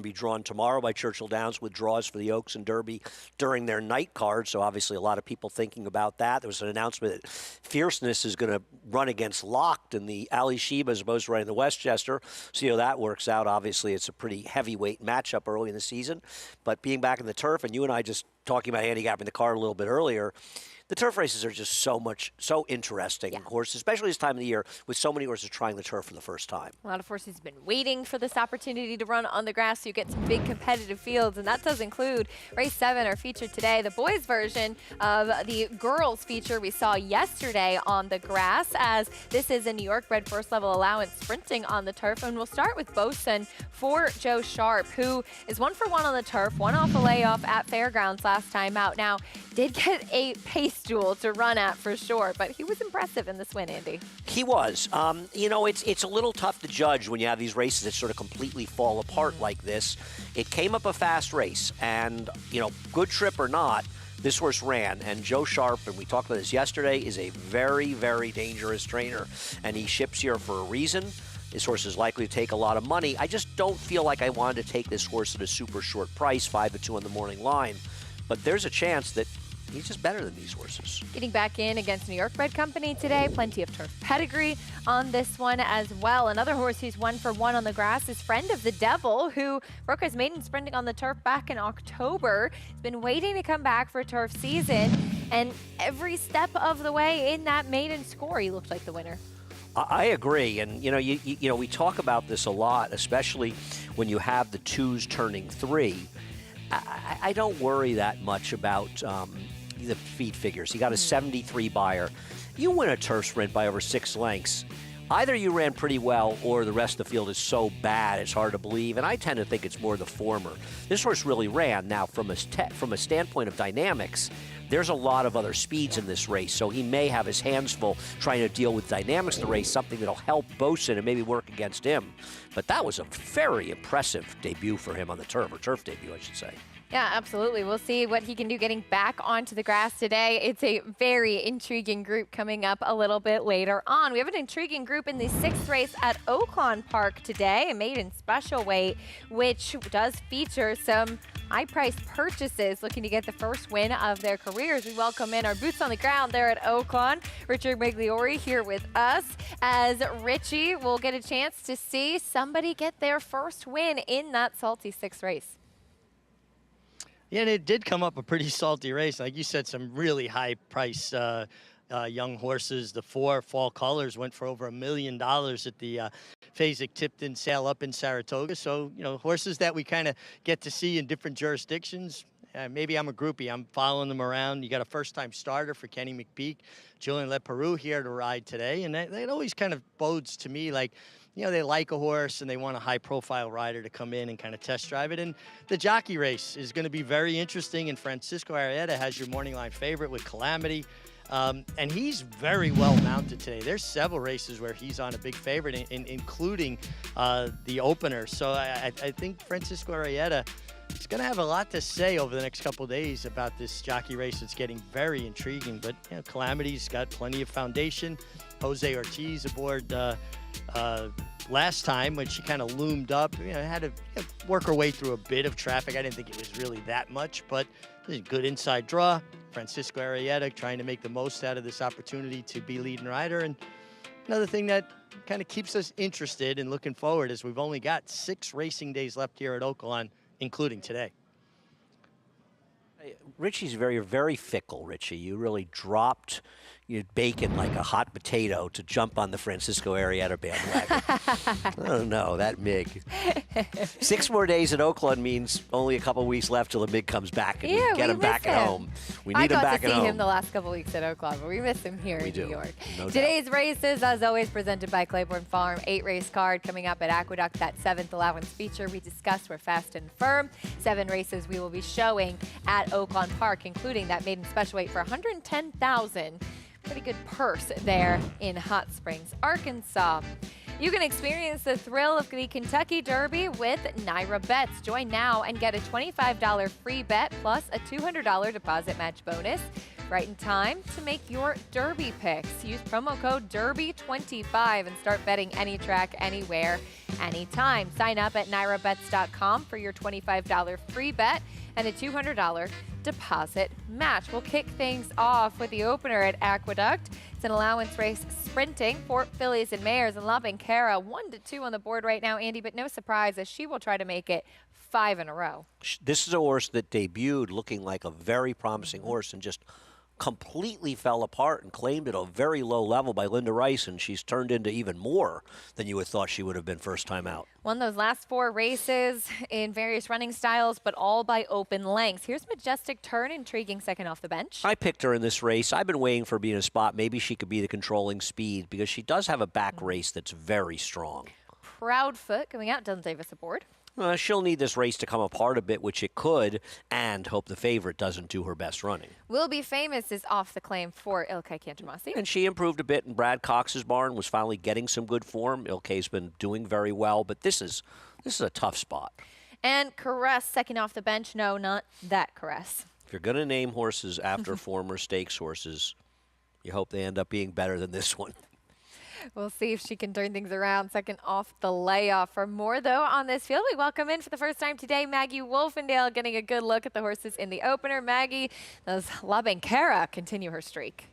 be drawn tomorrow by Churchill Downs with draws for the Oaks and Derby during their night card. So obviously a lot of people thinking about that. There was an announcement that Fierceness is going to run against Locked and the Ali Sheba as opposed to running the Westchester. See how that works out. Obviously it's a pretty heavyweight matchup early in the season. But being back in the turf, and you and I just talking about handicapping the card a little bit earlier, the turf races are just so interesting. Yeah. Horses, especially this time of the year, with so many horses trying the turf for the first time. A lot of horses have been waiting for this opportunity to run on the grass, so you get some big competitive fields, and that does include race 7, our feature today, the boys' version of the girls' feature we saw yesterday on the grass, as this is a New York bred first level allowance sprinting on the turf. And we'll start with Bosun for Joe Sharp, who is 1 for 1 on the turf, one off a layoff at Fairgrounds last time out. Now, did get a pace duel to run at for sure, but he was impressive in this win, Andy. He was. You know, it's a little tough to judge when you have these races that sort of completely fall apart like this. It came up a fast race, and, you know, good trip or not, this horse ran. And Joe Sharp, and we talked about this yesterday, is a very, very dangerous trainer, and he ships here for a reason. This horse is likely to take a lot of money. I just don't feel like I wanted to take this horse at a super short price, 5-2 on the morning line. But there's a chance that he's just better than these horses. Getting back in against New York bred company today. Plenty of turf pedigree on this one as well. Another horse who's 1 for 1 on the grass is Friend of the Devil, who broke his maiden sprinting on the turf back in October. He's been waiting to come back for turf season, and every step of the way in that maiden score, he looked like the winner. I agree, and you know, we talk about this a lot, especially when you have the 2s turning 3. I don't worry that much about the feed figures. You got a 73 buyer. You win a turf sprint by over 6 lengths. Either you ran pretty well or the rest of the field is so bad it's hard to believe, and I tend to think it's more the former. This horse really ran. Now, from a standpoint of dynamics, there's a lot of other speeds in this race, so he may have his hands full trying to deal with dynamics of the race, something that'll help Bosun and maybe work against him. But that was a very impressive debut for him on the turf, or turf debut, I should say. Yeah, absolutely. We'll see what he can do getting back onto the grass today. It's a very intriguing group coming up a little bit later on. We have an intriguing group in the 6th race at Oaklawn Park today, a maiden special weight, which does feature some high-priced purchases looking to get the first win of their careers. We welcome in our boots on the ground there at Oaklawn. Richard Migliori here with us, as Richie will get a chance to see somebody get their first win in that salty 6th race. Yeah, and it did come up a pretty salty race. Like you said, some really high price young horses. The 4 Fall Colors went for over $1 million at the Fasig-Tipton sale up in Saratoga. So, you know, horses that we kind of get to see in different jurisdictions. Maybe I'm a groupie. I'm following them around. You got a first-time starter for Kenny McPeak, Julian Leperoux here to ride today. And that always kind of bodes to me like, you know, they like a horse and they want a high-profile rider to come in and kind of test drive it. And the jockey race is going to be very interesting. And Francisco Arrieta has your morning line favorite with Calamity. And he's very well mounted today. There's several races where he's on a big favorite, including the opener. So I think Francisco Arrieta is going to have a lot to say over the next couple of days about this jockey race. It's getting very intriguing. But, you know, Calamity's got plenty of foundation. Jose Ortiz aboard last time when she kind of loomed up, you know, had to work her way through a bit of traffic. I didn't think it was really that much, but it was a good inside draw. Francisco Arrieta trying to make the most out of this opportunity to be leading rider. And another thing that kind of keeps us interested and looking forward is we've only got 6 racing days left here at Oaklawn, including today. Richie's very, very fickle, Richie. You really dropped your bacon like a hot potato to jump on the Francisco Arrieta bandwagon. I don't know, that MIG. 6 more days at Oakland means only a couple weeks left till the MIG comes back and we get him back at home. We need him back at home. I got to see him the last couple weeks at Oakland, but we miss him here in New York. No doubt. Today's races, as always, presented by Claiborne Farm. 8-race card coming up at Aqueduct. That 7th allowance feature we discussed. We're fast and firm. 7 races we will be showing at Oaklawn Park, including that maiden special weight for $110,000. Pretty good purse there in Hot Springs, Arkansas. You can experience the thrill of the Kentucky Derby with Naira Bets. Join now and get a $25 free bet plus a $200 deposit match bonus. Right in time to make your Derby picks. Use promo code DERBY25 and start betting any track, anywhere. anytime. Sign up at nairabets.com for your $25 free bet and a $200 deposit match. We'll kick things off with the opener at Aqueduct. It's an allowance race sprinting for fillies and mares, and La Banquera 1-2 on the board right now, Andy, but no surprise as she will try to make it 5 in a row. This is a horse that debuted looking like a very promising horse and just completely fell apart and claimed at a very low level by Linda Rice, and she's turned into even more than you would have thought she would have been first time out. Won those last 4 races in various running styles, but all by open lengths. Here's Majestic Turn, intriguing second off the bench. I picked her in this race. I've been waiting for her to be in a spot. Maybe she could be the controlling speed because she does have a back race that's very strong. Proudfoot going out, doesn't save us aboard. She'll need this race to come apart a bit, which it could, and hope the favorite doesn't do her best running. Will Be Famous is off the claim for Ilkay Cantamasi. And she improved a bit in Brad Cox's barn, was finally getting some good form. Ilkay's been doing very well, but this is a tough spot. And Caress second off the bench. No, not that Caress. If you're going to name horses after former stakes horses, you hope they end up being better than this one. We'll see if she can turn things around. Second off the layoff. For more, though, on this field, we welcome in for the first time today Maggie Wolfendale, getting a good look at the horses in the opener. Maggie, does La Banquera continue her streak?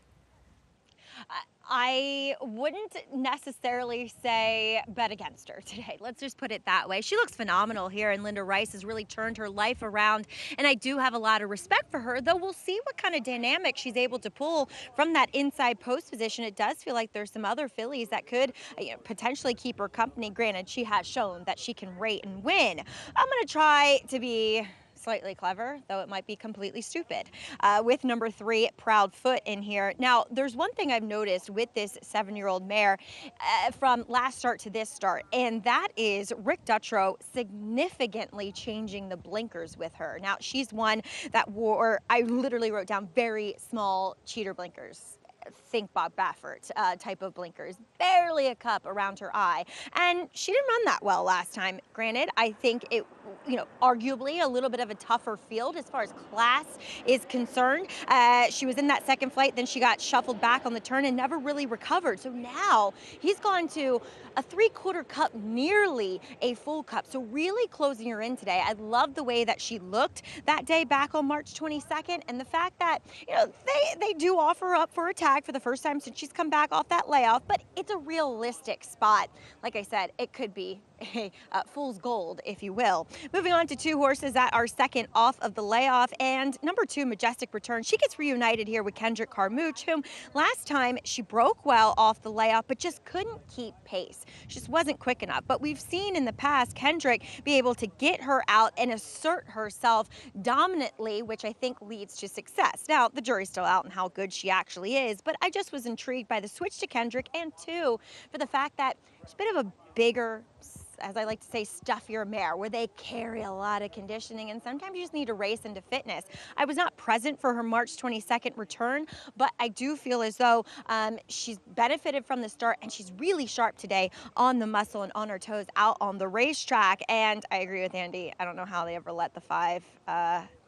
I wouldn't necessarily say bet against her today. Let's just put it that way. She looks phenomenal here, and Linda Rice has really turned her life around, and I do have a lot of respect for her, though we'll see what kind of dynamic she's able to pull from that inside post position. It does feel like there's some other fillies that could potentially keep her company. Granted, she has shown that she can rate and win. I'm going to try to be slightly clever, though it might be completely stupid, with number 3, Proudfoot in here. Now, there's one thing I've noticed with this 7-year-old mare from last start to this start, and that is Rick Dutrow significantly changing the blinkers with her. Now, she's one that wore, I literally wrote down, very small cheater blinkers. Think Bob Baffert type of blinkers, barely a cup around her eye, and she didn't run that well last time. Granted, I think it, arguably a little bit of a tougher field as far as class is concerned. She was in that second flight, then she got shuffled back on the turn and never really recovered. So now he's gone to a 3/4 cup, nearly a full cup. So really closing her in today. I love the way that she looked that day back on March 22nd, and the fact that they do offer her up for a tag for the first time since she's come back off that layoff, but it's a realistic spot. Like I said, it could be a fool's gold, if you will. Moving on to 2 horses that are second off of the layoff, and number 2, Majestic Return. She gets reunited here with Kendrick Carmouche, whom last time she broke well off the layoff, but just couldn't keep pace. She just wasn't quick enough. But we've seen in the past Kendrick be able to get her out and assert herself dominantly, which I think leads to success. Now, the jury's still out on how good she actually is, but I just was intrigued by the switch to Kendrick, and 2, for the fact that she's a bit of a bigger, as I like to say, stuffier mare, where they carry a lot of conditioning, and sometimes you just need to race into fitness. I was not present for her March 22nd return, but I do feel as though she's benefited from the start, and she's really sharp today on the muscle and on her toes out on the racetrack. And I agree with Andy. I don't know how they ever let the 5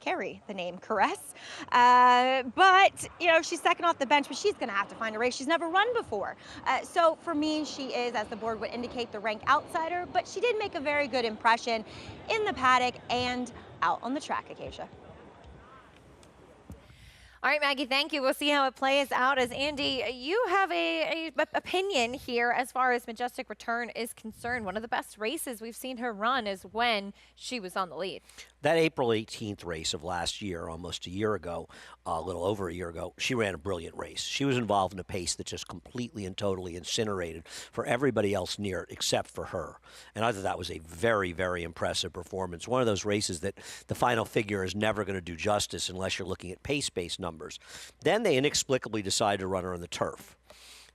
carry the name Caress. But, she's second off the bench, but she's going to have to find a race she's never run before. So for me, she is, as the board would indicate, the rank outsider, but she did make a very good impression in the paddock and out on the track, Acacia. All right, Maggie, thank you. We'll see how it plays out. As Andy, you have a opinion here as far as Majestic Return is concerned. One of the best races we've seen her run is when she was on the lead. That April 18th race of last year, almost a year ago, a little over a year ago, she ran a brilliant race. She was involved in a pace that just completely and totally incinerated for everybody else near it except for her. And I thought that was a very, very impressive performance. One of those races that the final figure is never going to do justice unless you're looking at pace-based numbers. Then they inexplicably decided to run her on the turf.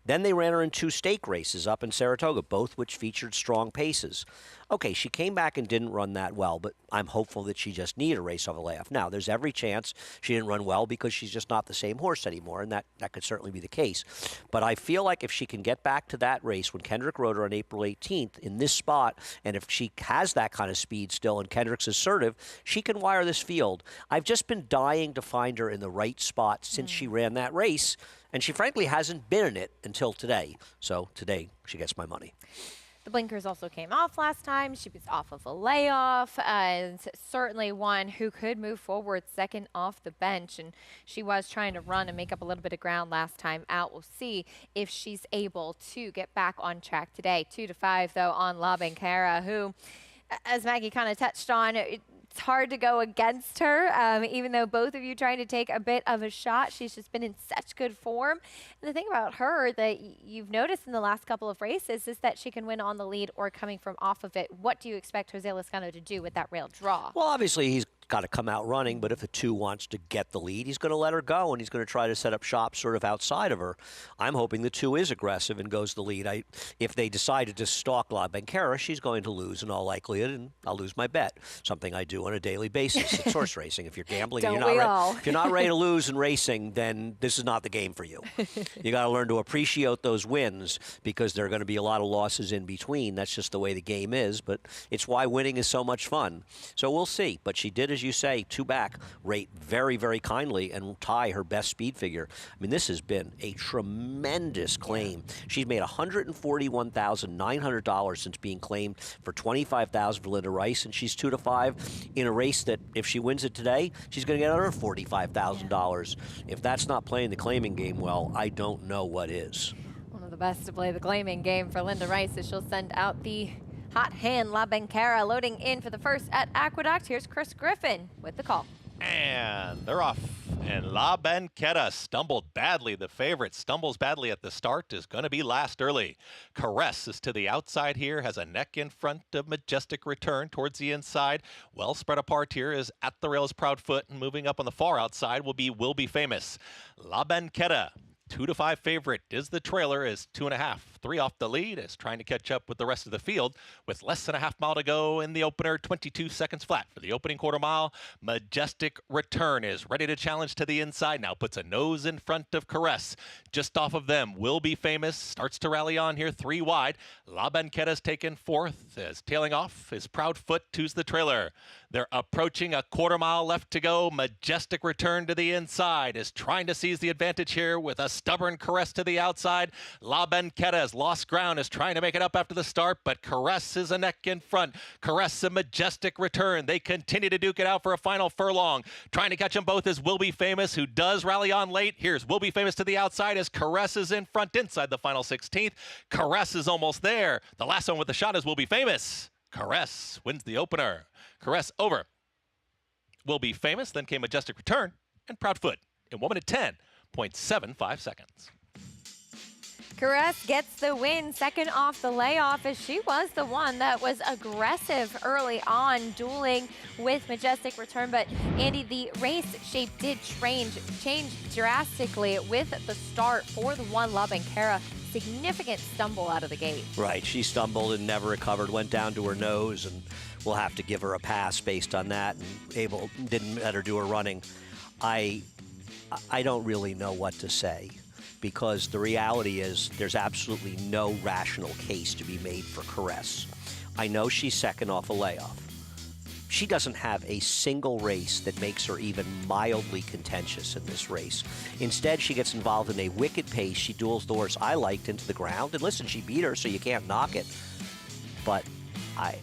Then they ran her in 2 stake races up in Saratoga, both which featured strong paces. Okay, she came back and didn't run that well, but I'm hopeful that she just needed a race off the layoff. Now, there's every chance she didn't run well because she's just not the same horse anymore, and that could certainly be the case. But I feel like if she can get back to that race when Kendrick rode her on April 18th in this spot, and if she has that kind of speed still and Kendrick's assertive, she can wire this field. I've just been dying to find her in the right spot since she ran that race, and she frankly hasn't been in it until today. So today, she gets my money. The blinkers also came off last time. She was off of a layoff, and certainly one who could move forward second off the bench. And she was trying to run and make up a little bit of ground last time out. We'll see if she's able to get back on track today. 2-5, though, on La Banquera, who, as Maggie kind of touched on, it's hard to go against her, even though both of you trying to take a bit of a shot. She's just been in such good form. And the thing about her that you've noticed in the last couple of races is that she can win on the lead or coming from off of it. What do you expect Jose Lezcano to do with that rail draw? Well, obviously, he's got to come out running, but if a 2 wants to get the lead, he's going to let her go, and he's going to try to set up shop sort of outside of her. I'm hoping the 2 is aggressive and goes the lead. If they decided to stalk La Banquera, she's going to lose in all likelihood, and I'll lose my bet, something I do on a daily basis. It's horse racing. If you're gambling and if you're not ready to lose in racing, then this is not the game for you. You got to learn to appreciate those wins because there are going to be a lot of losses in between. That's just the way the game is, but it's why winning is so much fun. So we'll see. But she did, as you say, 2 back, rate very, very kindly and tie her best speed figure. I mean, this has been a tremendous claim. She's made $141,900 since being claimed for $25,000 for Linda Rice, and she's 2-5 in a race that if she wins it today, she's going to get another $45,000. If that's not playing the claiming game well, I don't know what is. One of the best to play the claiming game for Linda Rice is she'll send out the hot hand La Banquera loading in for the first at Aqueduct. Here's Chris Griffin with the call. And they're off. And La Banquera stumbled badly. The favorite stumbles badly at the start, is going to be last early. Caress is to the outside here, has a neck in front of Majestic Return towards the inside. Well spread apart here is At the Rails Proudfoot, and moving up on the far outside will be Famous. La Banquera, 2-5 favorite, is the trailer, is 2.5. 3 off the lead, is trying to catch up with the rest of the field with less than a half mile to go in the opener. 22 seconds flat for the opening quarter mile. Majestic Return is ready to challenge to the inside now, puts a nose in front of Caress. Just off of them, Famous starts to rally on here, 3 wide. La Banquera's taken 4th, as tailing off is Proudfoot, 2's the trailer. They're approaching a quarter mile left to go. Majestic Return to the inside is trying to seize the advantage here with a stubborn Caress to the outside. La Banquera has lost ground, is trying to make it up after the start, but Caress is a neck in front. Caress and Majestic Return, they continue to duke it out for a final furlong. Trying to catch them both is Famous, who does rally on late. Here's Famous to the outside as Caress is in front inside the final 16th. Caress is almost there. The last one with the shot is Famous. Caress wins the opener. Caress over. Famous, then came Majestic Return and Proudfoot in 1 minute 10.75 seconds. Caress gets the win, second off the layoff, as she was the one that was aggressive early on, dueling with Majestic Return. But Andy, the race shape did change drastically with the start for the one La Banquera. Significant stumble out of the gate. Right, she stumbled and never recovered, went down to her nose, and we'll have to give her a pass based on that, and didn't let her do her running. I don't really know what to say, because the reality is there's absolutely no rational case to be made for Caress. I know she's second off a layoff. She doesn't have a single race that makes her even mildly contentious in this race. Instead, she gets involved in a wicked pace. She duels the horse I liked into the ground. And listen, she beat her, so you can't knock it. But I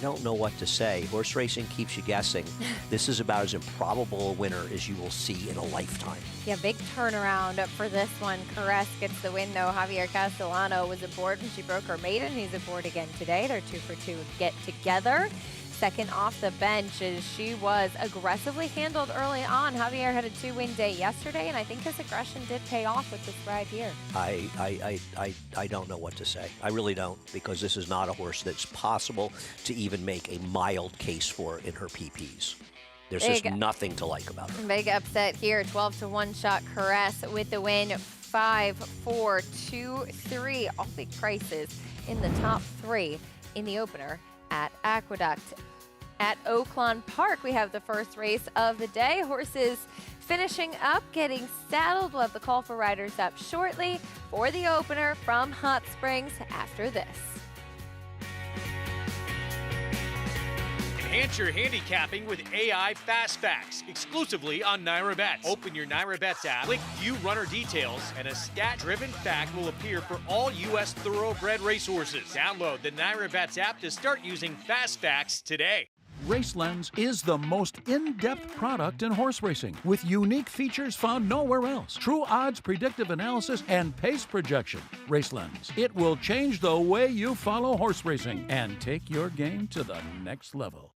don't know what to say. Horse racing keeps you guessing. This is about as improbable a winner as you will see in a lifetime. Yeah, big turnaround for this one. Caress gets the win, though. Javier Castellano was aboard when she broke her maiden. He's aboard again today. They're 2 for 2 get together. Second off the bench, as she was aggressively handled early on. Javier had a 2-win day yesterday, and I think his aggression did pay off with this ride here. I don't know what to say. I really don't, because this is not a horse that's possible to even make a mild case for in her PPs. There's just nothing to like about her. Big upset here. 12-1 shot Caress with the win. 5, 4, 2, 3. All big prices in the top 3 in the opener at Aqueduct. At Oaklawn Park, we have the first race of the day. Horses finishing up, getting saddled. We'll have the call for riders up shortly for the opener from Hot Springs after this. Enhance your handicapping with AI Fast Facts, exclusively on Naira Bets. Open your Naira Bets app, click View Runner Details, and a stat-driven fact will appear for all U.S. thoroughbred racehorses. Download the Naira Bets app to start using Fast Facts today. RaceLens is the most in-depth product in horse racing, with unique features found nowhere else. True odds, predictive analysis, and pace projection. RaceLens. It will change the way you follow horse racing and take your game to the next level.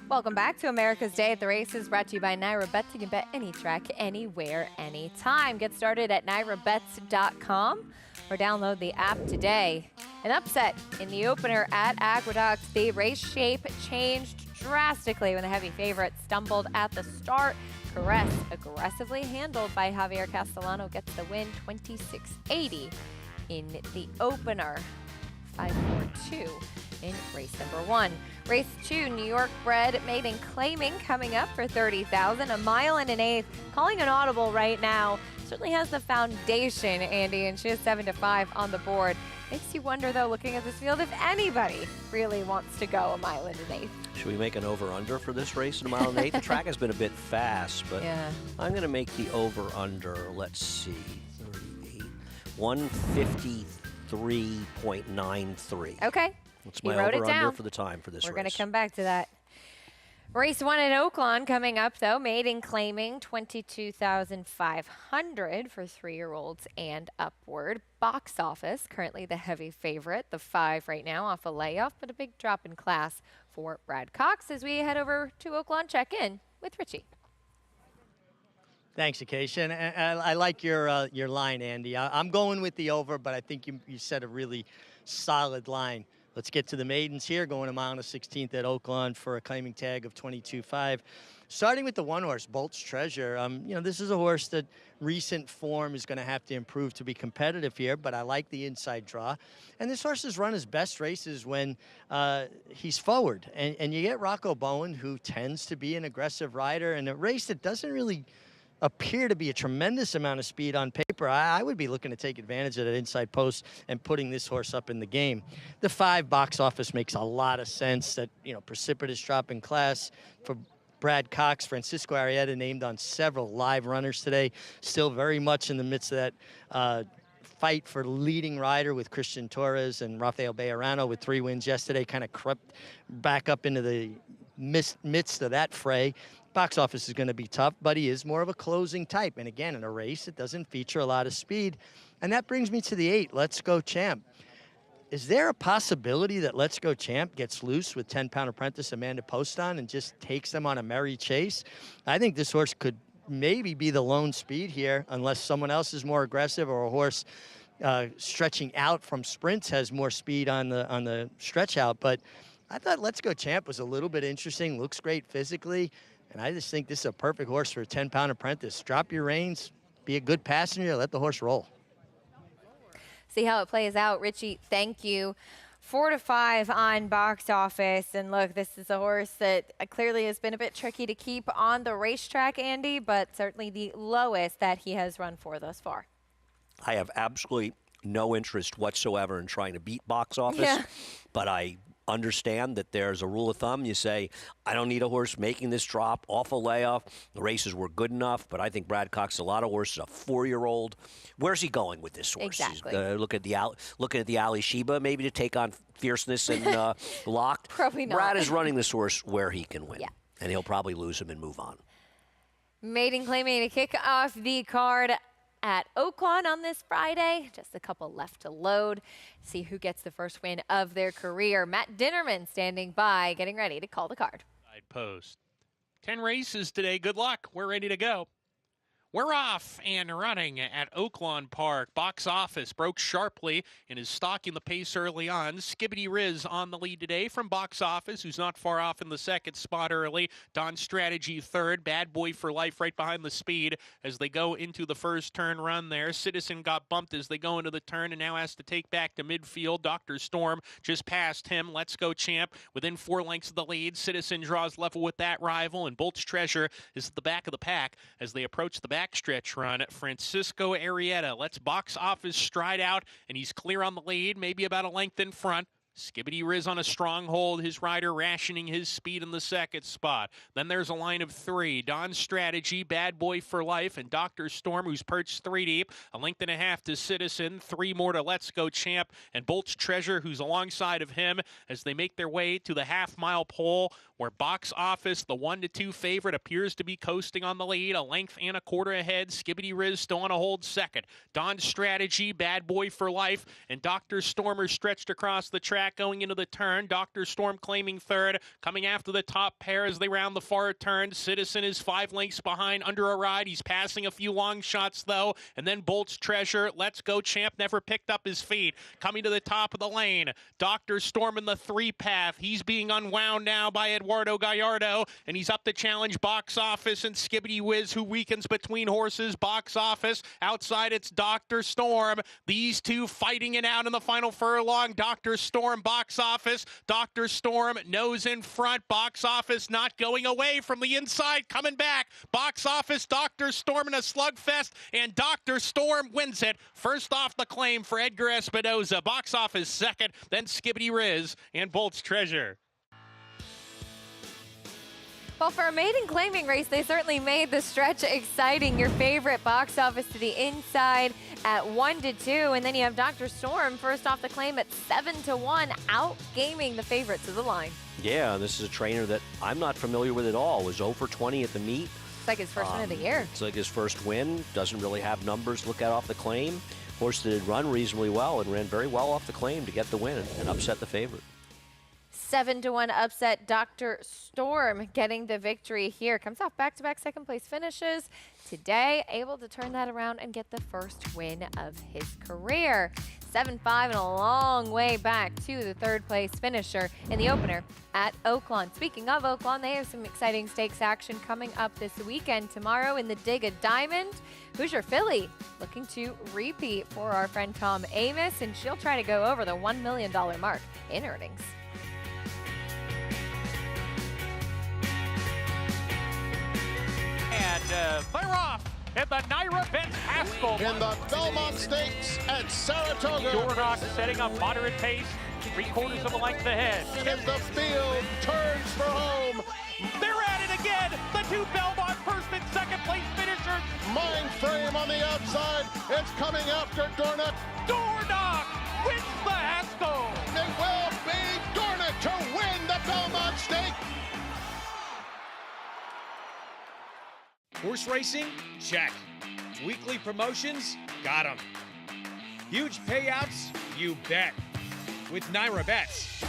Welcome back to America's Day at the Races, brought to you by Naira Bets. You can bet any track, anywhere, anytime. Get started at nairabets.com or download the app today. An upset in the opener at Aqueduct. The race shape changed drastically when the heavy favorite stumbled at the start. Caress, aggressively handled by Javier Castellano, gets the win, 26.80 in the opener. 5-4-2 in race number 1. Race 2, New York bred maiden claiming, coming up for $30,000, a mile and an eighth, calling an audible right now. Certainly has the foundation, Andy, and she is 7-5 on the board. Makes you wonder, though, looking at this field, if anybody really wants to go a mile and an eighth. Should we make an over-under for this race in a mile and an eighth? The track has been a bit fast, but yeah. I'm going to make the over-under, let's see, 38, 153.93. Okay. That's my over-under for the time for this race. We're going to come back to that. Race 1 at Oaklawn coming up, though. Maiden claiming $22,500 for 3-year-olds and upward. Box office, currently the heavy favorite, the 5 right now off a layoff, but a big drop in class for Brad Cox as we head over to Oaklawn check-in with Richie. Thanks, Acacia. And I like your line, Andy. I'm going with the over, but I think you said a really solid line. Let's get to the maidens here, going a mile and a 16th at Oaklawn for a claiming tag of 22.5. Starting with the one horse, Bolt's Treasure. This is a horse that recent form is going to have to improve to be competitive here, but I like the inside draw. And this horse has run his best races when he's forward. And you get Rocco Bowen, who tends to be an aggressive rider, in a race that doesn't really appear to be a tremendous amount of speed on paper. I would be looking to take advantage of that inside post and putting this horse up in the game. The 5 box office makes a lot of sense. That, precipitous drop in class for Brad Cox. Francisco Arrieta named on several live runners today. Still very much in the midst of that fight for leading rider with Christian Torres and Rafael Bejarano with 3 wins yesterday. Kind of crept back up into the midst of that fray. Box Office is going to be tough, but he is more of a closing type. And again, in a race, it doesn't feature a lot of speed. And that brings me to the 8, Let's Go Champ. Is there a possibility that Let's Go Champ gets loose with 10-pound apprentice Amanda Poston and just takes them on a merry chase? I think this horse could maybe be the lone speed here unless someone else is more aggressive or a horse stretching out from sprints has more speed on the stretch out. But I thought Let's Go Champ was a little bit interesting, looks great physically, and I just think this is a perfect horse for a 10-pound apprentice. Drop your reins, be a good passenger, let the horse roll. See how it plays out. Richie, thank you. 4 to 5 on Box Office. And look, this is a horse that clearly has been a bit tricky to keep on the racetrack, Andy, but certainly the lowest that he has run for thus far. I have absolutely no interest whatsoever in trying to beat Box Office, but I understand that there's a rule of thumb. You say, I don't need a horse making this drop off a layoff. The races were good enough, but I think Brad Cox, a lot of horses, a 4-year-old. Where's he going with this horse? Exactly. Looking at the Ali Sheba, maybe to take on Fierceness and Locked. Probably not. Brad is running this horse where he can win, Yeah. and he'll probably lose him and move on. Maiden claiming to kick off the card at Oaklawn on this Friday. Just a couple left to load. See who gets the first win of their career. Matt Dinnerman standing by, getting ready to call the card. Side post. 10 races today. Good luck. We're ready to go. We're off and running at Oaklawn Park. Box Office broke sharply and is stalking the pace early on. Skibbity Riz on the lead today from Box Office, who's not far off in the second spot early. Don Strategy third. Bad Boy for Life right behind the speed as they go into the first turn run there. Citizen got bumped as they go into the turn and now has to take back to midfield. Dr. Storm just past him. Let's Go Champ within 4 lengths of the lead. Citizen draws level with that rival, and Bolt's Treasure is at the back of the pack as they approach the backstretch run. Francisco Arrieta lets Box Office stride out, and he's clear on the lead, maybe about a length in front. Skibbity Riz on a stronghold, his rider rationing his speed in the second spot. Then there's a line of 3. Don Strategy, Bad Boy for Life, and Dr. Storm, who's perched 3 deep. A length and a half to Citizen, 3 more to Let's Go Champ, and Bolt's Treasure, who's alongside of him as they make their way to the half-mile pole where Box Office, the 1-2 favorite, appears to be coasting on the lead. A length and a quarter ahead. Skibbity Riz still on a hold second. Don Strategy, Bad Boy for Life, and Dr. Storm are stretched across the track going into the turn. Dr. Storm claiming third. Coming after the top pair as they round the far turn. Citizen is 5 lengths behind under a ride. He's passing a few long shots, though. And then Bolt's Treasure. Let's Go Champ never picked up his feet. Coming to the top of the lane. Dr. Storm in the 3 path. He's being unwound now by Eduardo Gallardo, and he's up to challenge Box Office and Skibbity Wiz, who weakens between horses. Box Office. Outside, it's Dr. Storm. These two fighting it out in the final furlong. Dr. Storm, Box Office. Dr. Storm nose in front. Box Office not going away from the inside, coming back. Box Office, Dr. Storm in a slugfest, and Dr. Storm wins it. First off the claim for Edgar Espinoza. Box Office second, then Skibbity Riz and Bolt's Treasure. Well, for a maiden claiming race, they certainly made the stretch exciting. Your favorite Box Office to the inside at 1-2, and then you have Dr. Storm first off the claim at 7-1, out-gaming the favorite to the line. Yeah, this is a trainer that I'm not familiar with at all. Was 0 for 20 at the meet. It's like his first win of the year. It's like his first win. Doesn't really have numbers to look at off the claim. Horse that had run reasonably well and ran very well off the claim to get the win and upset the favorite. 7-1 upset. Dr. Storm getting the victory here. Comes off back-to-back second-place finishes. Today, able to turn that around and get the first win of his career. 7-5 and a long way back to the third-place finisher in the opener at Oaklawn. Speaking of Oaklawn, they have some exciting stakes action coming up this weekend. Tomorrow in the Dig a Diamond, Hoosier Philly looking to repeat for our friend Tom Amos, and she'll try to go over the $1 million mark in earnings. And they're off at the Naira Benz Haskell. In the Belmont Stakes at Saratoga. Dornock setting up moderate pace, 3/4 of a length ahead. As the field turns for home. They're at it again. The 2 Belmont first and second place finishers. Mind frame on the outside. It's coming after Dornock. Dornock wins the Haskell. It will be Dornock to win the Belmont Stakes. Horse racing? Check. Weekly promotions? Got 'em. Huge payouts? You bet. With Naira Bets.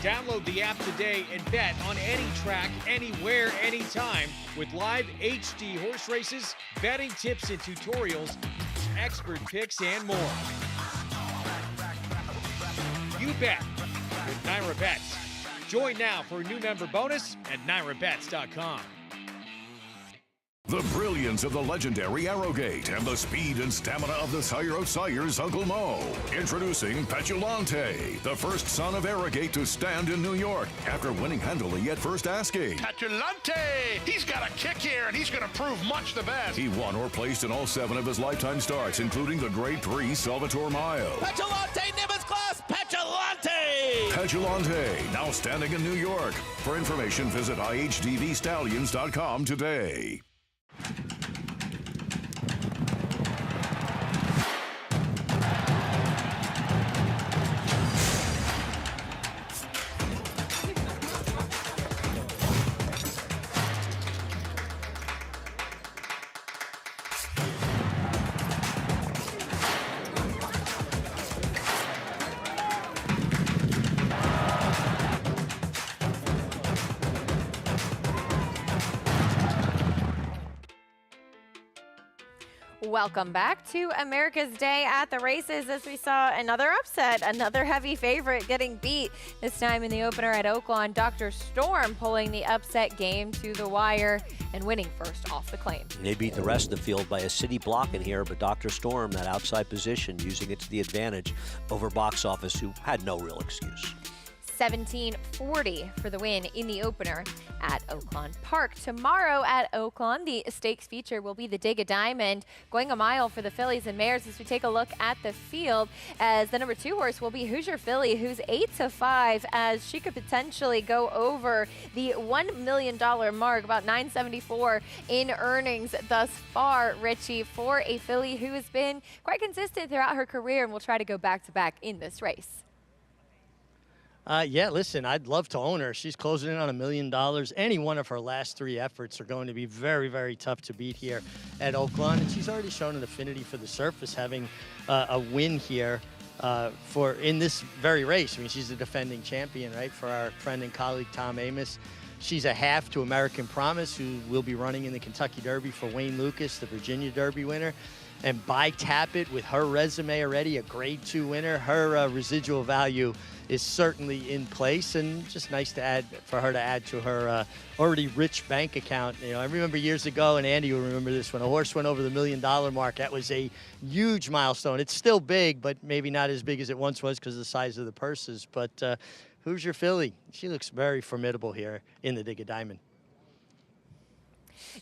Download the app today and bet on any track, anywhere, anytime with live HD horse races, betting tips and tutorials, expert picks, and more. You bet with Naira Bets. Join now for a new member bonus at NairaBets.com. The brilliance of the legendary Arrowgate and the speed and stamina of the sire of sires, Uncle Mo. Introducing Petulante, the first son of Arrowgate to stand in New York after winning handily at first asking. Petulante! He's got a kick here, and he's going to prove much the best. He won or placed in all 7 of his lifetime starts, including the Great Prix Salvatore Mile. Petulante, Nimbus class, Petulante! Petulante, now standing in New York. For information, visit IHDVStallions.com today. Welcome back to America's Day at the Races as we saw another upset, another heavy favorite getting beat, this time in the opener at Oaklawn. Dr. Storm pulling the upset game to the wire and winning first off the claim. They beat the rest of the field by a city block in here, but Dr. Storm, that outside position, using it to the advantage over Box Office, who had no real excuse. 1740 for the win in the opener at Oaklawn Park. Tomorrow at Oaklawn, the stakes feature will be the Dig a Diamond, going a mile for the fillies and mares as we take a look at the field, as the number 2 horse will be Hoosier Filly, who's 8-5, as she could potentially go over the $1 million mark, about $974 in earnings thus far, Richie, for a filly who has been quite consistent throughout her career and will try to go back-to-back in this race. Yeah, listen, I'd love to own her. She's closing in on $1 million. Any one of her last 3 efforts are going to be very, very tough to beat here at Oaklawn. And she's already shown an affinity for the surface, having a win here in this very race. I mean, she's the defending champion, right, for our friend and colleague Tom Amos. She's a half to American Promise, who will be running in the Kentucky Derby for Wayne Lucas, the Virginia Derby winner. And by Tappet, with her resume already, a Grade 2 winner, her residual value is certainly in place, and just nice to add for her to add to her already rich bank account. You know, I remember years ago, and Andy will remember this, when a horse went over the $1 million mark. That was a huge milestone. It's still big, but maybe not as big as it once was because of the size of the purses. But Hoosier Filly, she looks very formidable here in the Dig a Diamond.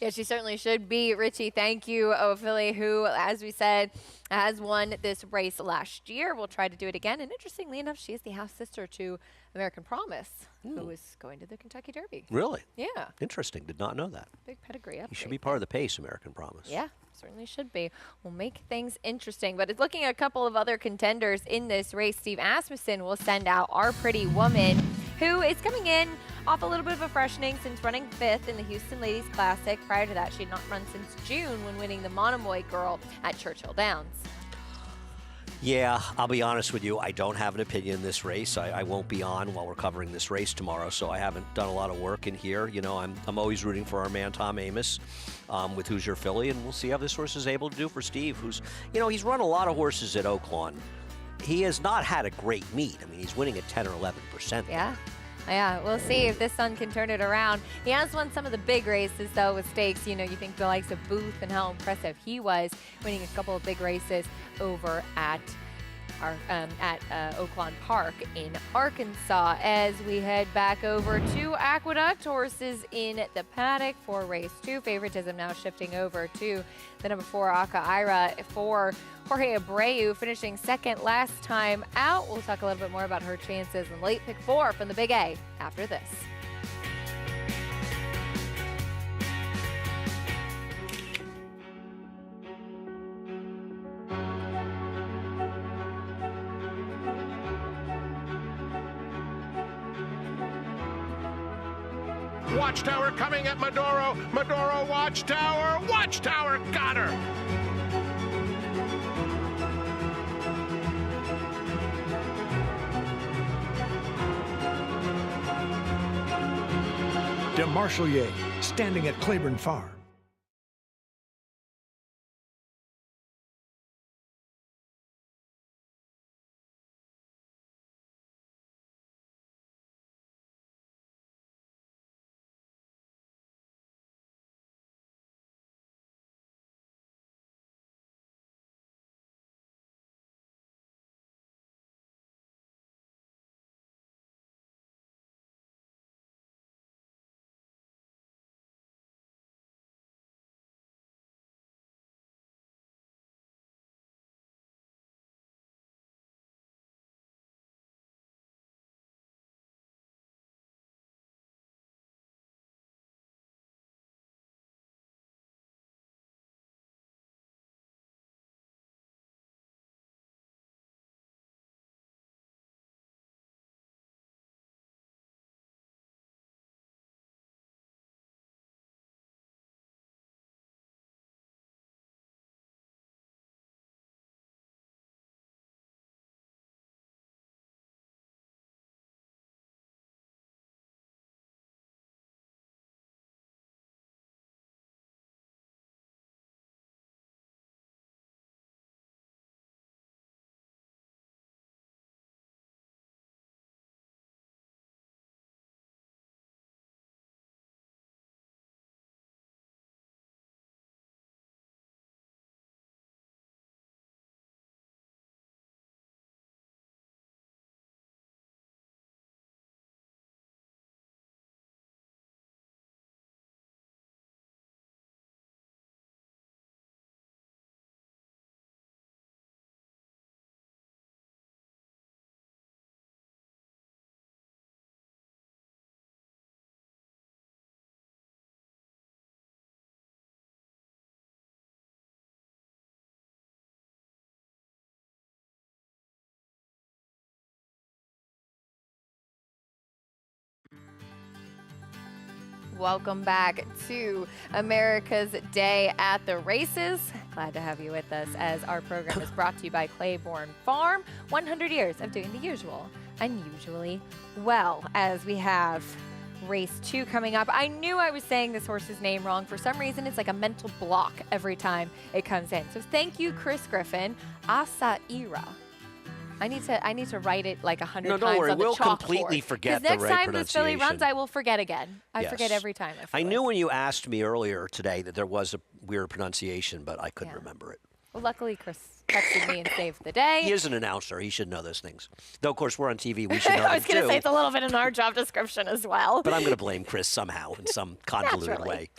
Yeah, she certainly should be. Richie, thank you. Filly, who, as we said, has won this race last year. We'll try to do it again. And interestingly enough, she is the half sister to American Promise, who is going to the Kentucky Derby. Really? Yeah. Interesting. Did not know that. Big pedigree up. You should be part of the pace, American Promise. Yeah, certainly should be. We'll make things interesting. But it's looking at a couple of other contenders in this race. Steve Asmussen will send out Our Pretty Woman, who is coming in off a little bit of a freshening since running 5th in the Houston Ladies Classic. Prior to that, she had not run since June when winning the Monomoy Girl at Churchill Downs. Yeah, I'll be honest with you. I don't have an opinion in this race. I won't be on while we're covering this race tomorrow, so I haven't done a lot of work in here. You know, I'm always rooting for our man Tom Amos with Hoosier Filly, and we'll see how this horse is able to do for Steve, who's, you know, he's run a lot of horses at Oaklawn. He has not had a great meet. I mean, he's winning at 10 or 11%. Yeah. Yeah, we'll see if this son can turn it around. He has won some of the big races, though, with stakes. You know, you think the likes of Booth and how impressive he was, winning a couple of big races over at Oaklawn Park in Arkansas. As we head back over to Aqueduct, horses in the paddock for race 2. Favoritism now shifting over to the number 4 Ira for Jorge Abreu, finishing 2nd last time out. We'll talk a little bit more about her chances in late pick 4 from the Big A after this. Watchtower coming at Maduro. Maduro, Watchtower. Watchtower got her. DeMarchelier, standing at Claiborne Farm. Welcome back to America's Day at the Races. Glad to have you with us as our program is brought to you by Claiborne Farm. 100 years of doing the usual, unusually well, as we have race 2 coming up. I knew I was saying this horse's name wrong. For some reason, it's like a mental block every time it comes in. So thank you, Chris Griffin. Asaira. I need to write it like 100 times don't worry. on the We'll chalkboard. completely forget the next right time this filly runs, I will forget again. I forget every time. I knew when you asked me earlier today that there was a weird pronunciation, but I couldn't remember it. Well, luckily, Chris texted me and saved the day. He is an announcer. He should know those things. Though, of course, we're on TV. We should know I was going to too. say it's a little bit in our job description as well. But I'm going to blame Chris somehow in some convoluted way.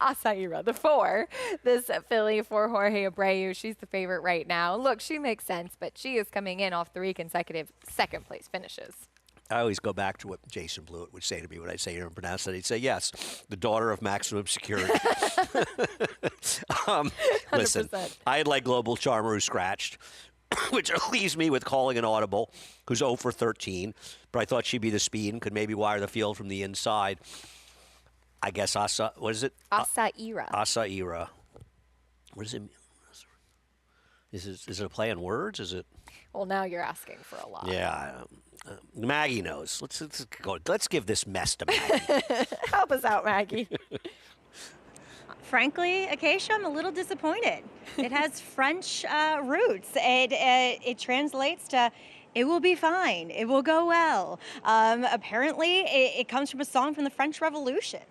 Asaira, the 4. This filly for Jorge Abreu. She's the favorite right now. Look, she makes sense, but she is coming in off 3 consecutive second-place finishes. I always go back to what Jason Blewett would say to me when I say you don't pronounce that. He'd say, yes, the daughter of maximum security. Listen, I had like Global Charmer who scratched, which leaves me with calling an audible, who's 0 for 13. But I thought she'd be the speed and could maybe wire the field from the inside. I guess what is it? Asaira. Asaira. What does it mean? Is it a play on words? Is it? Well, now you're asking for a lot. Yeah. Maggie knows. Let's give this mess to Maggie. Help us out, Maggie. Frankly, Acacia, I'm a little disappointed. It has French roots. It translates to, it will be fine. It will go well. Apparently, it comes from a song from the French Revolution.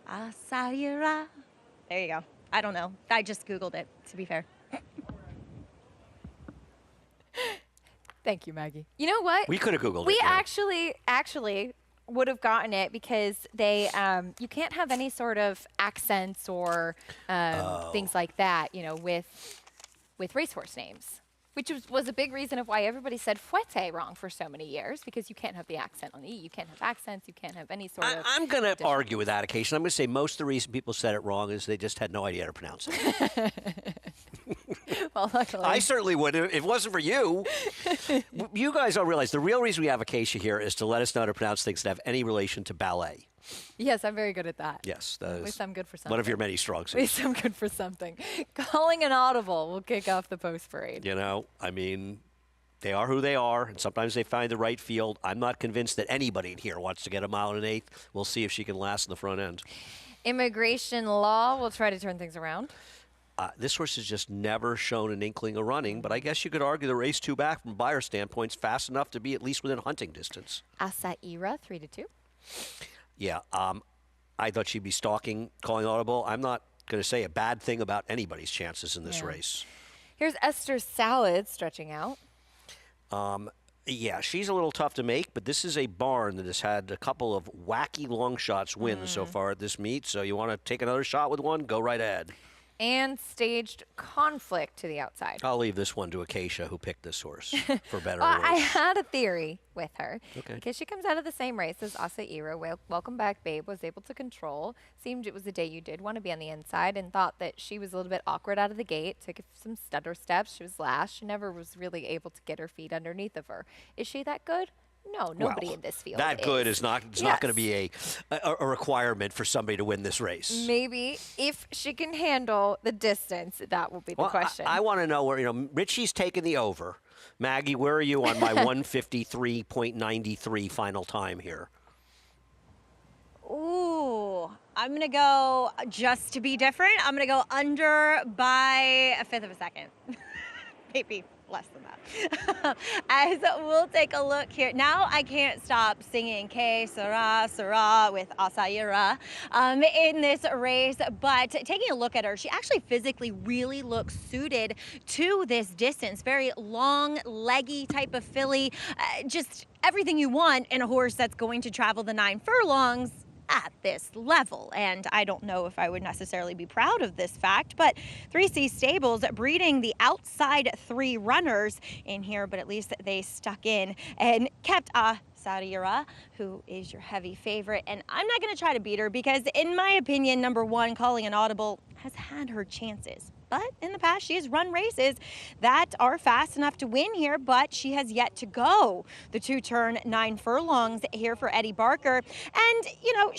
Ah, ça ira. There you go. I don't know. I just Googled it, to be fair. Thank you, Maggie. You know what? We could have Googled it. We actually would have gotten it because they you can't have any sort of accents or things like that, you know, with racehorse names, which was a big reason of why everybody said Fouette wrong for so many years, because you can't have the accent on the E. You can't have accents. You can't have any sort of... I'm going to argue with that occasion. I'm going to say most of the reason people said it wrong is they just had no idea how to pronounce it. Well, luckily. I certainly would. If it wasn't for you, you guys don't realize the real reason we have Acacia here is to let us know how to pronounce things that have any relation to ballet. Yes, I'm very good at that. Yes, that At is least I'm good for something. one of your many strong At least suits. I'm good for something. Calling an audible will kick off the post parade. You know, I mean, they are who they are, and sometimes they find the right field. I'm not convinced that anybody in here wants to get a mile and an eighth. We'll see if she can last in the front end. Immigration law will try to turn things around. This horse has just never shown an inkling of running, but I guess you could argue the race 2 back from buyer standpoint's fast enough to be at least within hunting distance. Asaira, 3-2. Yeah, I thought she'd be stalking, calling audible. I'm not going to say a bad thing about anybody's chances in this race. Here's Esther Salad stretching out. Yeah, she's a little tough to make, but this is a barn that has had a couple of wacky long shots wins so far at this meet. So you want to take another shot with one, go right ahead. And staged conflict to the outside. I'll leave this one to Acacia, who picked this horse for better or Well, worse. I had a theory with her. Okay. Because she comes out of the same race as Asaira. Welcome Back Babe was able to control. Seemed it was the day you did want to be on the inside, and thought that she was a little bit awkward out of the gate. Took some stutter steps. She was last. She never was really able to get her feet underneath of her. Is she that good? No, nobody in this field That good is not. It's not going to be a requirement for somebody to win this race. Maybe if she can handle the distance, that will be the question. I want to know where Richie's taking the over. Maggie, where are you on my 153.93 final time here? Ooh, I'm going to go, just to be different, I'm going to go under by a fifth of a second. Maybe less than that. As we'll take a look here. Now I can't stop singing Que Sera, Sera with Asaira in this race, but taking a look at her, she actually physically really looks suited to this distance. Very long, leggy type of filly. Just everything you want in a horse that's going to travel the 9 furlongs at this level. And I don't know if I would necessarily be proud of this fact, but 3C Stables breeding the outside 3 runners in here, but at least they stuck in and kept Asaira, who is your heavy favorite. And I'm not going to try to beat her because, in my opinion, number 1, Calling an Audible, has had her chances. But in the past, she has run races that are fast enough to win here, but she has yet to go the 2-turn 9 furlongs here for Eddie Barker. And, you know,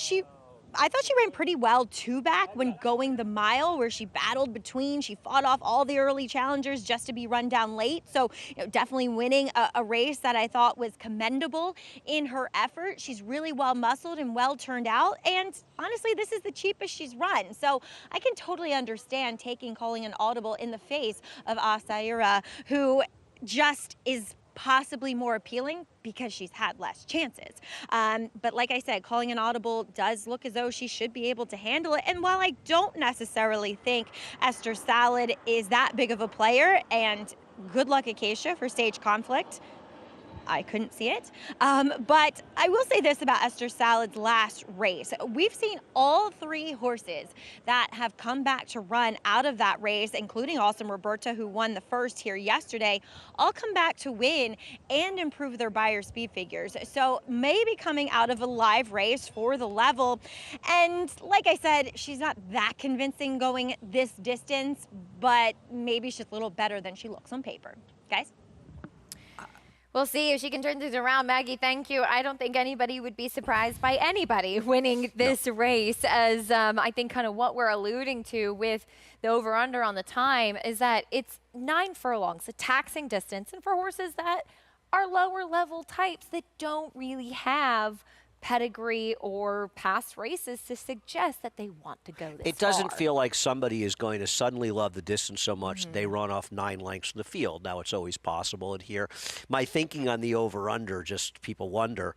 I thought she ran pretty well 2 back when going the mile, where she battled between. She fought off all the early challengers just to be run down late. So, definitely winning a race that I thought was commendable in her effort. She's really well muscled and well turned out. And honestly, this is the cheapest she's run. So I can totally understand taking Calling an Audible in the face of Asaira, who just is possibly more appealing because she's had less chances. But like I said, Calling an Audible does look as though she should be able to handle it. And while I don't necessarily think Esther Salad is that big of a player, and good luck Acacia for stage conflict, I couldn't see it. But I will say this about Esther Salad's last race. We've seen all 3 horses that have come back to run out of that race, including Awesome Roberta, who won the first here yesterday, all come back to win and improve their buyer speed figures. So maybe coming out of a live race for the level. And like I said, she's not that convincing going this distance, but maybe she's a little better than she looks on paper. Guys? We'll see if she can turn things around. Maggie, thank you. I don't think anybody would be surprised by anybody winning this race, as I think kind of what we're alluding to with the over-under on the time is that it's 9 furlongs, a taxing distance, and for horses that are lower level types that don't really have pedigree or past races to suggest that they want to go this It doesn't far. feel like somebody is going to suddenly love the distance so much they run off 9 lengths from the field. Now, it's always possible. And here, my thinking on the over-under, just people wonder.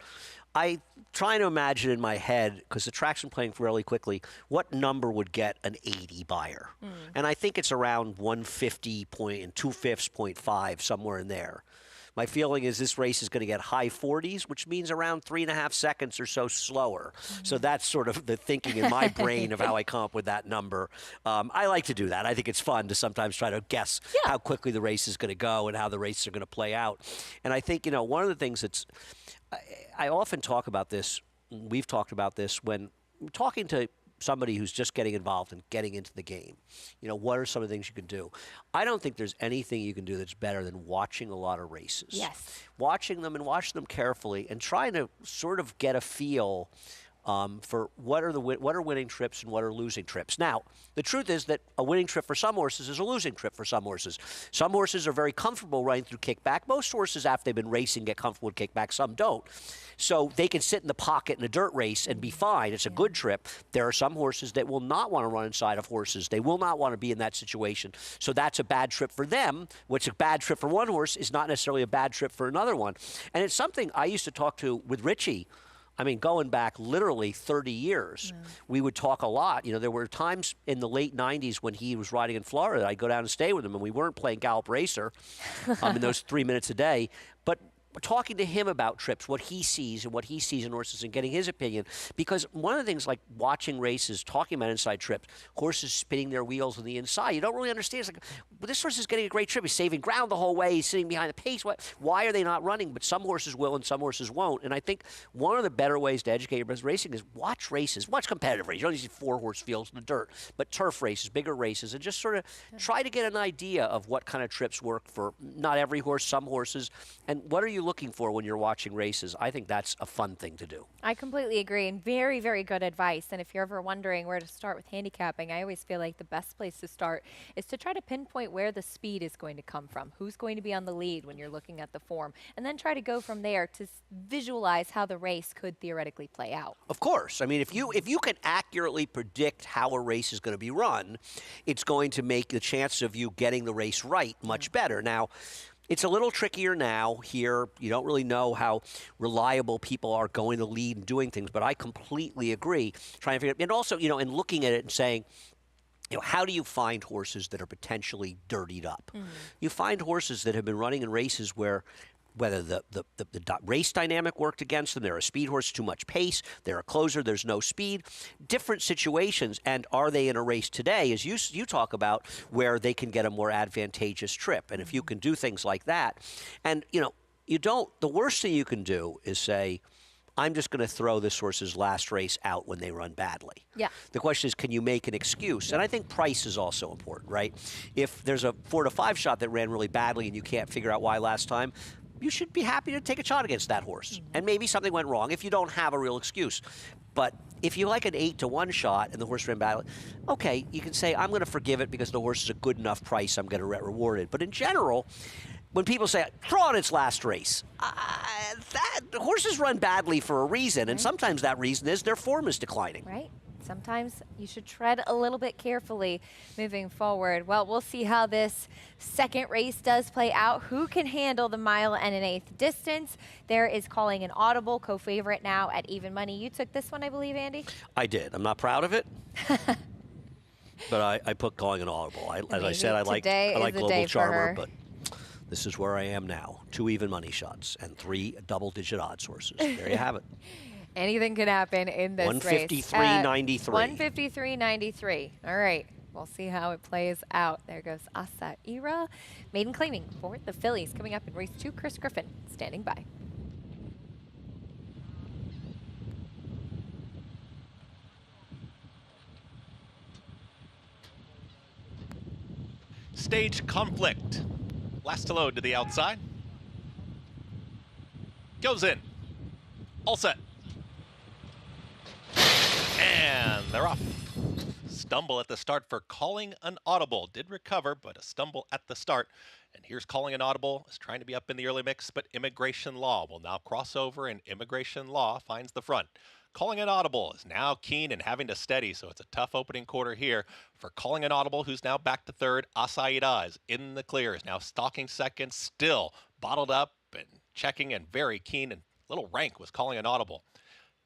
I try to imagine in my head, because the track's been playing fairly quickly, what number would get an 80 buyer? And I think it's around 150 and 2/5, somewhere in there. My feeling is this race is going to get high 40s, which means around 3.5 seconds or so slower. So that's sort of the thinking in my brain of how I come up with that number. I like to do that. I think it's fun to sometimes try to guess how quickly the race is going to go and how the races are going to play out. And I think, one of the things that's, I often talk about this, we've talked about this when talking to somebody who's just getting involved and getting into the game. What are some of the things you can do? I don't think there's anything you can do that's better than watching a lot of races. Yes. Watching them and watching them carefully and trying to sort of get a feel for what are winning trips and what are losing trips. Now, the truth is that a winning trip for some horses is a losing trip for some horses. Some horses are very comfortable running through kickback. Most horses, after they've been racing, get comfortable with kickback. Some don't. So they can sit in the pocket in a dirt race and be fine. It's a good trip. There are some horses that will not want to run inside of horses. They will not want to be in that situation. So that's a bad trip for them. What's a bad trip for one horse is not necessarily a bad trip for another one. And it's something I used to talk to with Richie. I mean, going back literally 30 years, we would talk a lot. You know, there were times in the late 90s when he was riding in Florida, I'd go down and stay with him, and we weren't playing Gallop Racer in those 3 minutes a day. But talking to him about trips, what he sees and what he sees in horses and getting his opinion. Because one of the things like watching races, talking about inside trips, horses spinning their wheels on the inside, you don't really understand. It's like, well, this horse is getting a great trip. He's saving ground the whole way. He's sitting behind the pace. Why are they not running? But some horses will and some horses won't. And I think one of the better ways to educate your racing is watch races. Watch competitive races. You don't need to see 4-horse fields in the dirt, but turf races, bigger races, and just sort of try to get an idea of what kind of trips work for not every horse, some horses, and what are you looking for when you're watching races. I think that's a fun thing to do. I completely agree, and very, very good advice. And if you're ever wondering where to start with handicapping, I always feel like the best place to start is to try to pinpoint where the speed is going to come from, who's going to be on the lead when you're looking at the form, and then try to go from there to visualize how the race could theoretically play out. Of course. I mean, if you can accurately predict how a race is going to be run, it's going to make the chance of you getting the race right much better. Now, it's a little trickier now here. You don't really know how reliable people are going to lead and doing things, but I completely agree. Trying to figure, and also, you know, and looking at it and saying, you know, how do you find horses that are potentially dirtied up? You find horses that have been running in races where whether the race dynamic worked against them, they're a speed horse, too much pace, they're a closer, there's no speed, different situations. And are they in a race today, as you talk about, where they can get a more advantageous trip? And if you can do things like that, and, you know, the worst thing you can do is say, I'm just going to throw this horse's last race out when they run badly. Yeah. The question is, can you make an excuse? And I think price is also important, right? If there's a 4-to-5 shot that ran really badly and you can't figure out why last time, you should be happy to take a shot against that horse. And maybe something went wrong if you don't have a real excuse. But if you like an 8-to-1 shot and the horse ran badly, okay, you can say, I'm going to forgive it because the horse is a good enough price, I'm going to reward it. But in general, when people say, throw out its last race, horses run badly for a reason, and sometimes that reason is their form is declining. Right. Sometimes you should tread a little bit carefully moving forward. Well, we'll see how this second race does play out. Who can handle the 1 1/8 distance? There is Calling an Audible, co-favorite now at even money. You took this one, I believe, Andy? I did. I'm not proud of it. But I put Calling an Audible. As I said, I like Global Charmer, but this is where I am now. 2 even money shots and 3 double-digit odds horses. There you have it. Anything can happen in this race. 153.93. 153.93. All right. We'll see how it plays out. There goes Asaira. Maiden claiming for the fillies. Coming up in race 2, Chris Griffin standing by. Stage Conflict. Last to load to the outside. Goes in. All set. And they're off. Stumble at the start for Calling an Audible. Did recover, but a stumble at the start. And here's Calling an Audible. Is trying to be up in the early mix, but Immigration Law will now cross over, and Immigration Law finds the front. Calling an Audible is now keen and having to steady, so it's a tough opening quarter here for Calling an Audible, who's now back to third. Asaida is in the clear, is now stalking second, still bottled up and checking and very keen, and little rank was Calling an Audible.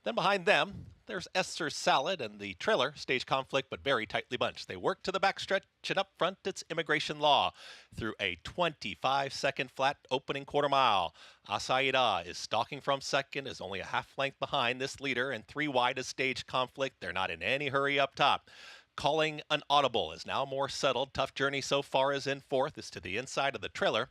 Then behind them, there's Esther's Salad and the trailer, Stage Conflict, but very tightly bunched. They work to the backstretch, and up front, it's Immigration Law through a 25-second flat opening quarter mile. Asaida is stalking from second, is only a half length behind this leader, and 3 wide is Stage Conflict. They're not in any hurry up top. Calling an Audible is now more settled. Tough Journey so far is in fourth. Is to the inside of the trailer.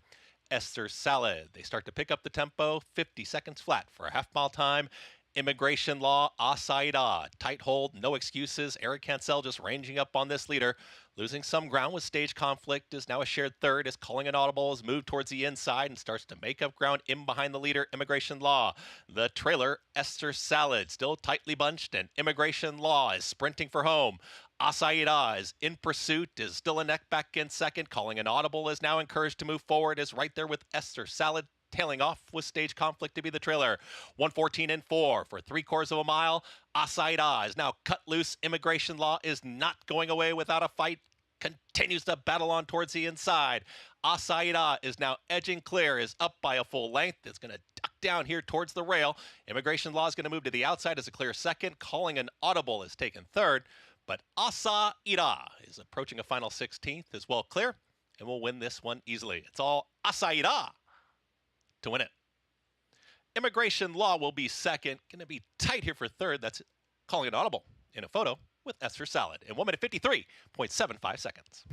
Esther's Salad. They start to pick up the tempo. 50 seconds flat for a half-mile time. Immigration Law, Asaida. Tight hold, no excuses. Eric Cancel just ranging up on this leader. Losing some ground with Stage Conflict, is now a shared third, is calling an audible, has moved towards the inside and starts to make up ground in behind the leader, Immigration Law. The trailer, Esther Salad, still tightly bunched, and Immigration Law is sprinting for home. Asaida is in pursuit, is still a neck back in second, calling an audible, is now encouraged to move forward, is right there with Esther Salad, tailing off with Stage Conflict to be the trailer. 1:14 and 4 for 3/4 of a mile. Asaida is now cut loose. Immigration Law is not going away without a fight. Continues to battle on towards the inside. Asaida is now edging clear, is up by a full length. It's going to duck down here towards the rail. Immigration Law is going to move to the outside as a clear second. Calling an audible is taken third. But Asaida is approaching a final 16th as well clear and will win this one easily. It's all Asaida to win it. Immigration Law will be second. Going to be tight here for third. That's calling an audible in a photo with Esther Salad in 1 minute 53.75 seconds.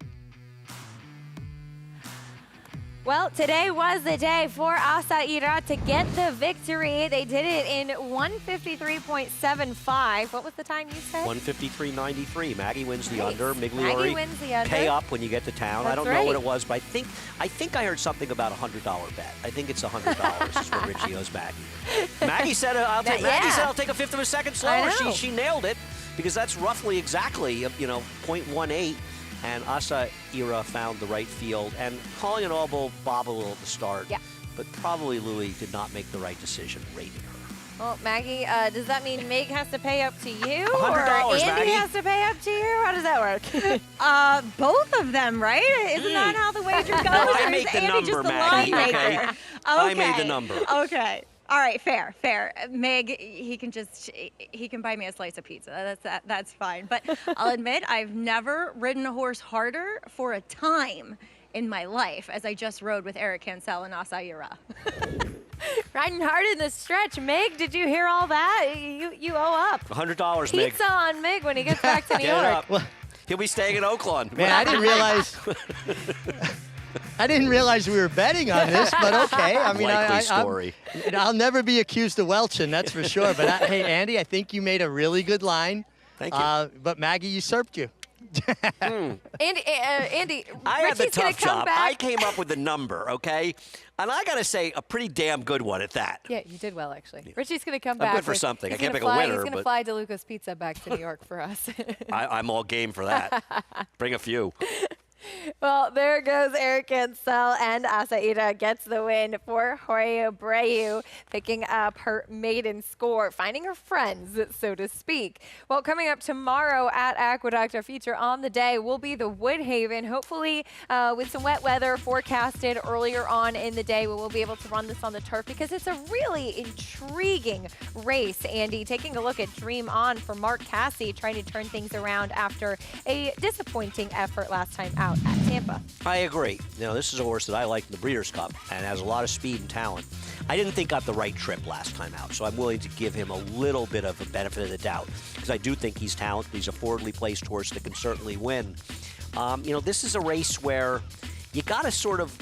Well, today was the day for Asaida to get the victory. They did it in 1:53.75. What was the time you said? 1:53.93. Maggie wins the under. Maggie Migliori, wins the under. pay up when you get to town. That's I don't know right. what it was, but I think I heard something about a $100 bet. I think it's $100 is what Richie owes Maggie. Maggie said I'll take a fifth of a second slower. She nailed it because that's roughly exactly 0.18. And Asaida found the right field and calling an audible bobble a little at the start. Yeah. But probably Louis did not make the right decision rating her. Well, Maggie, does that mean Meg has to pay up to you? $100, or Andy Maggie. has to pay up to you? How does that work? Both of them, right? Isn't that how the wager goes? I Or made is the Andy number, just the Maggie, line okay? maker? I made the number. Okay. All right, fair. Meg, he can buy me a slice of pizza. That's fine. But I'll admit, I've never ridden a horse harder for a time in my life as I just rode with Eric Cancel and Asaida. Riding hard in the stretch. Meg, did you hear all that? You owe up. $100, Meg. Pizza on Meg when he gets back to New Get it York. up. He'll be staying in Oaklawn. Man, I didn't realize. I didn't realize we were betting on this, but okay. I mean, Likely story. I'll never be accused of welching, that's for sure. But hey, Andy, I think you made a really good line. Thank you. But Maggie usurped you. Andy, I had the Richie's gonna tough come job. back. I came up with the number, okay? And I got to say, a pretty damn good one at that. Yeah, you did well, actually. Richie's going to come I'm back. good for something. I can't pick a winner, He's going to but- fly DeLuca's Pizza back to New York for us. I'm all game for that. Bring a few. Well, there goes Eric Cancel, and Asaida gets the win for Jorge Abreu, picking up her maiden score, finding her friends, so to speak. Well, coming up tomorrow at Aqueduct, our feature on the day will be the Woodhaven, hopefully with some wet weather forecasted earlier on in the day. We will be able to run this on the turf because it's a really intriguing race. Andy, taking a look at Dream On for Mark Cassie, trying to turn things around after a disappointing effort last time out at Tampa. I agree. This is a horse that I like in the Breeders' Cup and has a lot of speed and talent. I didn't think got the right trip last time out, so I'm willing to give him a little bit of a benefit of the doubt because I do think he's talented. He's a forwardly placed horse that can certainly win. This is a race where you got to sort of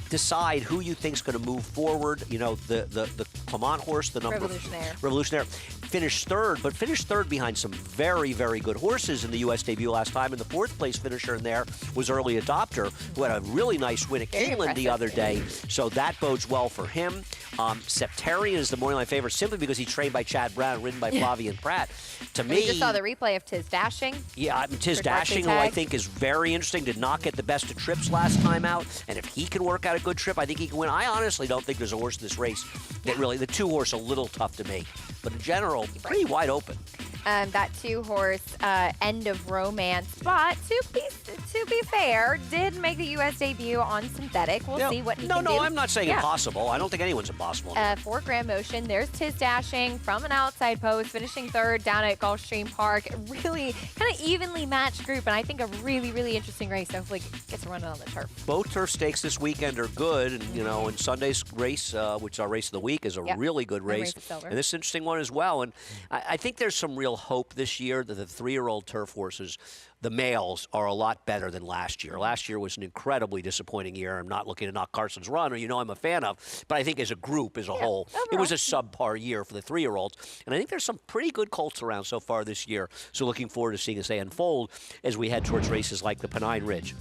decide who you think's going to move forward. The Clement horse, the number Revolutionaire, finished third, but finished third behind some very, very good horses in the U.S. debut last time. And the fourth place finisher in there was Early Adopter, who had a really nice win at Keeneland the other day. So that bodes well for him. Septarian is one of my favorites simply because he's trained by Chad Brown, ridden by Flavian Pratt. To me, we just saw the replay of Tiz Dashing. Yeah, Tiz Dashing, who I think is very interesting, did not get the best of trips last time out. And if he can work out a good trip, I think he can win. I honestly don't think there's a horse in this race that really, the two horse a little tough to make. But in general, pretty wide open. That two-horse End of Romance, but to be fair, did make the U.S. debut on synthetic. We'll see what he can do. No, I'm not saying impossible. I don't think anyone's impossible. For Grand Motion, there's Tiz Dashing from an outside post, finishing third down at Gulfstream Park. Really kind of evenly matched group, and I think a really, really interesting race. Hopefully gets to run it on the turf. Both turf stakes this weekend are good, and and Sunday's race, which is our race of the week, is a really good race. And And this is an interesting one as well. And I think there's some real still hope this year that the 3-year-old turf horses, the males, are a lot better than last year. Last year was an incredibly disappointing year. I'm not looking to knock Carson's Run, or I'm a fan of, but I think as a group, as a whole, it was a subpar year for the 3-year-olds. And I think there's some pretty good colts around so far this year. So looking forward to seeing as they unfold as we head towards races like the Pennine Ridge,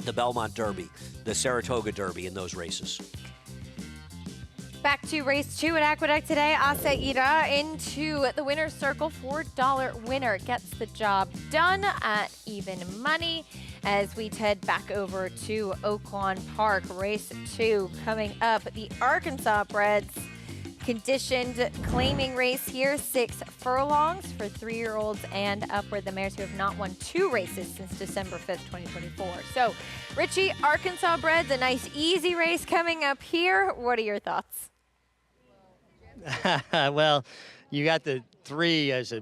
the Belmont Derby, the Saratoga Derby, in those races. Back to race 2 at Aqueduct today. Asaida into the winner's circle. $4 winner gets the job done at even money. As we head back over to Oaklawn Park, race 2 coming up. The Arkansas Breds conditioned claiming race here, 6 furlongs for 3-year-olds and upward. The mares who have not won 2 races since December 5th, 2024. So, Richie, Arkansas Breds, a nice easy race coming up here. What are your thoughts? Well, you got the 3 as a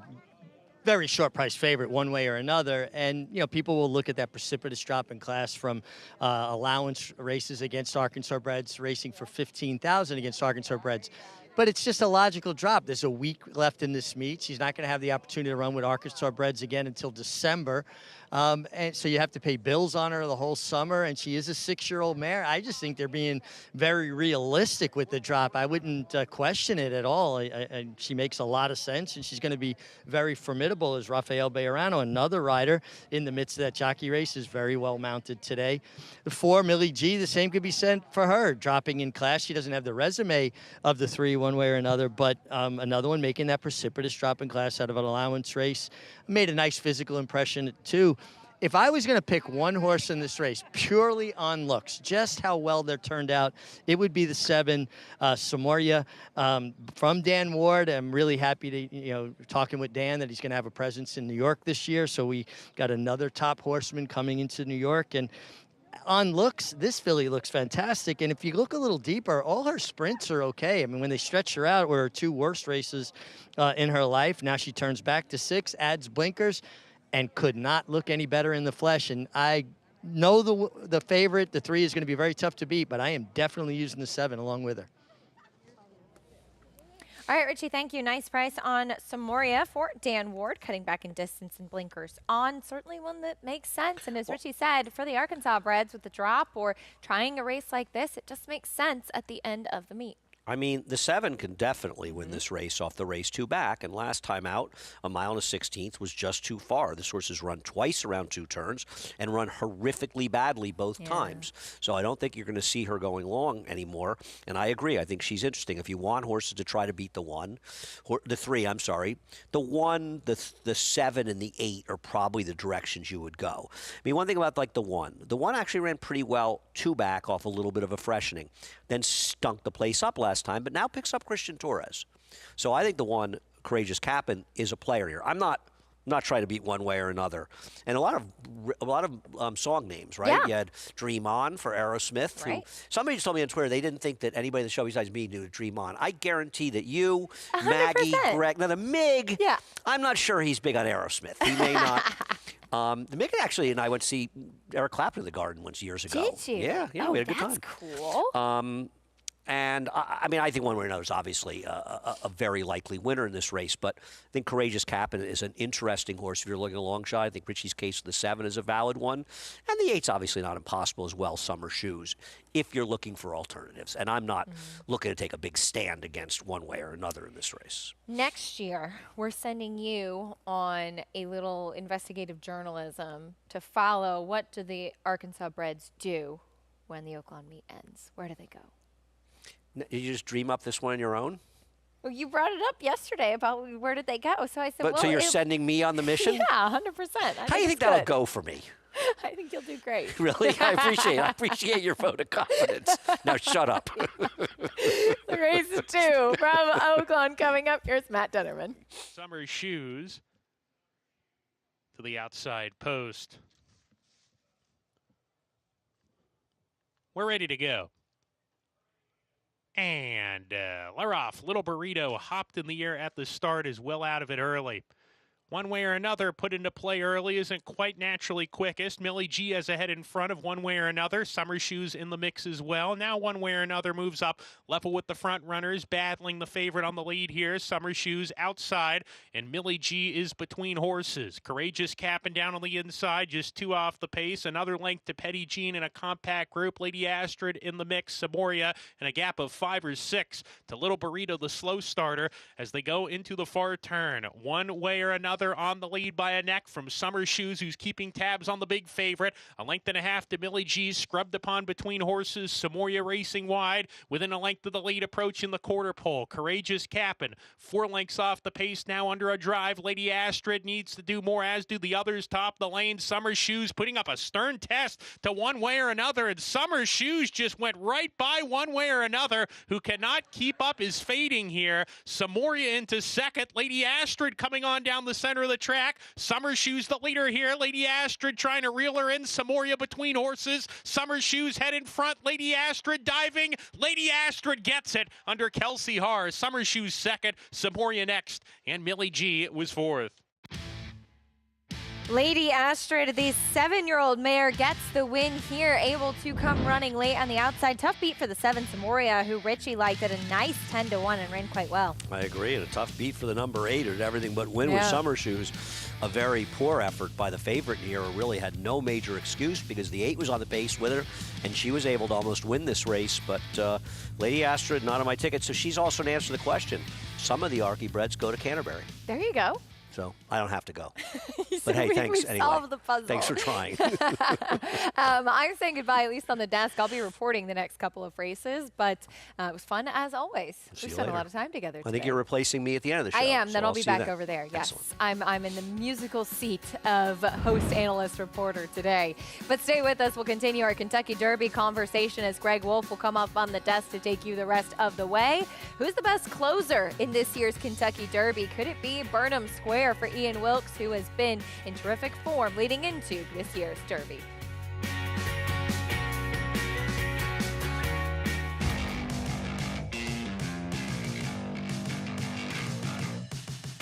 very short price favorite one way or another, and people will look at that precipitous drop in class from allowance races against Arkansas Breds, racing for $15,000 against Arkansas Breds. But it's just a logical drop. There's a week left in this meet. She's not going to have the opportunity to run with Arkansas Breds again until December. And so you have to pay bills on her the whole summer, and she is a 6-year-old mare. I just think they're being very realistic with the drop. I wouldn't question it at all. She makes a lot of sense, and she's going to be very formidable as Rafael Bejarano, another rider in the midst of that jockey race, is very well mounted today. The 4, Millie G, the same could be said for her, dropping in class. She doesn't have the resume of the 3 one way or another, but another one making that precipitous drop in class out of an allowance race. Made a nice physical impression, too. If I was going to pick one horse in this race purely on looks, just how well they're turned out, it would be the 7, Samoria, from Dan Ward. I'm really happy to, talking with Dan that he's going to have a presence in New York this year. So we got another top horseman coming into New York. And on looks, this filly looks fantastic. And if you look a little deeper, all her sprints are okay. I mean, when they stretch her out, were her 2 worst races in her life. Now she turns back to 6, adds blinkers, and could not look any better in the flesh. And I know the favorite, the 3, is going to be very tough to beat, but I am definitely using the 7 along with her. All right, Richie, thank you. Nice price on Samoria for Dan Ward, cutting back in distance and blinkers on. Certainly one that makes sense. And as Richie said, for the Arkansas Breds with the drop or trying a race like this, it just makes sense at the end of the meet. I mean, the 7 can definitely win this race off the race 2 back, and last time out, a mile and a 16th was just too far. This horse has run twice around 2 turns and run horrifically badly both times. So I don't think you're going to see her going long anymore, and I agree. I think she's interesting. If you want horses to try to beat the 3, I'm sorry, the 1, the 7, and the 8 are probably the directions you would go. I mean, one thing about like the 1 actually ran pretty well 2 back off a little bit of a freshening, then stunk the place up last time, but now picks up Christian Torres. So I think the 1, Courageous Cap'n, is a player here. I'm not trying to beat one way or another. And a lot of song names, right? Yeah. You had Dream On for Aerosmith. Right. Somebody just told me on Twitter they didn't think that anybody in the show besides me knew Dream On. I guarantee that you, 100%. Maggie, Greg, now the Mig, Yeah. I'm not sure he's big on Aerosmith. He may not. The Mig actually and I went to see Eric Clapton in the Garden once years ago. Did you? Yeah, we had a good time. That's cool. And I mean, I think one way or another is obviously a very likely winner in this race. But I think Courageous Cap'n is an interesting horse if you're looking at a long shot. I think Richie's case for the 7 is a valid one. And the 8's obviously not impossible as well, Summer Shoes, if you're looking for alternatives. And I'm not looking to take a big stand against one way or another in this race. Next year, we're sending you on a little investigative journalism to follow what do the Arkansas Breds do when the Oaklawn meet ends. Where do they go? Did you just dream up this one on your own? Well, you brought it up yesterday about where did they go. So I said, So you're sending me on the mission? Yeah, 100%. How do you think that'll go for me? I think you'll do great. Really? I appreciate it. I appreciate your vote of confidence. Now shut up. The race 2 from Oaklawn coming up. Here's Matt Dennerman. Summer Shoes to the outside post. We're ready to go. And they're off. Little Burrito hopped in the air at the start, is well out of it early. one way or another, put into play early, isn't quite naturally quickest. Millie G has a head in front of one way or another. Summer Shoes in the mix as well. Now one way or another moves up level with the front runners, battling the favorite on the lead here. Summer Shoes outside, and Millie G is between horses. Courageous capping down on the inside, just 2 off the pace. Another length to Petty Jean in a compact group. Lady Astrid in the mix. Samoria and a gap of 5 or 6 to Little Burrito, the slow starter, as they go into the far turn. One way or another on the lead by a neck from Summer Shoes, who's keeping tabs on the big favorite. A length and a half to Millie G, scrubbed upon between horses. Samoria racing wide, within a length of the lead, approaching the quarter pole. Courageous capping, 4 lengths off the pace now under a drive. Lady Astrid needs to do more, as do the others top the lane. Summer Shoes putting up a stern test to one way or another, and Summer Shoes just went right by one way or another. Who cannot keep up is fading here. Samoria into second. Lady Astrid coming on down the center of the track. Summer Shoes the leader here. Lady Astrid trying to reel her in. Samoria between horses. Summer Shoes head in front. Lady Astrid diving. Lady Astrid gets it under Kelsey Haar. Summer Shoes second. Samoria next. And Millie G was fourth. Lady Astrid, the 7-year-old mare, gets the win here, able to come running late on the outside. Tough beat for the 7 Samoria, who Richie liked at a nice 10-1 and ran quite well. I agree, and a tough beat for the number 8 at everything but win with Summer Shoes. A very poor effort by the favorite here, who really had no major excuse because the 8 was on the pace with her, and she was able to almost win this race. But Lady Astrid not on my ticket, so she's also an answer to the question. Some of the Archie-breds go to Canterbury. There you go. So I don't have to go. But hey, thanks anyway. Solve the puzzle. Thanks for trying. I'm saying goodbye, at least on the desk. I'll be reporting the next couple of races, but it was fun as always. We spent a lot of time together today. I think you're replacing me at the end of the show. I am. So then I'll be back over there. Yes. Excellent. I'm in the musical seat of host, analyst, reporter today. But stay with us. We'll continue our Kentucky Derby conversation as Greg Wolf will come up on the desk to take you the rest of the way. Who's the best closer in this year's Kentucky Derby? Could it be Burnham Square for Ian Wilkes, who has been in terrific form leading into this year's Derby?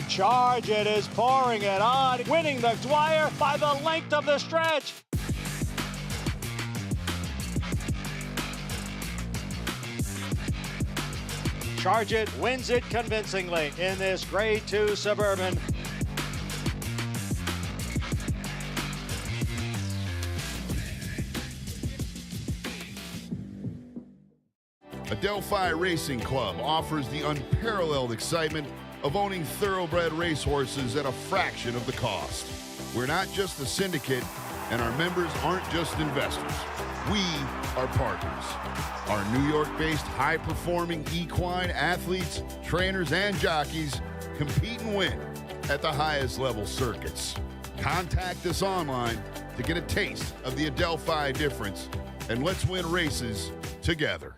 Charge It is pouring it on, winning the Dwyer by the length of the stretch. Charge It wins it convincingly in this Grade 2 Suburban. Adelphi Racing Club offers the unparalleled excitement of owning thoroughbred racehorses at a fraction of the cost. We're not just a syndicate, and our members aren't just investors. We are partners. Our New York-based high-performing equine athletes, trainers, and jockeys compete and win at the highest level circuits. Contact us online to get a taste of the Adelphi difference, and let's win races together.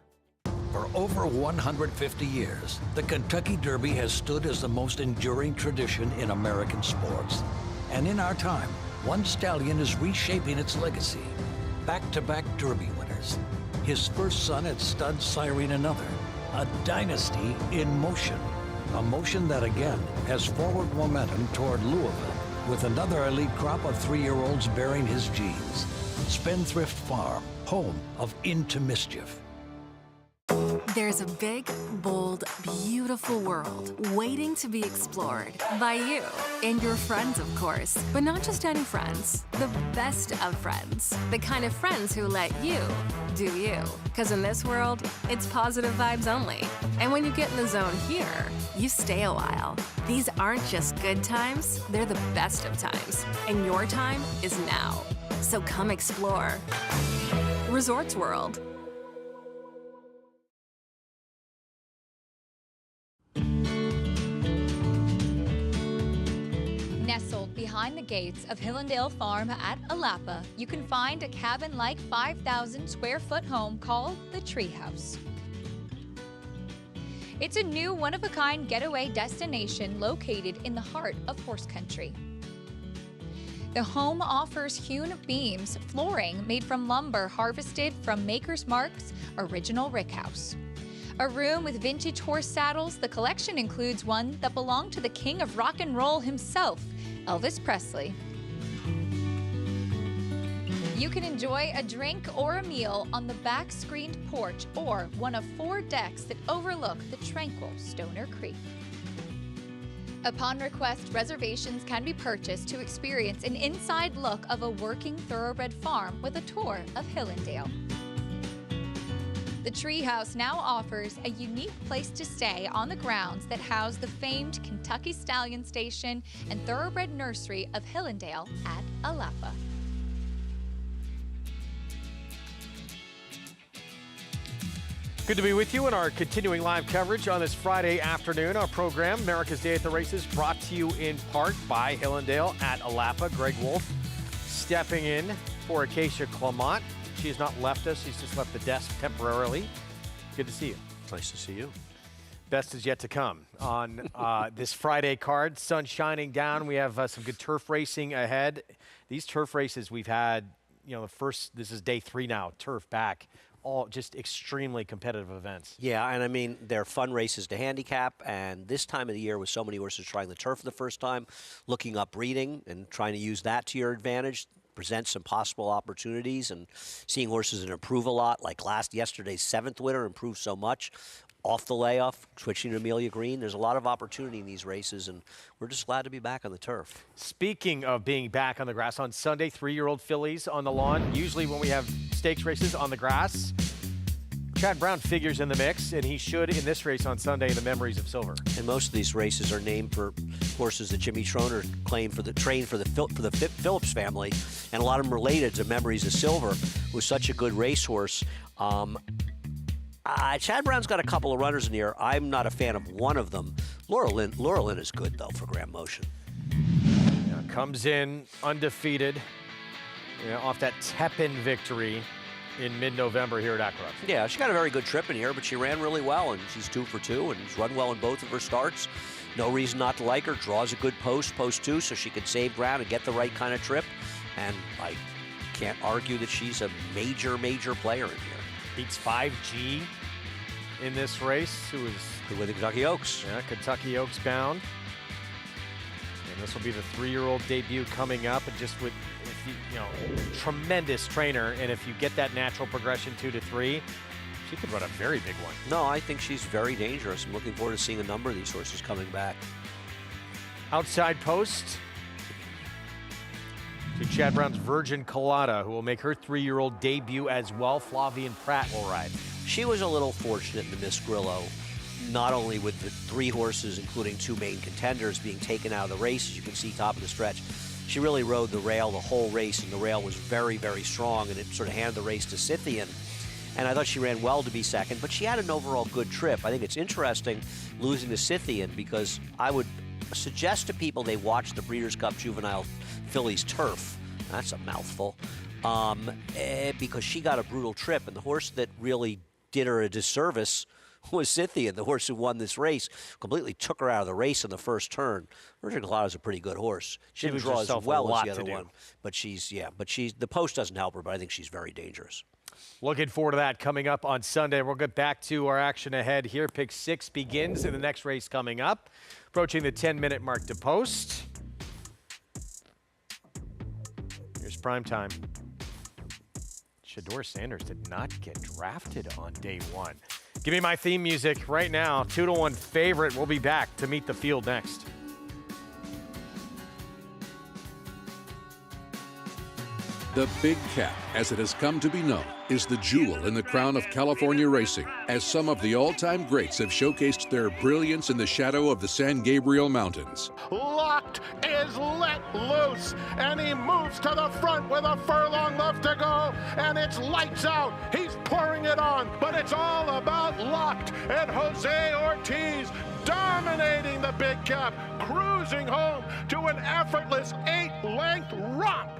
For over 150 years, the Kentucky Derby has stood as the most enduring tradition in American sports. And in our time, one stallion is reshaping its legacy. Back-to-back Derby winners. His first son at stud siring another. A dynasty in motion. A motion that again has forward momentum toward Louisville, with another elite crop of 3-year-olds bearing his genes. Spendthrift Farm, home of Into Mischief. There's a big, bold, beautiful world waiting to be explored by you and your friends, of course. But not just any friends, the best of friends. The kind of friends who let you do you. Because in this world, it's positive vibes only. And when you get in the zone here, you stay a while. These aren't just good times, they're the best of times. And your time is now. So come explore. Resorts World. Nestled behind the gates of Hillendale Farm at Alapa, you can find a cabin-like 5,000 square foot home called the Treehouse. It's a new one-of-a-kind getaway destination located in the heart of horse country. The home offers hewn beams, flooring made from lumber harvested from Maker's Mark's original rickhouse. A room with vintage horse saddles, the collection includes one that belonged to the king of rock and roll himself, Elvis Presley. You can enjoy a drink or a meal on the back screened porch or one of 4 decks that overlook the tranquil Stoner Creek. Upon request, reservations can be purchased to experience an inside look of a working thoroughbred farm with a tour of Hillendale. The Treehouse now offers a unique place to stay on the grounds that house the famed Kentucky Stallion Station and Thoroughbred Nursery of Hillendale at Alapa. Good to be with you in our continuing live coverage on this Friday afternoon. Our program, America's Day at the Races, brought to you in part by Hillendale at Alapa. Greg Wolf stepping in for Acacia Clement. She has not left us. She's just left the desk temporarily. Good to see you. Nice to see you. Best is yet to come on this Friday card. Sun shining down. We have some good turf racing ahead. These turf races we've had, this is day 3 now, turf back. All just extremely competitive events. Yeah, and I mean, they're fun races to handicap, and this time of the year with so many horses trying the turf for the first time, looking up breeding and trying to use that to your advantage, presents some possible opportunities, and seeing horses that improve a lot, like yesterday's 7th winner improved so much. Off the layoff, switching to Amelia Green. There's a lot of opportunity in these races, and we're just glad to be back on the turf. Speaking of being back on the grass, on Sunday, 3-year-old fillies on the lawn. Usually when we have stakes races on the grass, Chad Brown figures in the mix, and he should in this race on Sunday in the Memories of Silver. And most of these races are named for horses that Jimmy Troner trained for the Phillips family, and a lot of them related to Memories of Silver, who's such a good racehorse. Chad Brown's got a couple of runners in here. I'm not a fan of one of them. Laura Lynn is good, though, for Grand Motion. Yeah, comes in undefeated off that Tepin victory in mid-November here at Aqueduct. Yeah, she got a very good trip in here, but she ran really well, and she's 2 for 2, and she's run well in both of her starts. No reason not to like her. Draws a good post 2, so she could save ground and get the right kind of trip. And I can't argue that she's a major player in here. Beats 5G in this race, who is with the Kentucky Oaks. Yeah, Kentucky Oaks bound. And this will be the 3-year-old debut coming up, and just with tremendous trainer. And if you get that natural progression 2 to 3, she could run a very big one. No, I think she's very dangerous. I'm looking forward to seeing a number of these horses coming back. Outside post to Chad Brown's Virgin Colada, who will make her 3-year-old debut as well. Flavian Pratt will ride. She was a little fortunate in the Miss Grillo, not only with the 3 horses, including 2 main contenders, being taken out of the race, as you can see top of the stretch. She really rode the rail the whole race, and the rail was very strong, and it sort of handed the race to Scythian. And I thought she ran well to be second, but she had an overall good trip. I think it's interesting losing to Scythian, because I would suggest to people they watch the Breeders' Cup Juvenile Fillies Turf. That's a mouthful. Because she got a brutal trip, and the horse that really did her a disservice was Scythian, the horse who won this race. Completely took her out of the race in the first turn. Virgin Colada's a pretty good horse. She didn't draw as well as the other one, but the post doesn't help her, but I think she's very dangerous. Looking forward to that coming up on Sunday. We'll get back to our action ahead here. Pick 6 begins in the next race coming up. Approaching the 10-minute mark to post. Here's prime time. Shador Sanders did not get drafted on day 1. Give me my theme music right now. 2-1 favorite. We'll be back to meet the field next. The Big Cap, as it has come to be known, is the jewel in the crown of California racing, as some of the all-time greats have showcased their brilliance in the shadow of the San Gabriel Mountains. Locked is let loose, and he moves to the front with a furlong left to go, and it's lights out. He's pouring it on, but it's all about Locked, and Jose Ortiz dominating the Big Cap, cruising home to an effortless 8-length romp.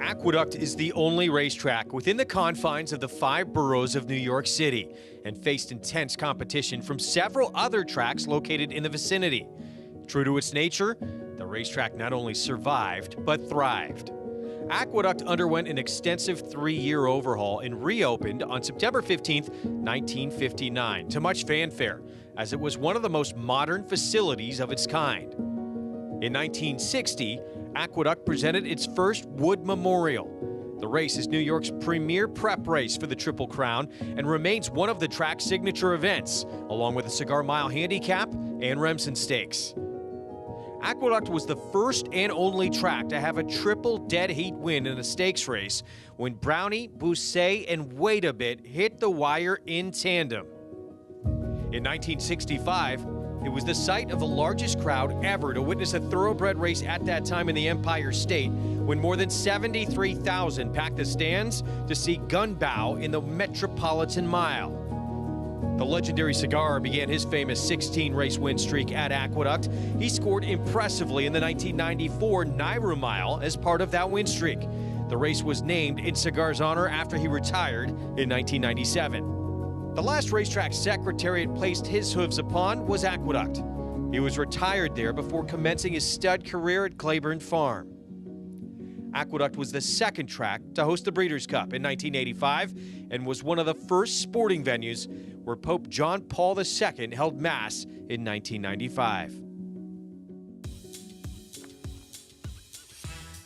Aqueduct is the only racetrack within the confines of the 5 boroughs of New York City and faced intense competition from several other tracks located in the vicinity. True to its nature, the racetrack not only survived, but thrived. Aqueduct underwent an extensive 3-year overhaul and reopened on September 15, 1959, to much fanfare, as it was one of the most modern facilities of its kind. In 1960, Aqueduct presented its first Wood Memorial. The race is New York's premier prep race for the Triple Crown and remains one of the track's signature events, along with the Cigar Mile Handicap and Remsen Stakes. Aqueduct was the first and only track to have a triple dead heat win in a stakes race when Brownie, Bousset, and Wait a Bit hit the wire in tandem. In 1965, it was the site of the largest crowd ever to witness a thoroughbred race at that time in the Empire State, when more than 73,000 packed the stands to see Gunbow in the Metropolitan Mile. The legendary Cigar began his famous 16-race win streak at Aqueduct. He scored impressively in the 1994 Naira Mile as part of that win streak. The race was named in Cigar's honor after he retired in 1997. The last racetrack Secretariat placed his hooves upon was Aqueduct. He was retired there before commencing his stud career at Claiborne Farm. Aqueduct was the second track to host the Breeders' Cup in 1985 and was one of the first sporting venues where Pope John Paul II held Mass in 1995.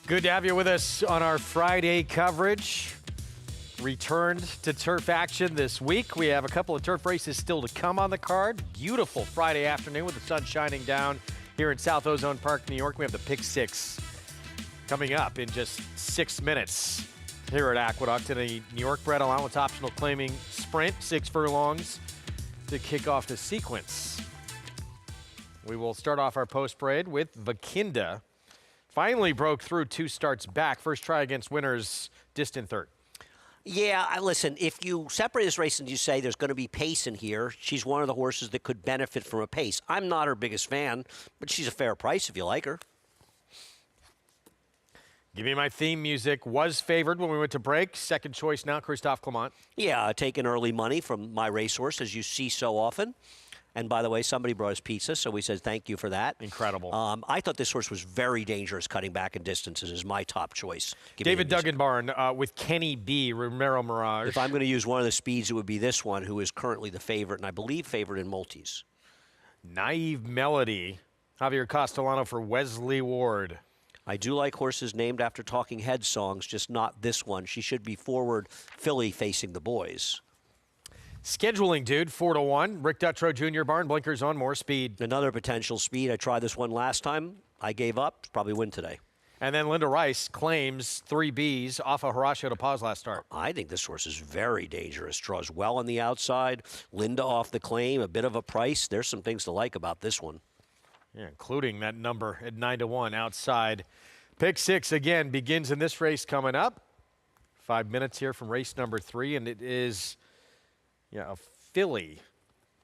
Good to have you with us on our Friday coverage. Returned to turf action this week. We have a couple of turf races still to come on the card. Beautiful Friday afternoon with the sun shining down here in South Ozone Park, New York. We have the Pick Six coming up in just 6 minutes here at Aqueduct in a New York bred allowance optional claiming sprint, 6 furlongs to kick off the sequence. We will start off our post parade with Vakinda. Finally broke through 2 starts back. First try against winners, distant third. Yeah, listen, if you separate this race and you say there's going to be pace in here, she's one of the horses that could benefit from a pace. I'm not her biggest fan, but she's a fair price if you like her. Give me my theme music. Was favored when we went to break. Second choice now, Christophe Clement. Yeah, taking early money from my racehorse, as you see so often. And by the way, somebody brought us pizza, so we said thank you for that. Incredible. I thought this horse was very dangerous cutting back in distances is my top choice. David Dugganbarn with Kenny B, Romero Mirage. If I'm going to use one of the speeds, it would be this one, who is currently the favorite, and I believe favorite in multis. Naive Melody. Javier Castellano for Wesley Ward. I do like horses named after Talking Heads songs, just not this one. She should be forward filly facing the boys. Scheduling, dude, 4-1. Rick Dutrow Jr. Barn, blinkers on, more speed. Another potential speed. I tried this one last time. I gave up. Probably win today. And then Linda Rice claims 3 Bs off of Horacio de Paz last start. I think this horse is very dangerous. Draws well on the outside. Linda off the claim, a bit of a price. There's some things to like about this one. Yeah, including that number at 9-1 outside. Pick 6 again begins in this race coming up. 5 minutes here from race number 3, and it is a filly,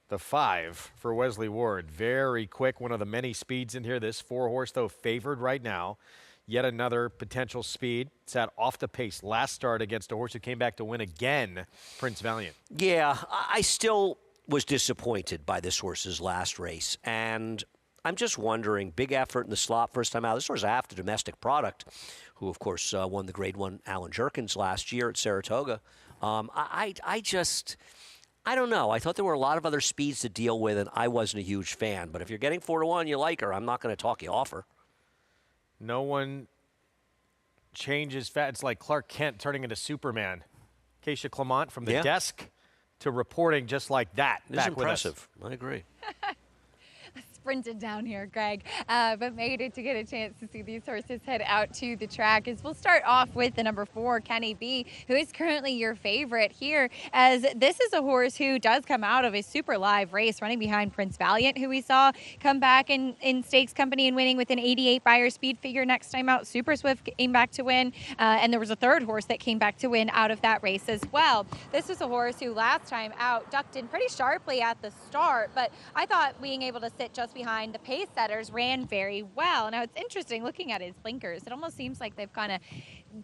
the 5 for Wesley Ward. Very quick, one of the many speeds in here. This 4-horse, though, favored right now. Yet another potential speed. Sat off the pace last start against a horse who came back to win again, Prince Valiant. Yeah, I still was disappointed by this horse's last race, and I'm just wondering, big effort in the slot first time out. This horse is half the domestic product, who, of course, won the Grade 1 Alan Jerkins last year at Saratoga. I don't know. I thought there were a lot of other speeds to deal with, and I wasn't a huge fan. But if you're getting 4-1, you like her. I'm not going to talk you off her. No one changes fat. It's like Clark Kent turning into Superman. Keisha Clement from the desk to reporting just like that. It's impressive. I agree. Sprinted down here, Greg, but made it to get a chance to see these horses head out to the track. As we'll start off with the number 4, Kenny B, who is currently your favorite here, as this is a horse who does come out of a super live race running behind Prince Valiant, who we saw come back in stakes company and winning with an 88 Beyer speed figure next time out. Super Swift came back to win, and there was a third horse that came back to win out of that race as well. This was a horse who last time out ducked in pretty sharply at the start, but I thought being able to sit just behind the pace setters ran very well. Now it's interesting looking at his blinkers. It almost seems like they've kind of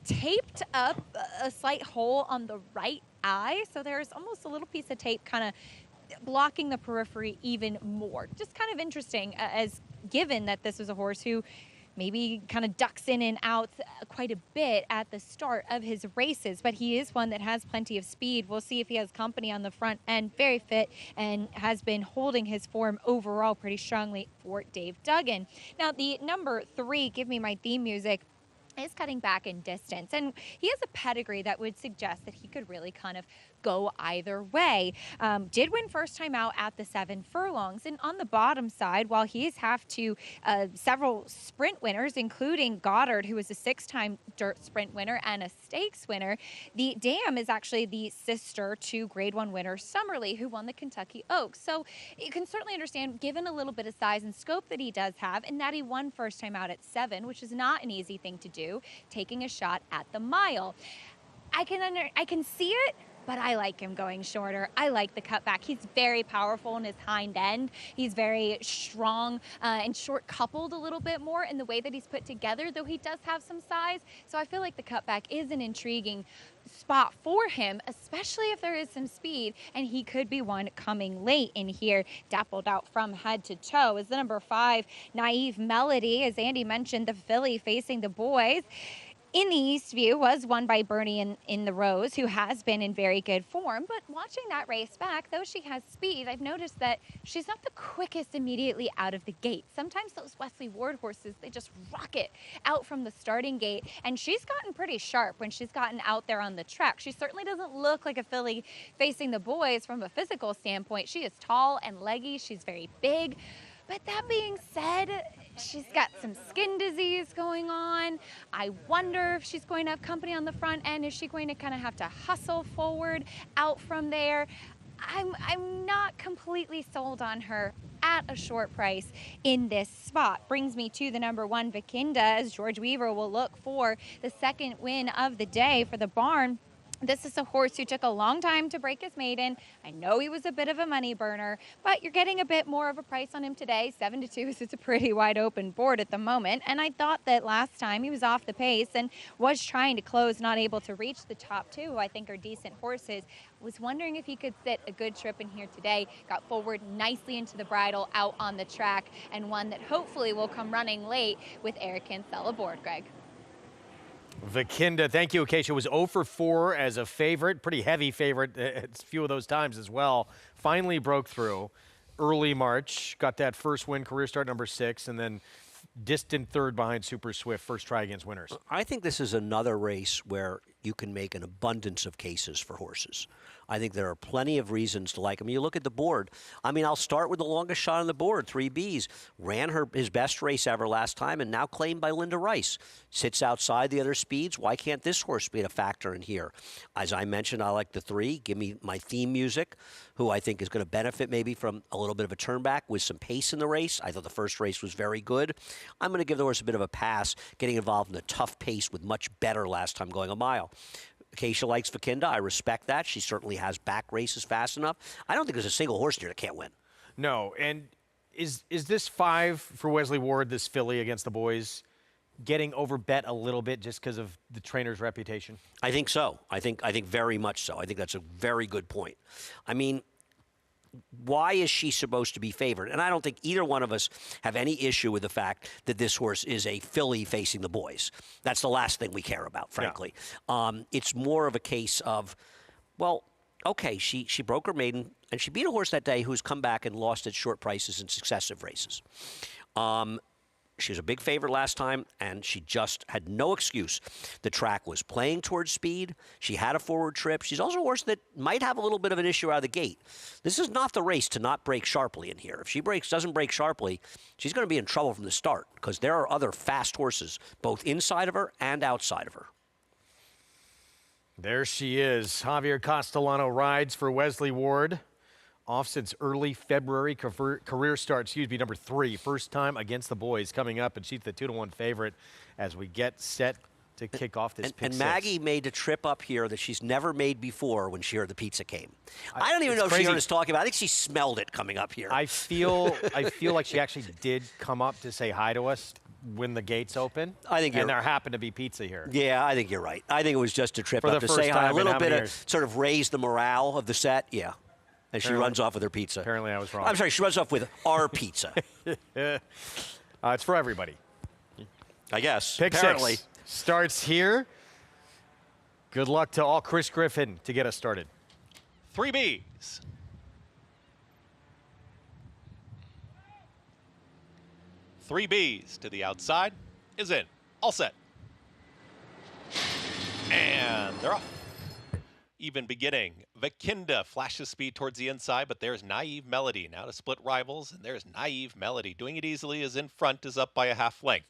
taped up a slight hole on the right eye. So there's almost a little piece of tape kind of blocking the periphery even more. Just kind of interesting, as given that this was a horse who maybe kind of ducks in and out quite a bit at the start of his races, but he is one that has plenty of speed. We'll see if he has company on the front end. Very fit and has been holding his form overall pretty strongly for Dave Duggan. Now, the number 3, Give Me My Theme Music, is cutting back in distance, and he has a pedigree that would suggest that he could really kind of go either way. Did win first time out at the 7 furlongs, and on the bottom side, while he's have to several sprint winners, including Goddard, who was a 6-time dirt sprint winner and a stakes winner, the dam is actually the sister to Grade 1 winner Summerly, who won the Kentucky Oaks. So you can certainly understand, given a little bit of size and scope that he does have, and that he won first time out at 7, which is not an easy thing to do, taking a shot at the mile. I can see it, but I like him going shorter. I like the cutback. He's very powerful in his hind end. He's very strong and short coupled a little bit more in the way that he's put together, though he does have some size. So I feel like the cutback is an intriguing spot for him, especially if there is some speed, and he could be one coming late in here, dappled out from head to toe. Is the number 5, Naive Melody, as Andy mentioned, the filly facing the boys. In the Eastview was won by Bernie in the Rose, who has been in very good form. But watching that race back, though she has speed, I've noticed that she's not the quickest immediately out of the gate. Sometimes those Wesley Ward horses, they just rocket out from the starting gate. And she's gotten pretty sharp when she's gotten out there on the track. She certainly doesn't look like a filly facing the boys from a physical standpoint. She is tall and leggy. She's very big. But that being said, she's got some skin disease going on. I wonder if she's going to have company on the front end. Is she going to kind of have to hustle forward out from there? I'm not completely sold on her at a short price in this spot. Brings me to the number 1, Vikinda, as George Weaver will look for the second win of the day for the barn. This is a horse who took a long time to break his maiden. I know he was a bit of a money burner, but you're getting a bit more of a price on him today. 7-2, so it's a pretty wide open board at the moment. And I thought that last time he was off the pace and was trying to close, not able to reach the top 2, who I think are decent horses. Was wondering if he could sit a good trip in here today. Got forward nicely into the bridle out on the track, and one that hopefully will come running late with Eric Cancel aboard, Greg. Vikinda, thank you. Acacia was 0 for 4 as a favorite, pretty heavy favorite a few of those times as well. Finally broke through early March, got that first win, career start number 6, and then distant third behind Super Swift, first try against winners. I think this is another race where you can make an abundance of cases for horses. I think there are plenty of reasons to like him. You look at the board. I mean, I'll start with the longest shot on the board, 3Bs. Ran his best race ever last time and now claimed by Linda Rice. Sits outside the other speeds. Why can't this horse be a factor in here? As I mentioned, I like the 3. Give Me My Theme Music, who I think is going to benefit maybe from a little bit of a turn back with some pace in the race. I thought the first race was very good. I'm going to give the horse a bit of a pass, getting involved in a tough pace with much better last time going a mile. Acacia likes Vikinda. I respect that. She certainly has back races fast enough. I don't think there's a single horse here that can't win. No, and is this 5 for Wesley Ward, this filly against the boys, getting overbet a little bit just because of the trainer's reputation? I think so. I think very much so. I think that's a very good point. I mean, why is she supposed to be favored? And I don't think either one of us have any issue with the fact that this horse is a filly facing the boys. That's the last thing we care about, frankly. Yeah. It's more of a case of, well, okay, she broke her maiden, and she beat a horse that day who's come back and lost at short prices in successive races. She was a big favorite last time, and she just had no excuse. The track was playing towards speed. She had a forward trip. She's also a horse that might have a little bit of an issue out of the gate. This is not the race to not break sharply in here. If she doesn't break sharply, she's going to be in trouble from the start because there are other fast horses both inside of her and outside of her. There she is. Javier Castellano rides for Wesley Ward. Off since early February, career start, number 3. First time against the boys coming up, and she's the 2-1 favorite as we get set to kick off this pick and 6. Maggie made a trip up here that she's never made before when she heard the pizza came. I don't even know if crazy. she heard us talking about it. I think she smelled it coming up here. I feel like she actually did come up to say hi to us when the gates open. I think and there happened to be pizza here. Yeah, I think you're right. I think it was just a trip For up the to first say hi, a time in little how bit many of years? sort of raise the morale of the set. Yeah. And she runs off with her pizza. Apparently I was wrong. I'm sorry, she runs off with our pizza. It's for everybody. I guess. Pick apparently. 6 starts here. Good luck to all Chris Griffin to get us started. 3 Bs. Three Bs to the outside is in. All set. And they're off. Even beginning. Vakinda flashes speed towards the inside, but there's Naive Melody now to split rivals, and there's Naive Melody. Doing it easily is in front, is up by a half length.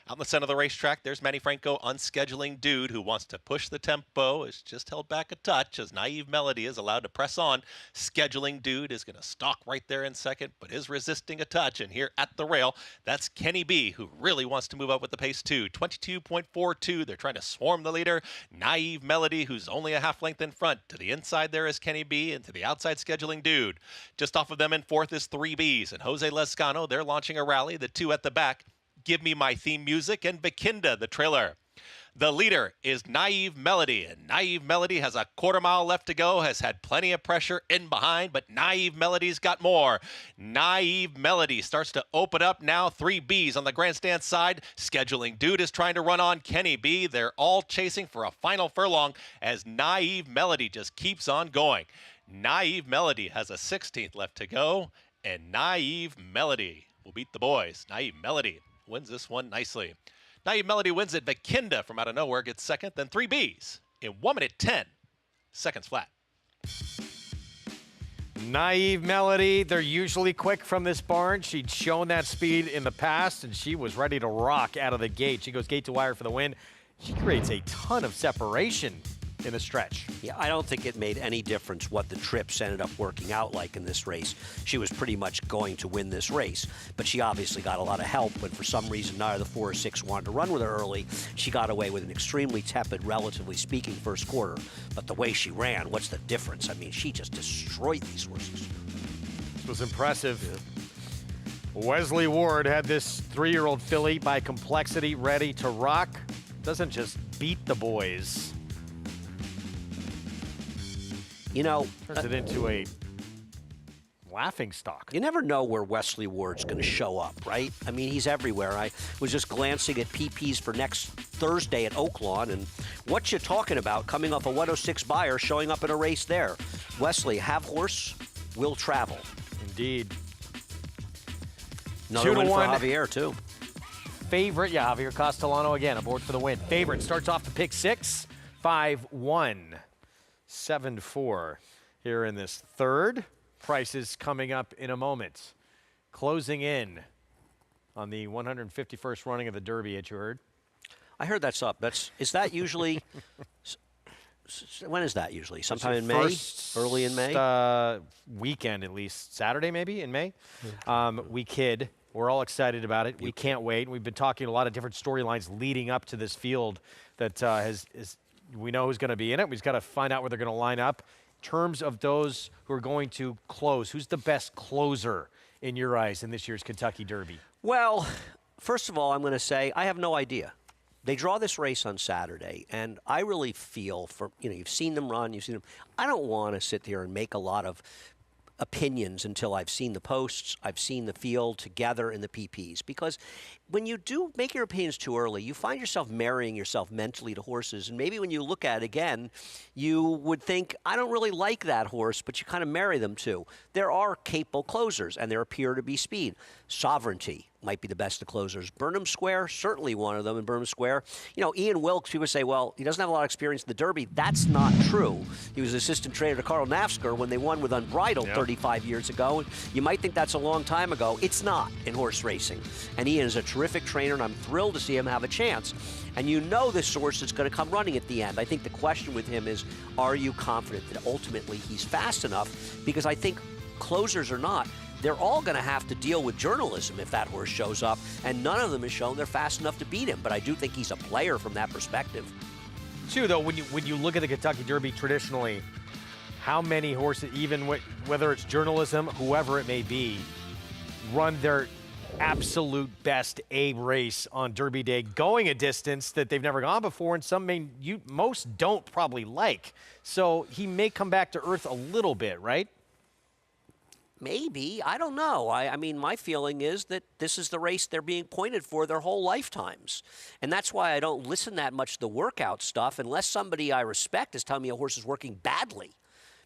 Out in the center of the racetrack, there's Manny Franco unscheduling Dude, who wants to push the tempo, is just held back a touch as Naive Melody is allowed to press on. Scheduling Dude is going to stalk right there in second, but is resisting a touch, and here at the rail, that's Kenny B, who really wants to move up with the pace too. 22.42, they're trying to swarm the leader. Naive Melody, who's only a half length in front. To the inside there is Kenny B, and to the outside Scheduling Dude. Just off of them in fourth is 3 Bs, and Jose Lescano, they're launching a rally. The 2 at the back, Give Me My Theme Music, and Vakinda, the trailer. The leader is Naive Melody, and Naive Melody has a quarter mile left to go, has had plenty of pressure in behind, but Naive Melody's got more. Naive Melody starts to open up now. 3 Bs on the grandstand side. Scheduling Dude is trying to run on Kenny B. They're all chasing for a final furlong as Naive Melody just keeps on going. Naive Melody has a 16th left to go, and Naive Melody will beat the boys. Naive Melody wins this one nicely. Naive Melody wins it. Vakinda from out of nowhere gets second, then 3 Bs in 1 minute 10 seconds flat. Naive Melody, they're usually quick from this barn. She'd shown that speed in the past, and she was ready to rock out of the gate. She goes gate to wire for the win. She creates a ton of separation in the stretch. Yeah, I don't think it made any difference what the trips ended up working out like in this race. She was pretty much going to win this race, but she obviously got a lot of help, and for some reason neither the 4 or 6 wanted to run with her early. She got away with an extremely tepid, relatively speaking, first quarter, but the way she ran, what's the difference? I mean, she just destroyed these horses. This was impressive. Wesley Ward had this 3-year-old filly by complexity ready to rock. Doesn't just beat the boys. You know, turns it into a laughing stock. You never know where Wesley Ward's going to show up, right? I mean, he's everywhere. I was just glancing at PPs for next Thursday at Oaklawn, and what you talking about coming off a 106 buyer showing up in a race there. Wesley, have horse, will travel. Indeed. Another win for Javier, too. Favorite, yeah, Javier Castellano again, aboard for the win. Favorite starts off the pick 6, 5-1. 7-4 here in this third. Prices coming up in a moment. Closing in on the 151st running of the Derby, had you heard? I heard that's up. Is that usually, when is that usually? Sometime in May? Early in May? Weekend at least. Saturday maybe in May? We kid. We're all excited about it. We can't wait. We've been talking a lot of different storylines leading up to this field that we know who's going to be in it. We've got to find out where they're going to line up. In terms of those who are going to close, who's the best closer in your eyes in this year's Kentucky Derby? Well, first of all, I'm going to say I have no idea. They draw this race on Saturday, and I really feel you've seen them run, you've seen them. I don't want to sit there and make a lot of opinions until I've seen the posts, I've seen the field together in the PPs, because when you do make your opinions too early, you find yourself marrying yourself mentally to horses, and maybe when you look at it again, you would think, I don't really like that horse, but you kind of marry them too. There are capable closers, and there appear to be speed. Sovereignty might be the best of closers. Burnham Square, certainly one of them in Burnham Square. You know, Ian Wilkes, people say, well, he doesn't have a lot of experience in the Derby. That's not true. He was assistant trainer to Carl Nafsker when they won with Unbridled 35 years ago. You might think that's a long time ago. It's not in horse racing. And Ian is a terrific trainer, and I'm thrilled to see him have a chance. And you know this horse is going to come running at the end. I think the question with him is, are you confident that ultimately he's fast enough? Because I think closers or not, they're all going to have to deal with journalism if that horse shows up, and none of them has shown they're fast enough to beat him. But I do think he's a player from that perspective. Too, though, when you look at the Kentucky Derby traditionally, how many horses, even whether it's journalism, whoever it may be, run their absolute best A race on Derby Day, going a distance that they've never gone before, and most don't probably like. So he may come back to earth a little bit, right? Maybe. I don't know. I mean, my feeling is that this is the race they're being pointed for their whole lifetimes. And that's why I don't listen that much to the workout stuff unless somebody I respect is telling me a horse is working badly.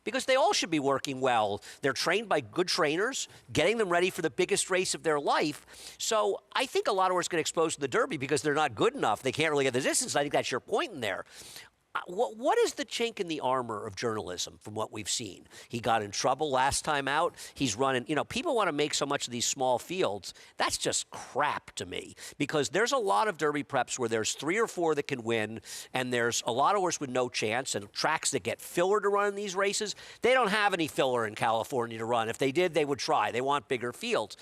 Because they all should be working well. They're trained by good trainers, getting them ready for the biggest race of their life. So I think a lot of horses get exposed to the Derby because they're not good enough. They can't really get the distance. I think that's your point in there. What is the chink in the armor of journalism from what we've seen? He got in trouble last time out. He's running, people want to make so much of these small fields. That's just crap to me because there's a lot of Derby preps where there's 3 or 4 that can win and there's a lot of horses with no chance and tracks that get filler to run in these races. They don't have any filler in California to run. If they did, they would try. They want bigger fields.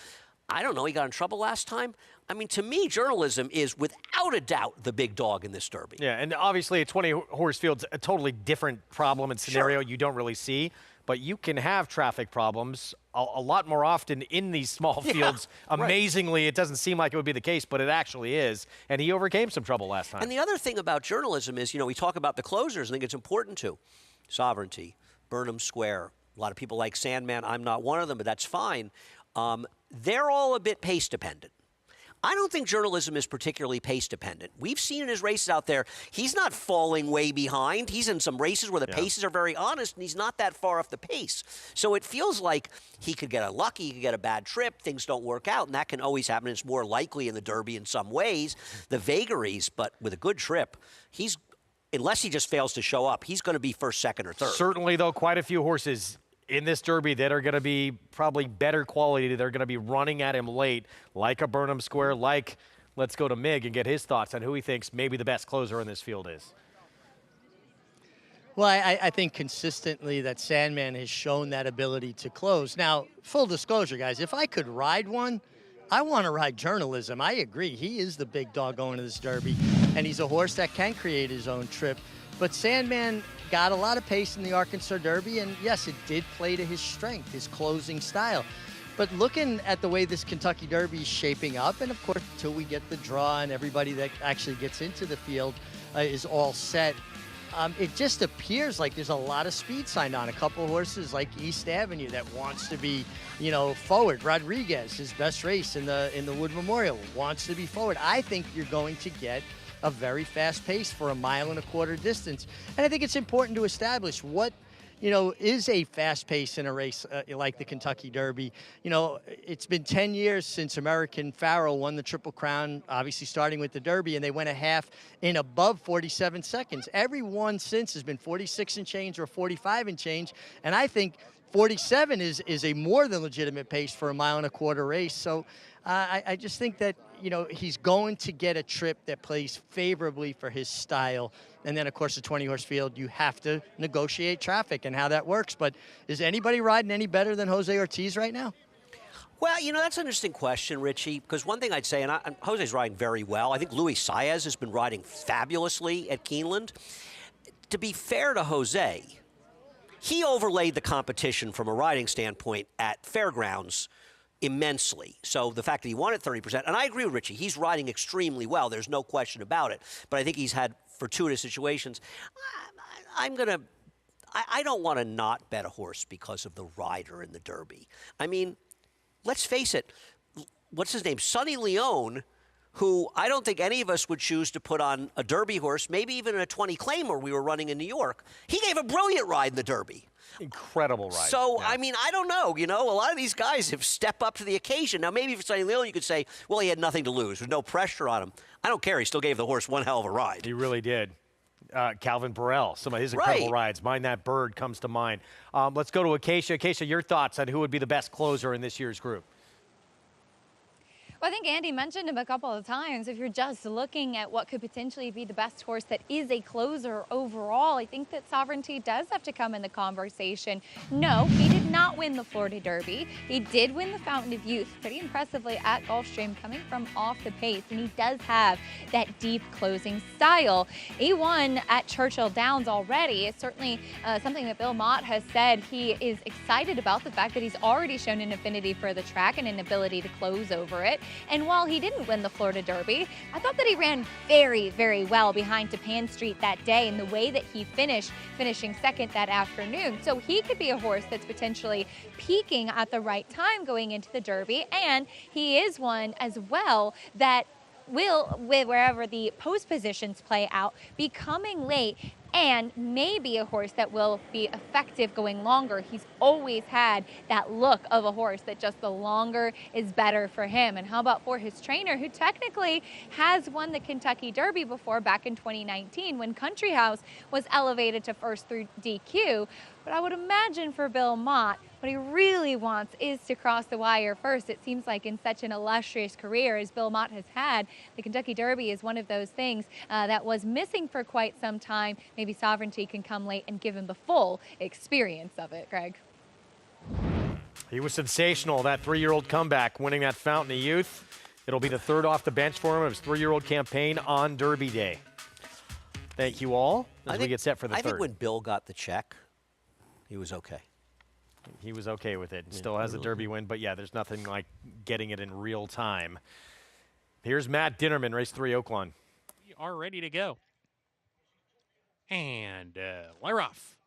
I don't know. He got in trouble last time. I mean, to me, journalism is without a doubt the big dog in this Derby. Yeah, and obviously a 20-horse field's a totally different problem and scenario you don't really see. But you can have traffic problems a lot more often in these small fields. Amazingly, it doesn't seem like it would be the case, but it actually is. And he overcame some trouble last time. And the other thing about journalism is, we talk about the closers. I think it's important to Sovereignty, Burnham Square. A lot of people like Sandman. I'm not one of them, but that's fine. They're all a bit pace dependent. I don't think journalism is particularly pace dependent. We've seen in his races out there, he's not falling way behind. He's in some races where the paces are very honest, and he's not that far off the pace. So it feels like he could get unlucky, he could get a bad trip, things don't work out, and that can always happen. It's more likely in the Derby in some ways, the vagaries, but with a good trip, unless he just fails to show up, he's going to be first, second, or third. Certainly, though, quite a few horses in this Derby that are going to be probably better quality. They're going to be running at him late, like a Burnham Square, let's go to Mig and get his thoughts on who he thinks maybe the best closer in this field is. Well, I think consistently that Sandman has shown that ability to close. Now, full disclosure, guys, if I could ride one, I want to ride journalism. I agree. He is the big dog going to this Derby, and he's a horse that can create his own trip. But Sandman got a lot of pace in the Arkansas Derby, and yes, it did play to his strength, his closing style. But looking at the way this Kentucky Derby is shaping up, and of course, until we get the draw and everybody that actually gets into the field is all set, it just appears like there's a lot of speed signed on. A couple of horses like East Avenue that wants to be, forward. Rodriguez, his best race in the Wood Memorial, wants to be forward. I think you're going to get a very fast pace for 1.25 mile distance. And I think it's important to establish what, is a fast pace in a race like the Kentucky Derby. It's been 10 years since American Pharoah won the Triple Crown, obviously starting with the Derby, and they went a half in above 47 seconds. Every one since has been 46 and change or 45 and change. And I think 47 is a more than legitimate pace for 1.25 mile race. So I just think that, he's going to get a trip that plays favorably for his style. And then, of course, the 20-horse field, you have to negotiate traffic and how that works. But is anybody riding any better than Jose Ortiz right now? Well, that's an interesting question, Richie, because one thing I'd say, and Jose's riding very well. I think Luis Saez has been riding fabulously at Keeneland. To be fair to Jose, he overlaid the competition from a riding standpoint at Fairgrounds immensely. So the fact that he won at 30%, and I agree with Richie, he's riding extremely well. There's no question about it. But I think he's had fortuitous situations. I don't want to not bet a horse because of the rider in the Derby. I mean, let's face it, what's his name? Sonny Leone, who I don't think any of us would choose to put on a Derby horse, maybe even a 20 claimer we were running in New York. He gave a brilliant ride in the Derby. Incredible ride. So, I mean, I don't know. A lot of these guys have stepped up to the occasion. Now, maybe for Sonny Leone, you could say, well, he had nothing to lose. There's no pressure on him. I don't care. He still gave the horse one hell of a ride. He really did. Calvin Burrell, some of his incredible rides. Mind That Bird comes to mind. Let's go to Acacia. Acacia, your thoughts on who would be the best closer in this year's group? Well, I think Andy mentioned him a couple of times. If you're just looking at what could potentially be the best horse that is a closer overall, I think that Sovereignty does have to come in the conversation. No, he did did not win the Florida Derby. He did win the Fountain of Youth pretty impressively at Gulfstream, coming from off the pace, and he does have that deep closing style. He won at Churchill Downs already. It's certainly something that Bill Mott has said he is excited about, the fact that he's already shown an affinity for the track and an ability to close over it. And while he didn't win the Florida Derby, I thought that he ran very, very well behind Tapan Street that day in the way that he finishing second that afternoon. So he could be a horse that's potentially peaking at the right time going into the Derby, and he is one as well that will, with wherever the post positions play out, be coming late and maybe a horse that will be effective going longer. He's always had that look of a horse that just the longer is better for him. And how about for his trainer, who technically has won the Kentucky Derby before back in 2019 when Country House was elevated to first through DQ. But I would imagine for Bill Mott, what he really wants is to cross the wire first. It seems like in such an illustrious career as Bill Mott has had, the Kentucky Derby is one of those things that was missing for quite some time. Maybe Sovereignty can come late and give him the full experience of it, Greg. He was sensational, that 3-year-old comeback, winning that Fountain of Youth. It'll be the third off the bench for him of his 3-year-old campaign on Derby Day. Thank you all as we get set for the third. I think when Bill got the check, he was okay. He was okay with it. Still has a Derby win, but yeah, there's nothing like getting it in real time. Here's Matt Dinnerman, race 3, Oaklawn. We are ready to go. And we're off.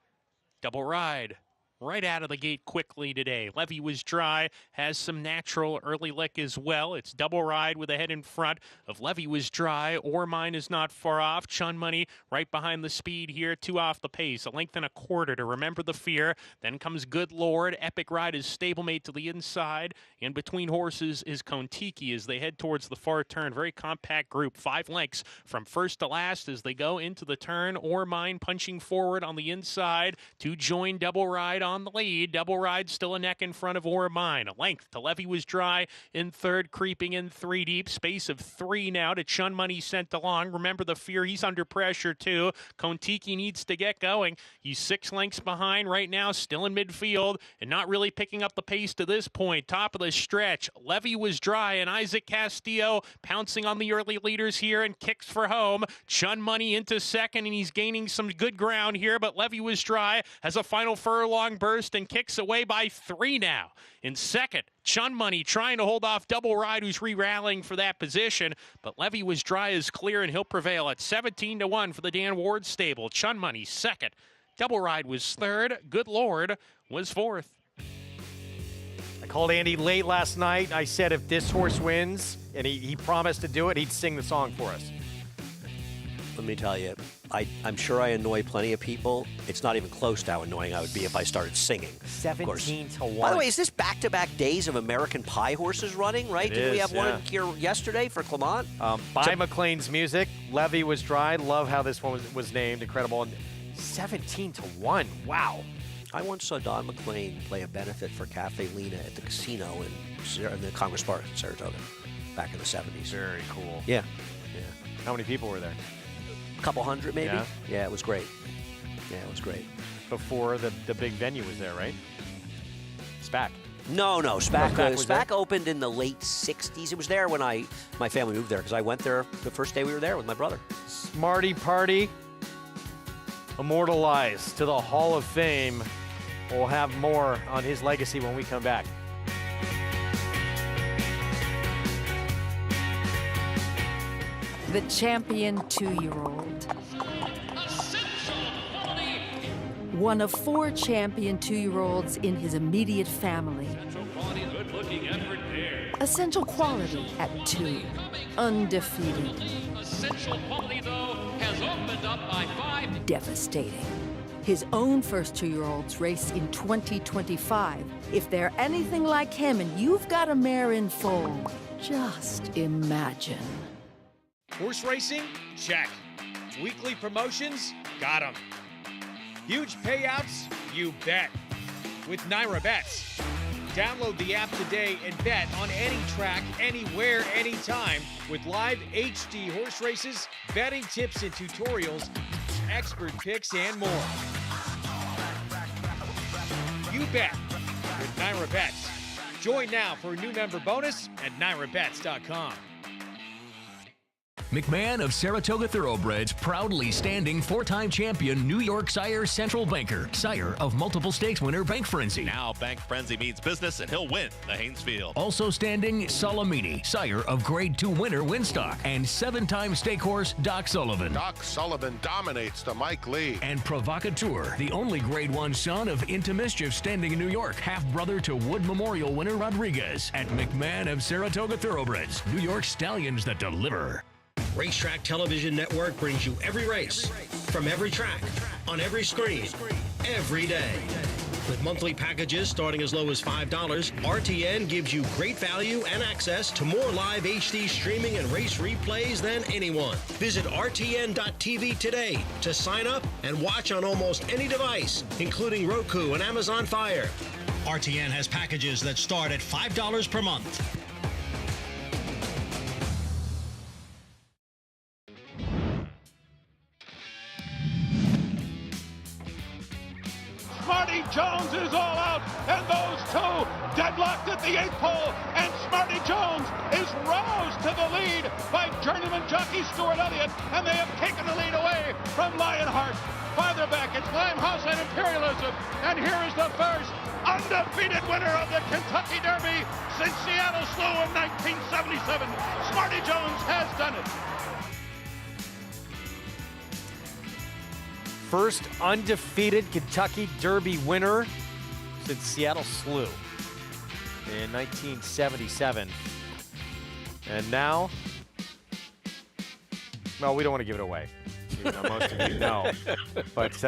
Double ride. Right out of the gate quickly today. Levy was dry, has some natural early lick as well. It's double ride with a head in front of Levy was dry. Or Mine is not far off. Chun Money right behind the speed here, 2 off the pace. A length and a quarter to Remember the Fear. Then comes Good Lord. Epic Ride is stablemate to the inside. In between horses is Kontiki as they head towards the far turn. Very compact group. 5 lengths from first to last as they go into the turn. Or Mine punching forward on the inside to join Double Ride on the lead. Double Ride still a neck in front of Or Mine. A length to Levy was dry in third, creeping in 3 deep. Space of 3 now to Chun Money sent along. Remember the Fear, he's under pressure too. Kontiki needs to get going. He's 6 lengths behind right now, still in midfield and not really picking up the pace to this point. Top of the stretch, Levy was dry and Isaac Castillo pouncing on the early leaders here and kicks for home. Chun Money into second and he's gaining some good ground here, but Levy was dry has a final furlong burst and kicks away by 3 now. In second, Chun Money trying to hold off Double Ride, who's re-rallying for that position, but Levy was dry is clear and he'll prevail at 17-1 for the Dan Ward stable. Chun Money second. Double Ride was third. Good Lord was fourth. I called Andy late last night. I said if this horse wins, and he promised to do it, he'd sing the song for us. Let me tell you, I'm sure I annoy plenty of people. It's not even close to how annoying I would be if I started singing. 17-1. By the way, is this back-to-back days of American Pie horses running, right? Did we have one here yesterday for Clement? By McLean's music, Levy was dry. Love how this one was named. Incredible. And 17-1. Wow. I once saw Don McLean play a benefit for Cafe Lena at the casino in the Congress Park in Saratoga back in the 70s. Very cool. Yeah. How many people were there? A couple hundred, maybe. Yeah, it was great. Yeah, it was great. Before the big venue was there, right? SPAC. No, SPAC. SPAC opened in the late 60s. It was there when my family moved there because I went there the first day we were there with my brother. Smarty Party immortalized to the Hall of Fame. We'll have more on his legacy when we come back. The champion 2-year-old. One of 4 champion 2-year-olds in his immediate family. Essential quality at 2. Undefeated. Essential quality, though, has opened up by 5. Devastating. His own first 2-year-olds race in 2025. If they're anything like him and you've got a mare in foal, just imagine. Horse racing? Check. Weekly promotions? Got 'em. Huge payouts? You bet. With Naira Bets. Download the app today and bet on any track, anywhere, anytime with live HD horse races, betting tips and tutorials, expert picks, and more. You bet. with Naira Bets. Join now for a new member bonus at NairaBets.com. McMahon of Saratoga Thoroughbreds, proudly standing 4-time champion New York sire Central Banker, sire of multiple stakes winner Bank Frenzy. Now Bank Frenzy means business and he'll win the Haynesfield. Also standing Salamini, sire of Grade 2 winner Winstock, and 7-time stake horse Doc Sullivan. Doc Sullivan dominates to Mike Lee. And Provocateur, the only Grade 1 son of Into Mischief standing in New York, half-brother to Wood Memorial winner Rodriguez. At McMahon of Saratoga Thoroughbreds, New York stallions that deliver. Racetrack Television Network brings you every race, from every track, on every screen, every day. With monthly packages starting as low as $5, RTN gives you great value and access to more live HD streaming and race replays than anyone. Visit RTN.tv today to sign up and watch on almost any device, including Roku and Amazon Fire. RTN has packages that start at $5 per month. Smarty Jones is all out, and those two deadlocked at the 8th pole, and Smarty Jones is roused to the lead by journeyman jockey Stuart Elliott, and they have taken the lead away from Lionheart. Farther back, it's Limehouse and Imperialism, and here is the first undefeated winner of the Kentucky Derby since Seattle Slough in 1977. Smarty Jones has done it. First undefeated Kentucky Derby winner since Seattle Slough in 1977. And now, well, we don't want to give it away. Even though most of you know. But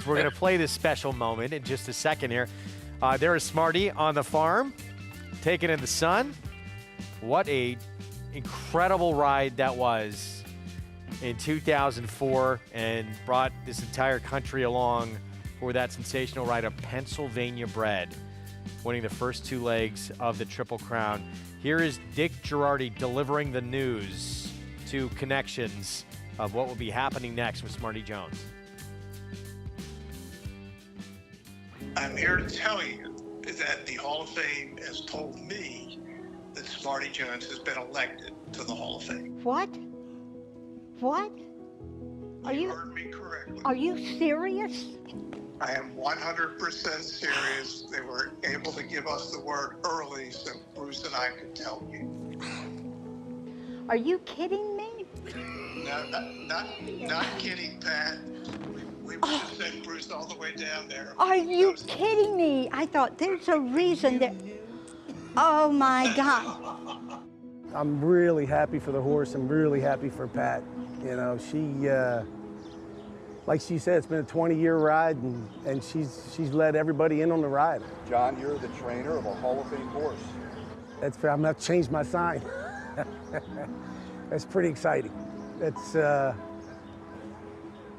we're going to play this special moment in just a second here. There is Smarty on the farm, taking in the sun. What a incredible ride that was in 2004, and brought this entire country along for that sensational ride of Pennsylvania bred, winning the first 2 legs of the Triple Crown. Here is Dick Girardi delivering the news to Connections of what will be happening next with Smarty Jones. I'm here to tell you that the Hall of Fame has told me that Smarty Jones has been elected to the Hall of Fame. What? What? You heard me correctly. Are you serious? I am 100% serious. They were able to give us the word early so Bruce and I could tell you. Are you kidding me? No, not kidding, Pat. We would have sent Bruce all the way down there. Are you kidding me? I thought there's a reason that... Oh, my God. I'm really happy for the horse. I'm really happy for Pat. You know, she, like she said, it's been a 20-year ride, and she's led everybody in on the ride. John, you're the trainer of a Hall of Fame horse. That's fair. I'm going to change my sign. That's pretty exciting. That's,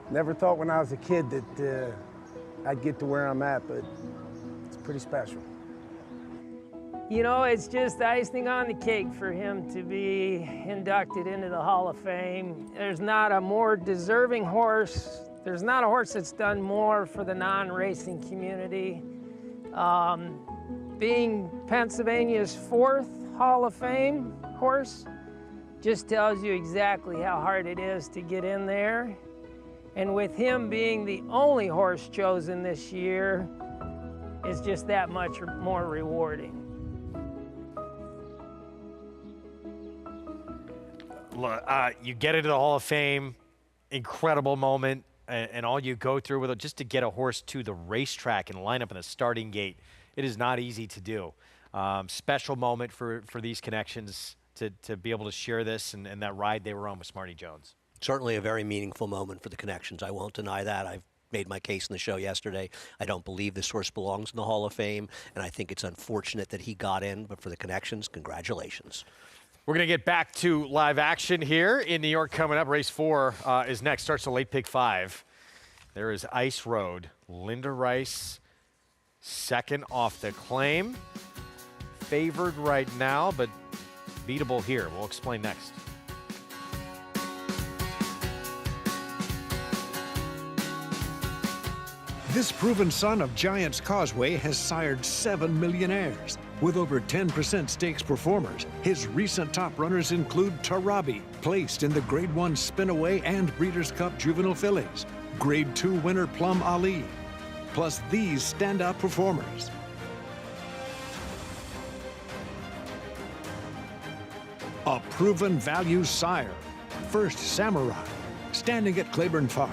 never thought when I was a kid that I'd get to where I'm at, but it's pretty special. You know, it's just icing on the cake for him to be inducted into the Hall of Fame. There's not a more deserving horse. There's not a horse that's done more for the non-racing community. Being Pennsylvania's 4th Hall of Fame horse just tells you exactly how hard it is to get in there. And with him being the only horse chosen this year, it's just that much more rewarding. You get into the Hall of Fame, incredible moment, and all you go through with it just to get a horse to the racetrack and line up in the starting gate. It is not easy to do. Special moment for these Connections to be able to share this and that ride they were on with Smarty Jones. Certainly a very meaningful moment for the Connections. I won't deny that. I've made my case in the show yesterday. I don't believe this horse belongs in the Hall of Fame, and I think it's unfortunate that he got in, but for the Connections, congratulations. We're going to get back to live action here in New York coming up. Race 4 is next. Starts the late pick 5. There is Ice Road. Linda Rice, second off the claim. Favored right now, but beatable here. We'll explain next. This proven son of Giants Causeway has sired 7 millionaires. With over 10% stakes performers, his recent top runners include Tarabi, placed in the Grade 1 Spinaway and Breeders' Cup Juvenile Fillies, Grade 2 winner Plum Ali, plus these standout performers. A proven value sire, First Samurai, standing at Claiborne Farm.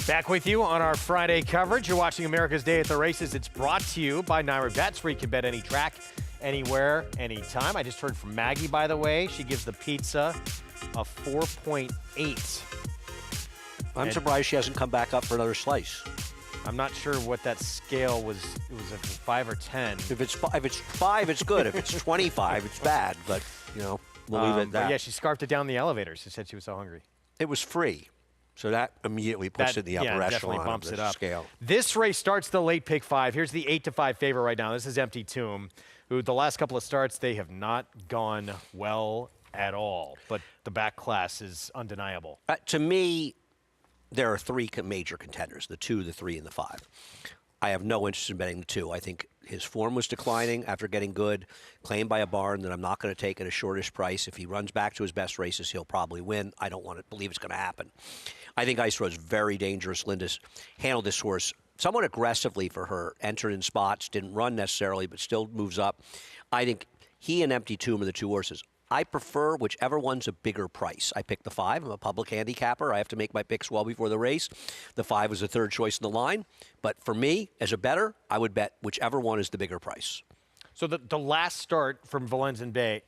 Back with you on our Friday coverage. You're watching America's Day at the Races. It's brought to you by Naira Bets, where you can bet any track, anywhere, anytime. I just heard from Maggie, by the way. She gives the pizza a 4.8. I'm surprised she hasn't come back up for another slice. I'm not sure what that scale was. It was a 5 or 10. If it's 5, it's good. If it's 25, it's bad. But, you know, we'll leave it at that. Yeah, she scarfed it down the elevator. She said she was so hungry. It was free. So that immediately puts it in the upper echelon bumps of the it up. scale. This race starts the late pick 5. Here's the 8-5 favorite right now. This is Empty Tomb, who the last couple of starts, they have not gone well at all. But the back class is undeniable. To me, there are 3 major contenders, the 2, the 3, and the 5. I have no interest in betting the 2. I think his form was declining after getting good, claimed by a barn that I'm not going to take at a shortish price. If he runs back to his best races, he'll probably win. I don't want to believe it's going to happen. I think Ice Road's very dangerous. Linda's handled this horse somewhat aggressively for her. Entered in spots, didn't run necessarily, but still moves up. I think he and Empty Tomb are the 2 horses. I prefer whichever one's a bigger price. I pick the 5. I'm a public handicapper. I have to make my picks well before the race. The 5 was the 3rd choice in the line. But for me, as a bettor, I would bet whichever one is the bigger price. So the last start from Valenzuela Bay,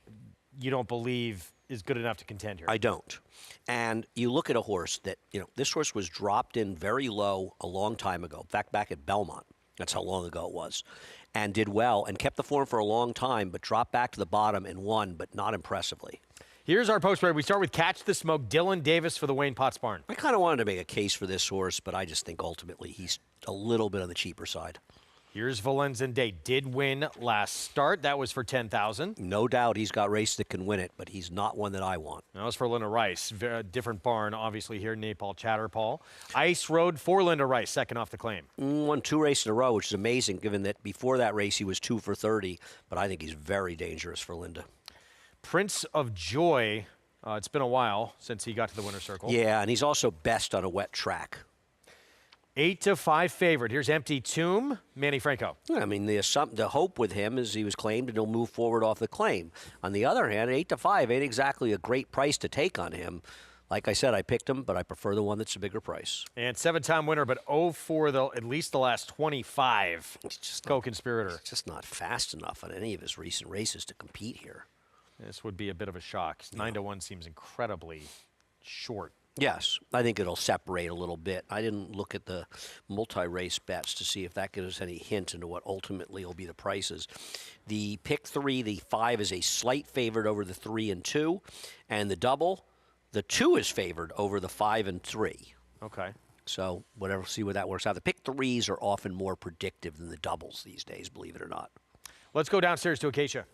you don't believe is good enough to contend here? I don't. And you look at a horse that, you know, this horse was dropped in very low a long time ago. In fact, back at Belmont. That's how long ago it was. And did well and kept the form for a long time, but dropped back to the bottom and won, but not impressively. Here's our post-race. We start with Catch the Smoke, Dylan Davis for the Wayne Potts Barn. I kind of wanted to make a case for this horse, but I just think ultimately he's a little bit on the cheaper side. Here's Valenzuela Day. Did win last start. That was for $10,000. No doubt he's got races that can win it, but he's not one that I want. That was for Linda Rice. Different barn, obviously, here. Napal Chatterpaul. Ice Road for Linda Rice, second off the claim. Won 2 races in a row, which is amazing, given that before that race he was 2 for 30. But I think he's very dangerous for Linda. Prince of Joy. It's been a while since he got to the winner's circle. Yeah, and he's also best on a wet track. 8-5 favorite. Here's Empty Tomb, Manny Franco. Yeah, I mean, the hope with him is he was claimed and he'll move forward off the claim. On the other hand, 8-5 ain't exactly a great price to take on him. Like I said, I picked him, but I prefer the one that's a bigger price. And 7-time winner, but 0 for at least the last 25. It's just Co-conspirator. It's just not fast enough on any of his recent races to compete here. This would be a bit of a shock. 9-1 seems incredibly short. Yes, I think it'll separate a little bit. I didn't look at the multi-race bets to see if that gives us any hint into what ultimately will be the prices. The pick 3, the 5 is a slight favorite over the 3 and 2, and the double, the 2 is favored over the 5 and 3. Okay. So whatever, see where that works out. The pick 3s are often more predictive than the doubles these days, believe it or not. Let's go downstairs to Acacia.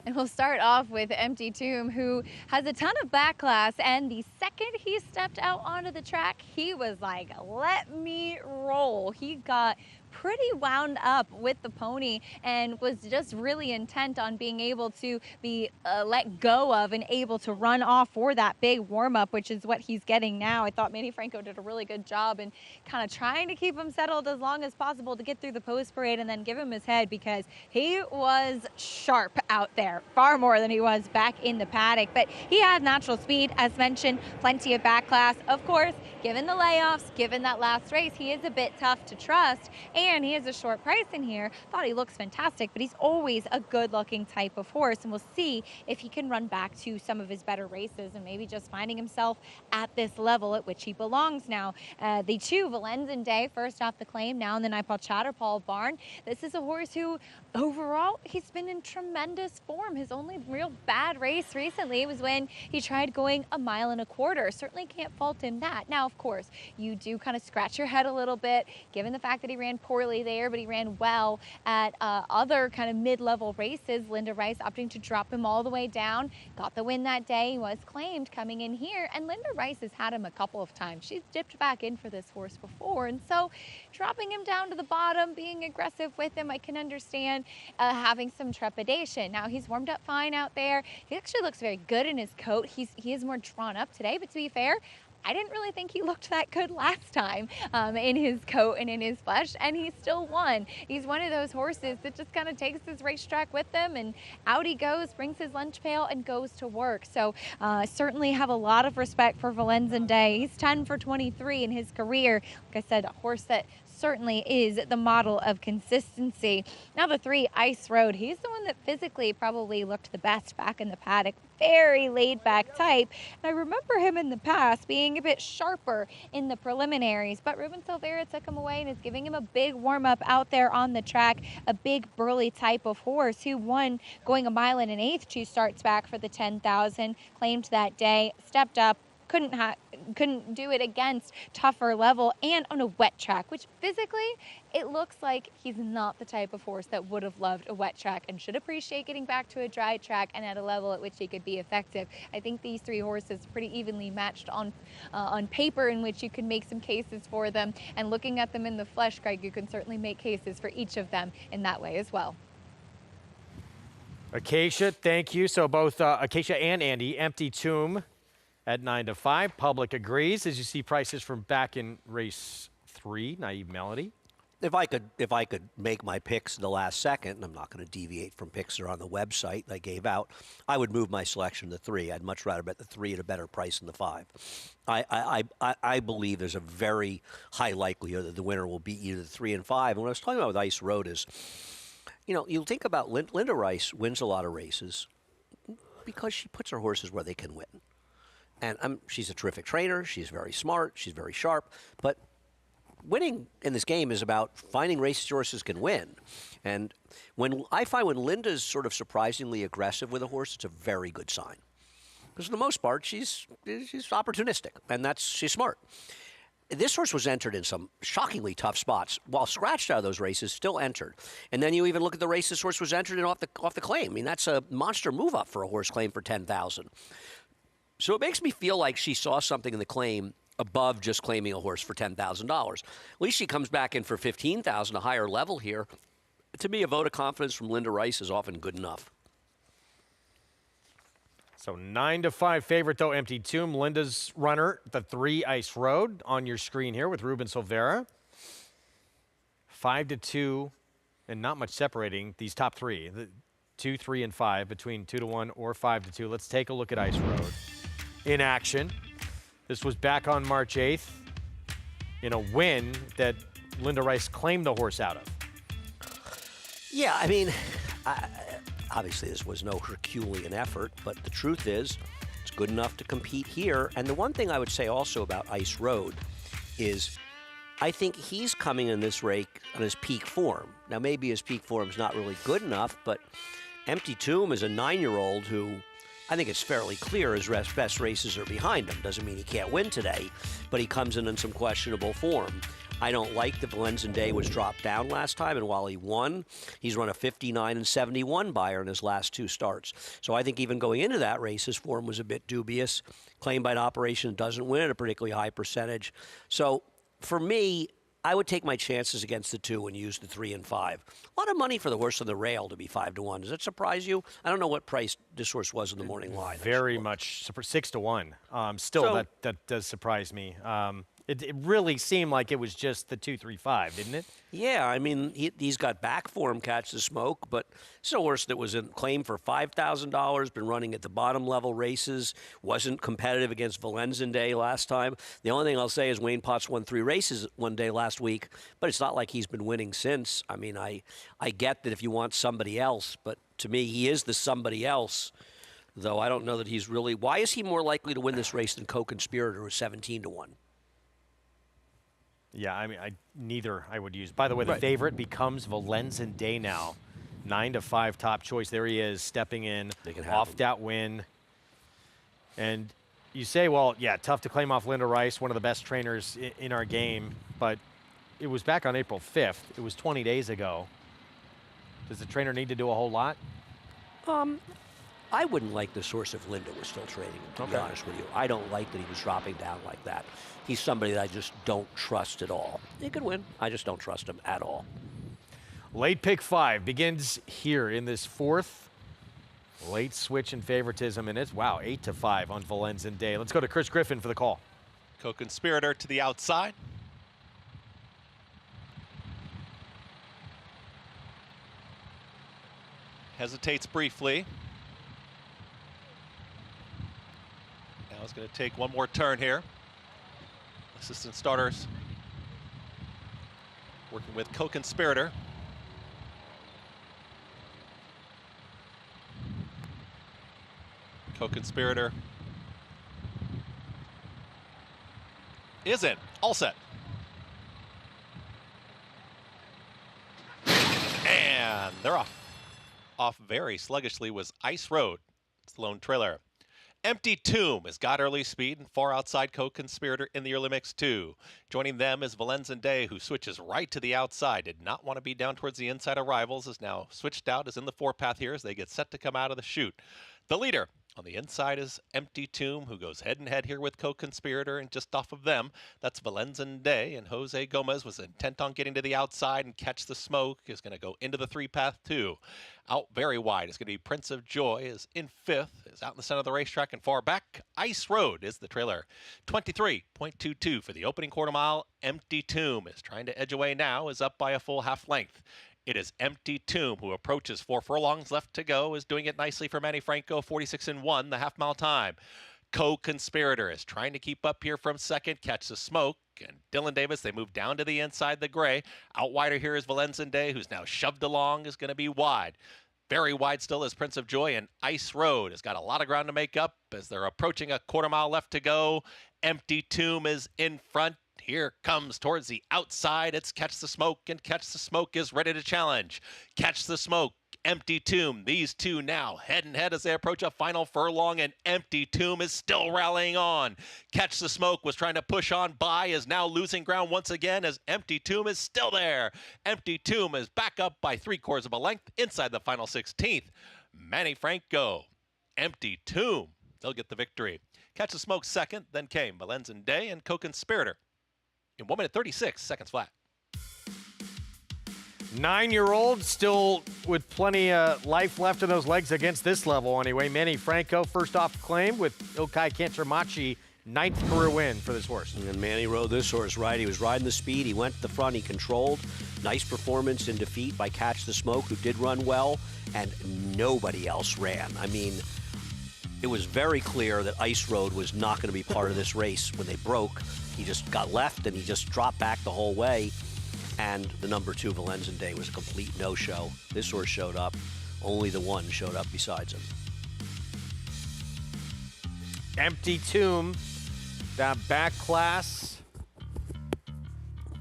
And we'll start off with Empty Tomb, who has a ton of back class, and the second he stepped out onto the track, he was like, let me roll. He got pretty wound up with the pony and was just really intent on being able to be let go of and able to run off for that big warm-up, which is what he's getting now. I thought Manny Franco did a really good job in kind of trying to keep him settled as long as possible to get through the post parade and then give him his head, because he was sharp out there, far more than he was back in the paddock. But he had natural speed, as mentioned, plenty of back class. Of course, given the layoffs, given that last race, he is a bit tough to trust, and he has a short price in here. Thought he looks fantastic, but he's always a good-looking type of horse, and we'll see if he can run back to some of his better races and maybe just finding himself at this level at which he belongs now. The 2, Valenzen Day, first off the claim, now in the Naipaul Chatterpaul barn. This is a horse who, overall, he's been in tremendous form. His only real bad race recently was when he tried going 1.25 miles. Certainly can't fault him that. Now, of course, you do kind of scratch your head a little bit, given the fact that he ran poorly there, but he ran well at other kind of mid-level races. Linda Rice opting to drop him all the way down, got the win that day. He was claimed coming in here, and Linda Rice has had him a couple of times. She's dipped back in for this horse before, and so dropping him down to the bottom, being aggressive with him, I can understand having some trepidation. Now, he's warmed up fine out there. He actually looks very good in his coat. He is more drawn up today, but to be fair, I didn't really think he looked that good last time in his coat and in his flesh, and he still won. He's one of those horses that just kind of takes his racetrack with him, and out he goes, brings his lunch pail, and goes to work. So certainly have a lot of respect for Valenzen Day. He's 10 for 23 in his career. Like I said, a horse that certainly is the model of consistency. Now the 3, Ice Road. He's the one that physically probably looked the best back in the paddock. Very laid-back type. And I remember him in the past being a bit sharper in the preliminaries, but Ruben Silvera took him away and is giving him a big warm-up out there on the track. A big, burly type of horse who won going 1 1/8 2 starts back for the 10,000. Claimed that day, stepped up, couldn't do it against tougher level and on a wet track, which physically it looks like he's not the type of horse that would have loved a wet track and should appreciate getting back to a dry track and at a level at which he could be effective. I think these 3 horses pretty evenly matched on paper, in which you can make some cases for them, and looking at them in the flesh, Greg, you can certainly make cases for each of them in that way as well. Acacia, thank you. So both Acacia and Andy, Empty Tomb at 9-5. Public agrees. As you see prices from back in race 3, Naive Melody. If I could make my picks in the last second, and I'm not going to deviate from picks that are on the website I gave out, I would move my selection to 3. I'd much rather bet the 3 at a better price than the 5. I believe there's a very high likelihood that the winner will be either the 3 and 5. And what I was talking about with Ice Road is, you know, you think about Linda Rice wins a lot of races because she puts her horses where they can win. And she's a terrific trainer. She's very smart. She's very sharp. But winning in this game is about finding races horses can win. And when I find when Linda's sort of surprisingly aggressive with a horse, it's a very good sign. Because for the most part, she's opportunistic, and she's smart. This horse was entered in some shockingly tough spots, while scratched out of those races, still entered. And then you even look at the race this horse was entered in off the claim. I mean, that's a monster move up for a horse claim for $10,000. So it makes me feel like she saw something in the claim above just claiming a horse for $10,000. At least she comes back in for $15,000, a higher level here. To me, a vote of confidence from Linda Rice is often good enough. So 9-5 favorite, though, Empty Tomb. Linda's runner, the 3 Ice Road, on your screen here with Ruben Silvera. 5-2, and not much separating these top 3. The 2, 3, and 5 between 2-1 or 5-2. Let's take a look at Ice Road in action. This was back on March 8th in a win that Linda Rice claimed the horse out of. Yeah, I mean, obviously this was no Herculean effort, but the truth is it's good enough to compete here. And the one thing I would say also about Ice Road is I think he's coming in this race on his peak form. Now, maybe his peak form's not really good enough, but Empty Tomb is a 9-year-old who I think it's fairly clear his best races are behind him. Doesn't mean he can't win today, but he comes in some questionable form. I don't like that Valenzuela Day was dropped down last time, and while he won, he's run a 59 and 71 Beyer in his last 2 starts. So I think even going into that race, his form was a bit dubious. Claimed by an operation, doesn't win at a particularly high percentage. So for me, I would take my chances against the 2 and use the 3 and 5. A lot of money for the horse on the rail to be 5-1. Does that surprise you? I don't know what price this horse was in the morning line. Very much 6-1. Still, So- that does surprise me. It really seemed like it was just the 2, 3, 5, didn't it? Yeah, I mean, he's got back form, Catch the Smoke, but it's a horse that was claimed for $5,000, been running at the bottom level races, wasn't competitive against Valenzuela Day last time. The only thing I'll say is Wayne Potts won 3 races one day last week, but it's not like he's been winning since. I mean, I get that if you want somebody else, but to me, he is the somebody else, though I don't know that he's really. Why is he more likely to win this race than Co-Conspirator, who's 17-1? Yeah, I mean, neither I would use. By the way, the favorite becomes Valenzuela Day now. 9-5 top choice. There he is, stepping in off that win. And you say, well, yeah, tough to claim off Linda Rice, one of the best trainers in our game, but it was back on April 5th. It was 20 days ago. Does the trainer need to do a whole lot? I wouldn't like this horse if Linda was still training, to be honest with you. I don't like that he was dropping down like that. He's somebody that I just don't trust at all. He could win. I just don't trust him at all. Late pick 5 begins here in this 4th. Late switch in favoritism, and it's, 8-5 on Valenzuela Day. Let's go to Chris Griffin for the call. Co-Conspirator to the outside. Hesitates briefly. Now he's going to take one more turn here. Assistant starters working with Co-Conspirator. Co-Conspirator is in. All set. And they're off. Off very sluggishly was Ice Road. It's the lone trailer. Empty Tomb has got early speed and far outside Co-Conspirator in the early mix too. Joining them is Valenzuela Day, who switches right to the outside. Did not want to be down towards the inside of rivals. Is now switched out, is in the 4-path here as they get set to come out of the chute. The leader on the inside is Empty Tomb, who goes head and head here with Co-Conspirator, and just off of them, that's Valenzuela Day, and Jose Gomez was intent on getting to the outside and Catch the Smoke is going to go into the 3-path too. Out very wide is going to be Prince of Joy, is in 5th, is out in the center of the racetrack and far back. Ice Road is the trailer. 23.22 for the opening quarter mile. Empty Tomb is trying to edge away now, is up by a full half length. It is Empty Tomb who approaches 4 furlongs left to go, is doing it nicely for Manny Franco, 46-1, the half-mile time. Co-Conspirator is trying to keep up here from second, Catch the Smoke, and Dylan Davis, they move down to the inside the gray. Out wider here is Valenzuela Day, who's now shoved along, is going to be wide. Very wide still is Prince of Joy, and Ice Road has got a lot of ground to make up as they're approaching a quarter mile left to go. Empty Tomb is in front. Here comes towards the outside. It's Catch the Smoke, and Catch the Smoke is ready to challenge. Catch the Smoke, Empty Tomb. These two now head and head as they approach a final furlong, and Empty Tomb is still rallying on. Catch the Smoke was trying to push on by, is now losing ground once again as Empty Tomb is still there. Empty Tomb is back up by 3/4 of a length inside the final 16th. Manny Franco, Empty Tomb, they'll get the victory. Catch the Smoke second, then came Valenzuela Day and Co-Conspirator in 1 minute 36 seconds flat. 9-year-old still with plenty of life left in those legs against this level anyway. Manny Franco first off claim with Ilkay Cantermachi, 9th career win for this horse. And Manny rode this horse right. He was riding the speed. He went to the front. He controlled. Nice performance in defeat by Catch the Smoke, who did run well, and nobody else ran. I mean, it was very clear that Ice Road was not going to be part of this race when they broke. He just got left, and he just dropped back the whole way. And the number 2, Valenzuela Day, was a complete no-show. This horse showed up. Only the one showed up besides him. Empty Tomb, that back class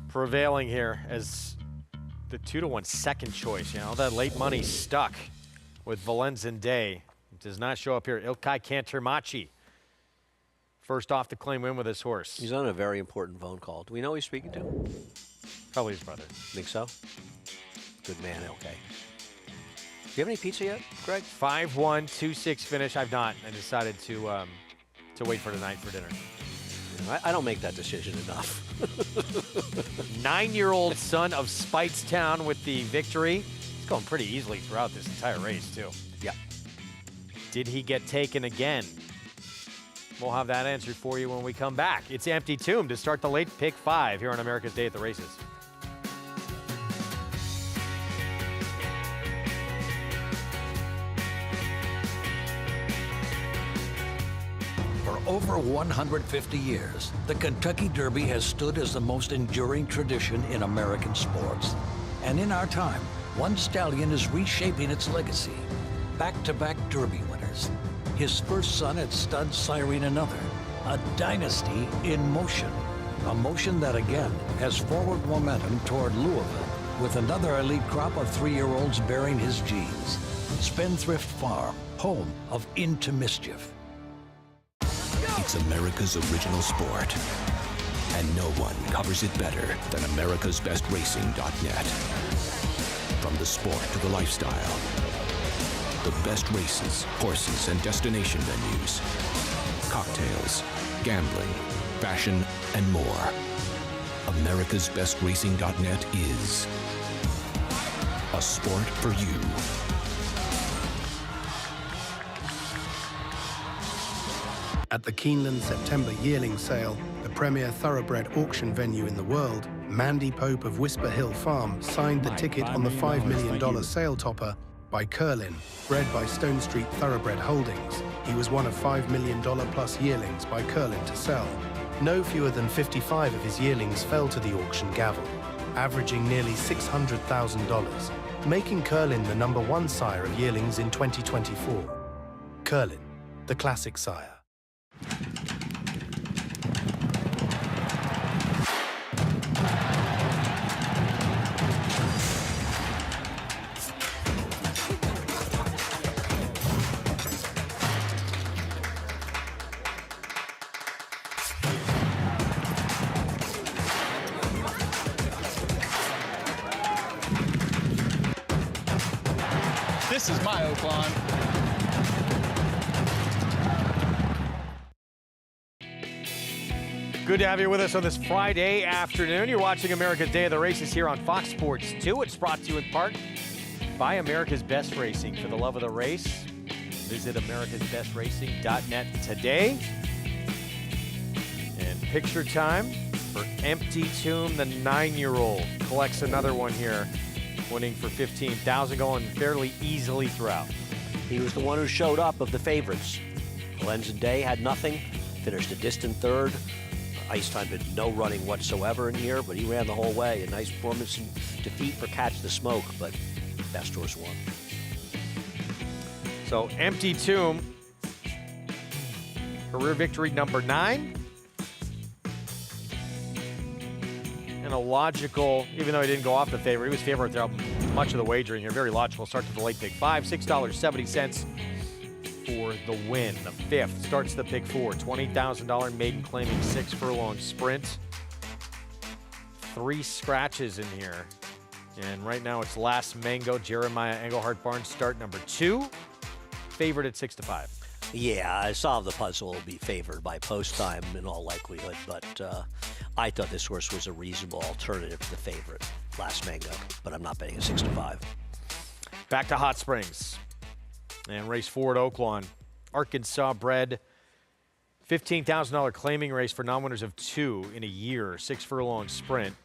prevailing here as the 2-to-1 second choice. You know, that late money stuck with Valenzuela Day. It does not show up here. Ilkay Cantermachi, first off the claim win with this horse. He's on a very important phone call. Do we know who he's speaking to? Probably his brother. Think so? Good man, okay. Do you have any pizza yet, Greg? 5-1, 2-6 finish. I've not. I decided to wait for tonight for dinner. I don't make that decision enough. 9-year-old son of Speightstown with the victory. He's going pretty easily throughout this entire race, too. Yeah. Did he get taken again? We'll have that answer for you when we come back. It's Empty Tomb to start the late pick 5 here on America's Day at the Races. For over 150 years, the Kentucky Derby has stood as the most enduring tradition in American sports. And in our time, one stallion is reshaping its legacy. Back-to-back Derby winners. His first son at stud siring another. A dynasty in motion. A motion that again has forward momentum toward Louisville, with another elite crop of 3-year-olds bearing his genes. Spendthrift Farm, home of Into Mischief. It's America's original sport, and no one covers it better than americasbestracing.net. From the sport to the lifestyle, the best races, horses, and destination venues, cocktails, gambling, fashion, and more. americasbestracing.net is a sport for you. At the Keeneland September yearling sale, the premier thoroughbred auction venue in the world, Mandy Pope of Whisper Hill Farm signed the ticket on the $5 million sale topper by Curlin, bred by Stone Street Thoroughbred Holdings. He was one of $5 million plus yearlings by Curlin to sell. No fewer than 55 of his yearlings fell to the auction gavel, averaging nearly $600,000, making Curlin the #1 sire of yearlings in 2024. Curlin, the classic sire. This is my Oaklawn. Good to have you with us on this Friday afternoon. You're watching America's Day of the Races here on Fox Sports 2. It's brought to you in part by America's Best Racing. For the love of the race, visit americasbestracing.net today. And picture time for Empty Tomb, the 9-year-old. Collects another one here, winning for $15,000, going fairly easily throughout. He was the one who showed up of the favorites. Valenzuela Day had nothing, finished a distant third. Ice Time did no running whatsoever in here, but he ran the whole way. A nice performance in defeat for Catch the Smoke, but best horse won. So Empty Tomb, career victory number 9. And a logical, even though he didn't go off the favorite, he was favored throughout much of the wagering here. Very logical start to the late pick 5, $6.70 for the win. The 5th starts the pick 4, $20,000 maiden claiming 6 furlong sprint. 3 scratches in here. And right now it's Last Mango, Jeremiah Engelhart Barnes, start number 2. Favored at 6-5. Yeah, I solved the puzzle. Will be favored by post time in all likelihood, but I thought this horse was a reasonable alternative to the favorite. last Mango, but I'm not betting a 6-5. Back to Hot Springs. And race 4 at Oaklawn. Arkansas bred. $15,000 claiming race for non-winners of 2 in a year. 6 furlong sprint.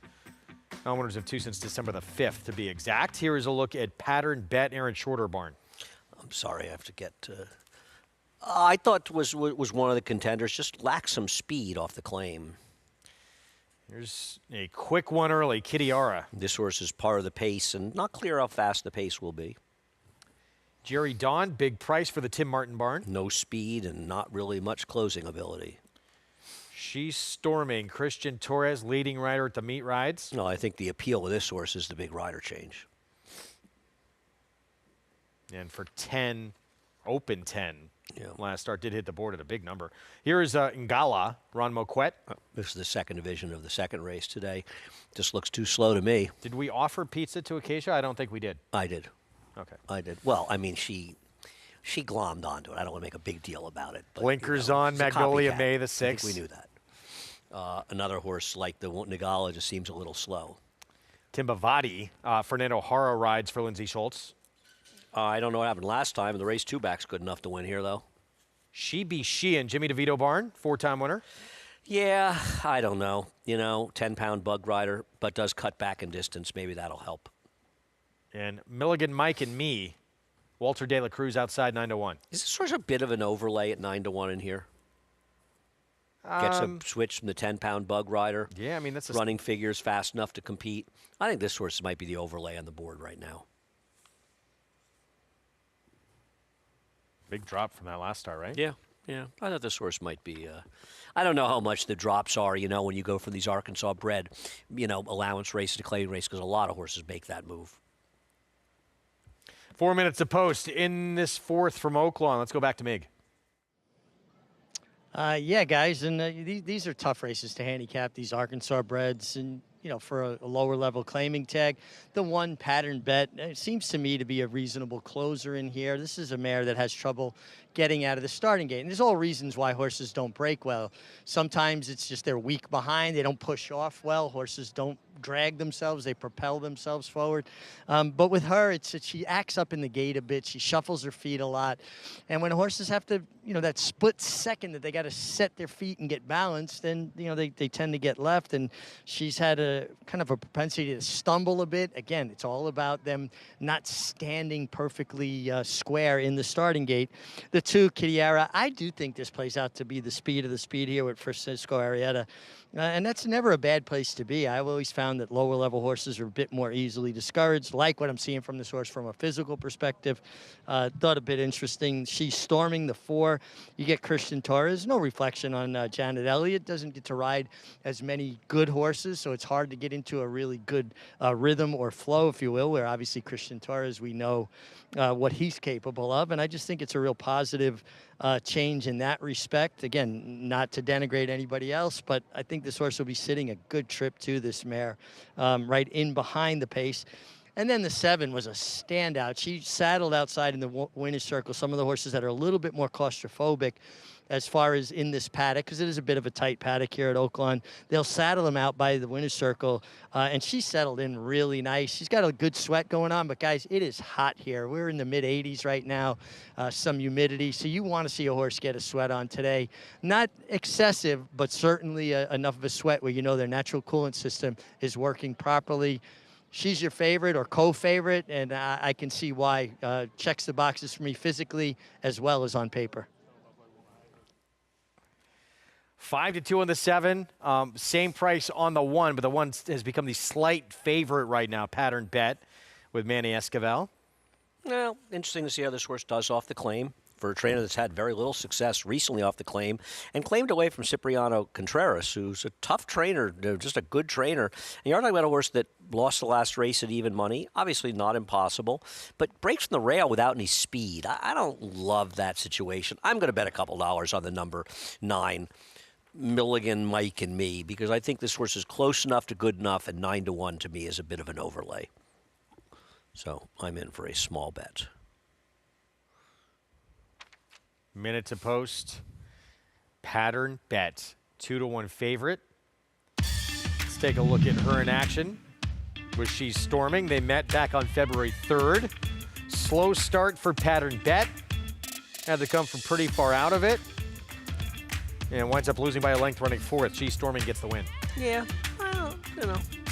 Non-winners of 2 since December the 5th, to be exact. Here is a look at Pattern Bet, Aaron Shorter barn. I'm sorry, I have to get... I thought was one of the contenders. Just lacks some speed off the claim. Here's a quick one early, Kitiara. This horse is part of the pace, and not clear how fast the pace will be. Jerry Dawn, big price for the Tim Martin barn. No speed and not really much closing ability. She's storming. Christian Torres, leading rider at the meet rides. No, I think the appeal of this horse is the big rider change. And for 10, open 10. Yeah. Last start did hit the board at a big number. Here is Ngala, Ron Moquette. This is the second division of the second race today. Just looks too slow to me. Did we offer pizza to Acacia? I don't think we did. I did. Okay. I did. Well, I mean, she glommed onto it. I don't want to make a big deal about it. But, Blinkers on, Magnolia May the 6th. I think we knew that. Another horse like the Ngala just seems a little slow. Timbavati, Fernando Hara rides for Lindsay Schultz. I don't know what happened last time. The race 2 back's good enough to win here, though. She be she and Jimmy DeVito barn, 4-time winner. Yeah, I don't know. 10-pound bug rider, but does cut back in distance. Maybe that'll help. And Milligan, Mike, and me, Walter De La Cruz outside 9-1. Is this sort of a bit of an overlay at 9-1 in here? Gets a switch from the 10-pound bug rider. Yeah, I mean, that's running figures fast enough to compete. I think this horse might be the overlay on the board right now. Big drop from that last start, right? Yeah. I thought this horse might be. I don't know how much the drops are, when you go from these Arkansas bred, allowance race to clay race, because a lot of horses make that move. 4 minutes to post in this 4th from Oaklawn. Let's go back to Mig. Yeah, guys, and these are tough races to handicap, these Arkansas breds, and for a lower level claiming tag. The 1 Pattern Bet, it seems to me to be a reasonable closer in here. This is a mare that has trouble getting out of the starting gate. And there's all reasons why horses don't break well. Sometimes it's just they're weak behind. They don't push off well. Horses don't drag themselves. They propel themselves forward. But with her, it's that she acts up in the gate a bit. She shuffles her feet a lot. And when horses have to, that split second that they got to set their feet and get balanced, then, they tend to get left. And she's had a kind of a propensity to stumble a bit. Again, it's all about them not standing perfectly square in the starting gate. The 2, Kitiara, I do think this plays out to be the speed of the speed here with Francisco Arrieta. And that's never a bad place to be. I've always found that lower level horses are a bit more easily discouraged. Like what I'm seeing from this horse from a physical perspective. Thought a bit interesting. She's storming the 4. You get Christian Torres. No reflection on Janet Elliott. Doesn't get to ride as many good horses, so it's hard to get into a really good rhythm or flow, if you will, where obviously Christian Torres, we know what he's capable of. And I just think it's a real positive change in that respect. Again, not to denigrate anybody else, but I think this horse will be sitting a good trip to this mare, right in behind the pace. And then the 7 was a standout. She saddled outside in the winner's circle some of the horses that are a little bit more claustrophobic as far as in this paddock, because it is a bit of a tight paddock here at Oaklawn. They'll saddle them out by the winner's circle, and she settled in really nice. She's got a good sweat going on, but guys, it is hot here. We're in the mid-80s right now, some humidity, so you want to see a horse get a sweat on today. Not excessive, but certainly enough of a sweat where their natural coolant system is working properly. She's your favorite or co-favorite, and I can see why. Checks the boxes for me physically as well as on paper. 5-2 on the 7. Same price on the 1, but the 1 has become the slight favorite right now. Pattern Bet with Manny Esquivel. Well, interesting to see how this horse does off the claim for a trainer that's had very little success recently off the claim and claimed away from Cipriano Contreras, who's a tough trainer, just a good trainer. And you're talking about a horse that lost the last race at even money. Obviously not impossible, but breaks from the rail without any speed. I don't love that situation. I'm going to bet a couple dollars on the number 9. Milligan, Mike, and me, because I think this horse is close enough to good enough, and 9-1 to me is a bit of an overlay. So I'm in for a small bet. Minute to post. Pattern Bet. 2-1 favorite. Let's take a look at her in action. was She's Storming. They met back on February 3rd. Slow start for Pattern Bet. Had to come from pretty far out of it. And winds up losing by a length, running 4th. She's Storming gets the win. Yeah,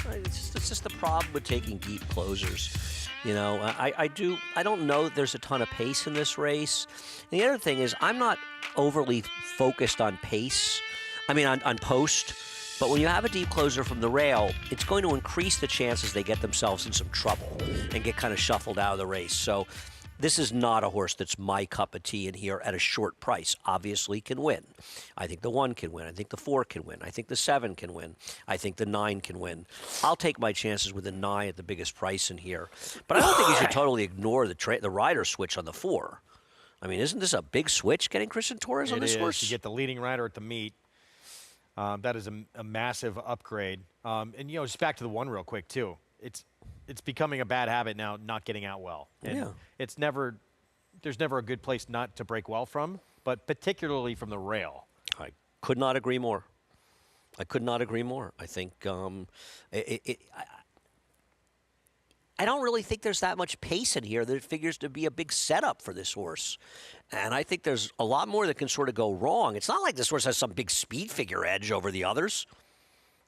it's just the problem with taking deep closers. I don't know that there's a ton of pace in this race. And the other thing is, I'm not overly focused on pace. On post. But when you have a deep closer from the rail, it's going to increase the chances they get themselves in some trouble and get kind of shuffled out of the race. So this is not a horse that's my cup of tea in here at a short price. Obviously can win. I think the 1 can win. I think the 4 can win. I think the 7 can win. I think the 9 can win. I'll take my chances with the 9 at the biggest price in here. But I don't think you should totally ignore the rider switch on the 4. Isn't this a big switch getting Christian Torres on this horse? You get the leading rider at the meet. That is a massive upgrade. And just back to the 1 real quick too. It's becoming a bad habit now, not getting out well. And there's never a good place not to break well from, but particularly from the rail. I could not agree more. I think I don't really think there's that much pace in here that it figures to be a big setup for this horse. And I think there's a lot more that can sort of go wrong. It's not like this horse has some big speed figure edge over the others.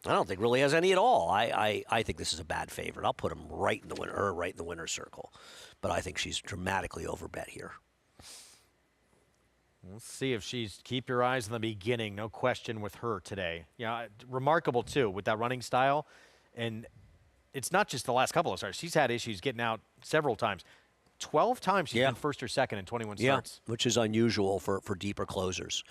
I don't think really has any at all. I think this is a bad favorite. I'll put him right in the winner's circle. But I think she's dramatically overbet here. We'll see if keep your eyes on the beginning. No question with her today. Yeah, remarkable too with that running style. And it's not just the last couple of starts. She's had issues getting out several times. 12 times she's been first or second in 21 starts. Which is unusual for deeper closers.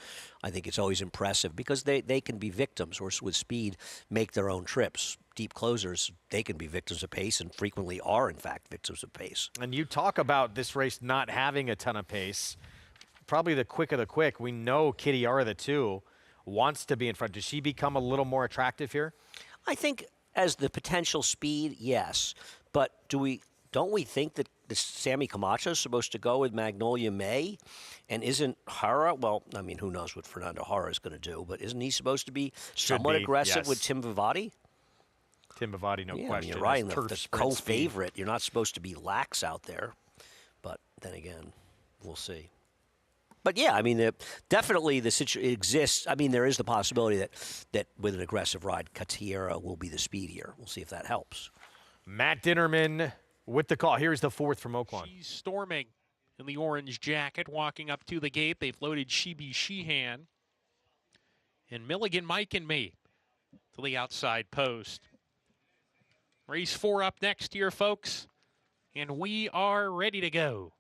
I think it's always impressive because they can be victims, or with speed, make their own trips. Deep closers, they can be victims of pace and frequently are, in fact, victims of pace. And you talk about this race not having a ton of pace. Probably the quick of the quick. We know Kittyara, the 2, wants to be in front. Does she become a little more attractive here? I think as the potential speed, yes. But don't we think that Sammy Camacho is supposed to go with Magnolia May? And isn't Hara, who knows what Fernando Hara is going to do, but isn't he supposed to be somewhat aggressive with Tim Vivati? Tim Vivati, no question. You're right, the co-favorite. You're not supposed to be lax out there. But then again, we'll see. But yeah, definitely the situation exists. There is the possibility that with an aggressive ride, Kittyara will be the speed here. We'll see if that helps. Matt Dinnerman with the call. Here's the 4th from Oaklawn. She's Storming in the orange jacket, walking up to the gate. They've loaded She-Be Sheehan and Milligan Mike and Me to the outside post. Race 4 up next here, folks, and we are ready to go.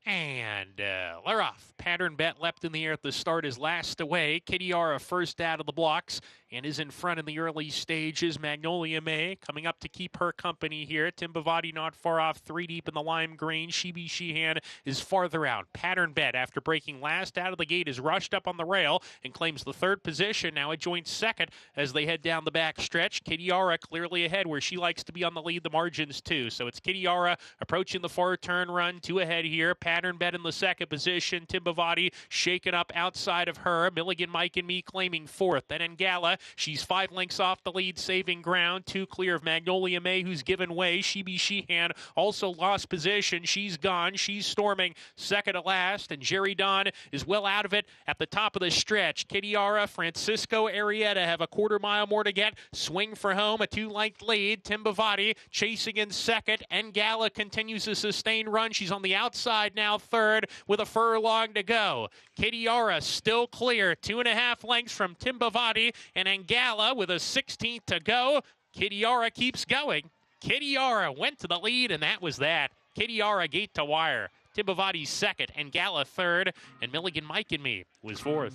And they're off. Pattern Bet leapt in the air at the start, is last away. Kittyara first out of the blocks and is in front in the early stages. Magnolia May coming up to keep her company here. Tim Bavati not far off, 3 deep in the lime green. She-Be Sheehan is farther out. Pattern Bet, after breaking last out of the gate, is rushed up on the rail and claims the 3rd position. Now it joins 2nd as they head down the back stretch. Kittyara clearly ahead where she likes to be on the lead, the margins too. So it's Kittyara approaching the far turn run, 2 ahead here. Pattern Bet in the 2nd position. Tim Bavati shaken up outside of her. Milligan Mike and Me claiming 4th. Then Ngala, she's 5 lengths off the lead, saving ground. 2 clear of Magnolia May, who's given way. She-Be Sheehan also lost position. She's gone. She's Storming 2nd to last. And Jerry Don is well out of it at the top of the stretch. Kittyara, Francisco Arrieta have a 1/4 mile more to get. Swing for home, a 2-length lead. Tim Bavati chasing in 2nd. Ngala continues a sustained run. She's on the outside now, 3rd, with a furlong to go. Kittyara still clear, 2.5 lengths from Tim Bavati, and Ngala with a 16th to go. Kittyara keeps going. Kittyara went to the lead, and that was that. Kittyara gate to wire. Tim Bavati 2nd, Ngala 3rd, and Milligan Mike and Me was 4th.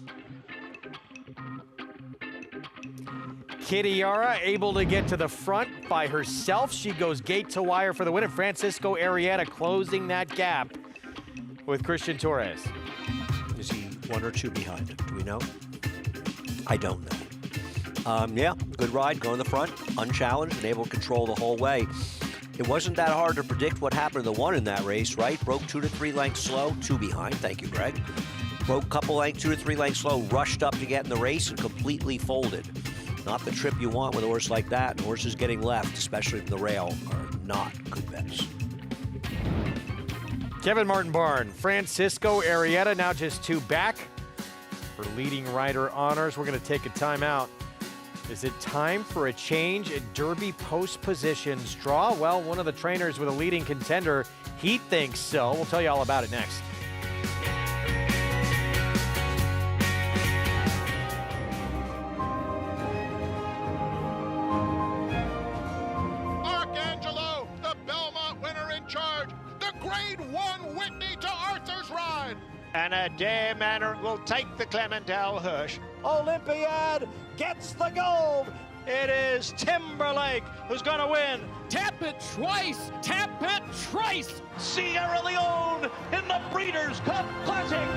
Kittyara able to get to the front by herself. She goes gate to wire for the win, and Francisco Arrieta closing that gap with Christian Torres. Is he 1 or 2 behind? Do we know? I don't know. Yeah, good ride, go in the front, unchallenged, and able to control the whole way. It wasn't that hard to predict what happened to the 1 in that race, right? Broke 2 to 3 lengths slow, 2 behind. Thank you, Greg. Broke a couple lengths, 2 to 3 lengths slow, rushed up to get in the race and completely folded. not the trip you want with a horse like that. And horses getting left, especially from the rail, are not good bets. Kevin Martin Barn, Francisco Arrieta, now just 2 back for leading rider honors. We're going to take a timeout. Is it time for a change at Derby post positions draw? Well, one of the trainers with a leading contender, he thinks so. We'll tell you all about it next. Arcangelo, the Belmont winner in charge. The Grade 1 Whitney to Arthur's ride. And a Dare Manor will take the Clementel Hirsch. Olympiad gets the gold. It is Timberlake who's going to win. Tap it twice. Tap it twice. Sierra Leone in the Breeders' Cup Classic.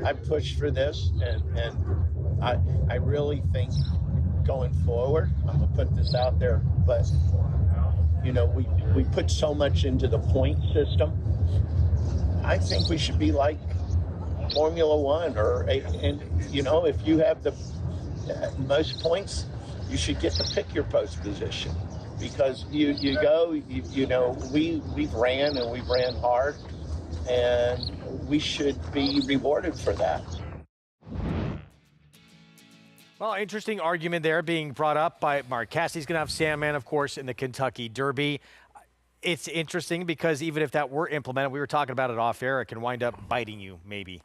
I pushed for this, and I really think going forward, I'm gonna put this out there, but you know, we put so much into the point system. I think we should be like Formula One, and you know, if you have the most points, you should get to pick your post position, because you know, we've ran and we've ran hard, and we should be rewarded for that. Well, interesting argument there being brought up by Mark. Cassie's going to have Sandman, of course, in the Kentucky Derby. It's interesting because even if that were implemented, we were talking about it off air, it can wind up biting you, maybe.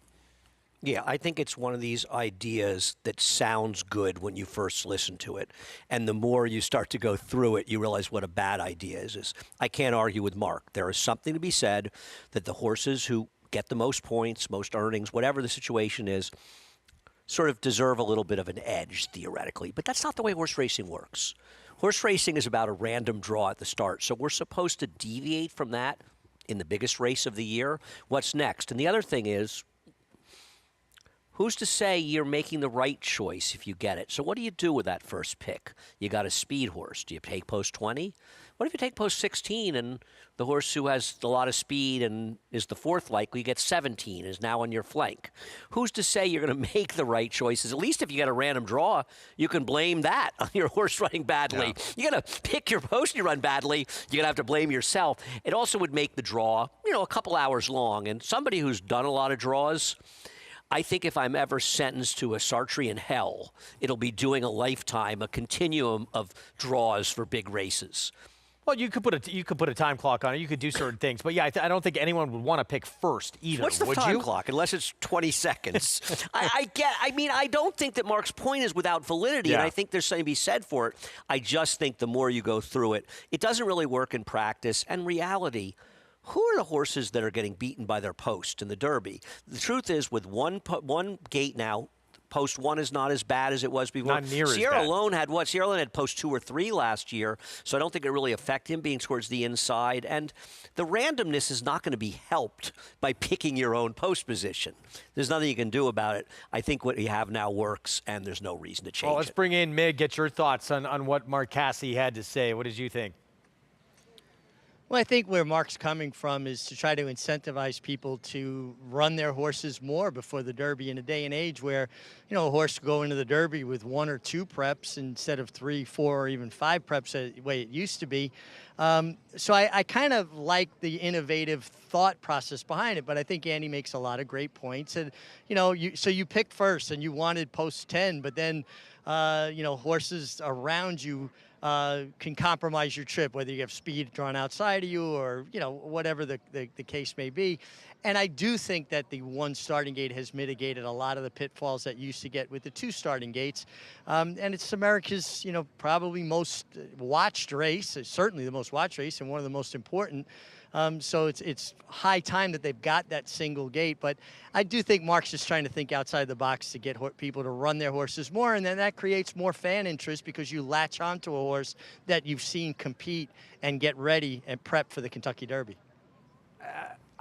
Yeah, I think it's one of these ideas that sounds good when you first listen to it. And the more you start to go through it, you realize what a bad idea is. I can't argue with Mark. There is something to be said that the horses who get the most points, most earnings, whatever the situation is, sort of deserve a little bit of an edge, theoretically. But that's not the way horse racing works. Horse racing is about a random draw at the start. So we're supposed to deviate from that in the biggest race of the year. What's next? And the other thing is, who's to say you're making the right choice if you get it? So what do you do with that first pick? You got a speed horse. Do you take post 20? What if you take post 16 and the horse who has a lot of speed and is the fourth likely gets 17, is now on your flank? Who's to say you're going to make the right choices? At least if you get a random draw, you can blame that on your horse running badly. Yeah. You're going to pick your post and you run badly, you're going to have to blame yourself. It also would make the draw, you know, a couple hours long. And somebody who's done a lot of draws, I think if I'm ever sentenced to a Sartrean hell, it'll be doing a lifetime, a continuum of draws for big races. Well, you could put a time clock on it. You could do certain things, but yeah, I don't think anyone would want to pick first either. What's the would time you? clock? Unless it's 20 seconds. I don't think that Mark's point is without validity, and I think there's something to be said for it. I just think the more you go through it, it doesn't really work in practice and reality. Who are the horses that are getting beaten by their post in the Derby? The truth is, with one gate now, post 1 is not as bad as it was before. Not near Sierra as bad. Leone had what? Sierra Leone had post 2 or 3 last year, so I don't think it really affected him being towards the inside. And the randomness is not going to be helped by picking your own post position. There's nothing you can do about it. I think what we have now works, and there's no reason to change Well, let's it. bring in Mig, get your thoughts on what Mark Casse had to say. What did you think? Well, I think where Mark's coming from is to try to incentivize people to run their horses more before the Derby in a day and age where, a horse will go into the Derby with 1 or 2 preps instead of 3, 4, or even 5 preps the way it used to be. So I kind of like the innovative thought process behind it, but I think Andy makes a lot of great points. And, so you picked first and you wanted post 10, but then, horses around you can compromise your trip, whether you have speed drawn outside of you or, whatever the case may be. And I do think that the 1 starting gate has mitigated a lot of the pitfalls that you used to get with the 2 starting gates. And it's America's, probably most watched race, certainly the most watched race and one of the most important. So it's high time that they've got that single gate. But I do think Mark's just trying to think outside the box to get people to run their horses more. And then that creates more fan interest because you latch onto a horse that you've seen compete and get ready and prep for the Kentucky Derby.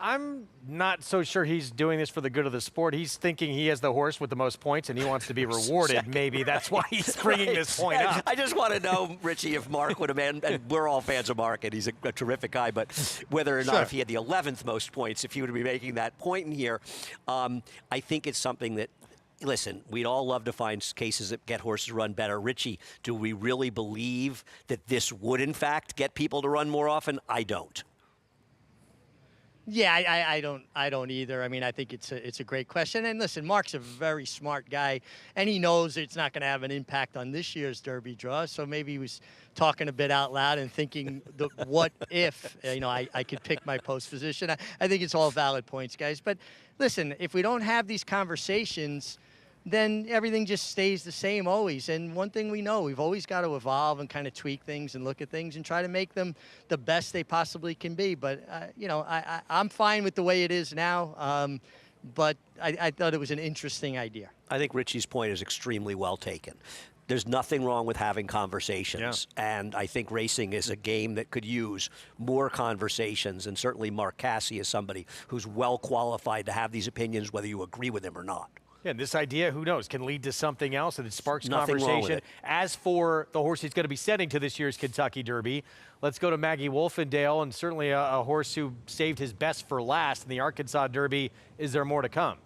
I'm not so sure he's doing this for the good of the sport. He's thinking he has the horse with the most points and he wants to be rewarded. Maybe that's why he's bringing this point up. I just want to know, Richie, if Mark would have been, and we're all fans of Mark, and he's a terrific guy, but whether or not if he had the 11th most points, if he would be making that point in here, I think it's something that, listen, we'd all love to find cases that get horses run better. Richie, do we really believe that this would, in fact, get people to run more often? I don't. Yeah, I don't either. I mean, I think it's a great question. And listen, Mark's a very smart guy, and he knows it's not going to have an impact on this year's Derby draw. So maybe he was talking a bit out loud and thinking, what if, I could pick my post position. I think it's all valid points, guys. But listen, if we don't have these conversations, then everything just stays the same always. And one thing we know, we've always got to evolve and kind of tweak things and look at things and try to make them the best they possibly can be. But, I'm fine with the way it is now. But I thought it was an interesting idea. I think Richie's point is extremely well taken. There's nothing wrong with having conversations. Yeah. And I think racing is a game that could use more conversations. And certainly Mark Casse is somebody who's well qualified to have these opinions, whether you agree with him or not. Yeah, this idea, who knows, can lead to something else, and it sparks Nothing conversation. wrong with it. As for the horse he's going to be setting to this year's Kentucky Derby, let's go to Maggie Wolfendale, and certainly a horse who saved his best for last in the Arkansas Derby. Is there more to come?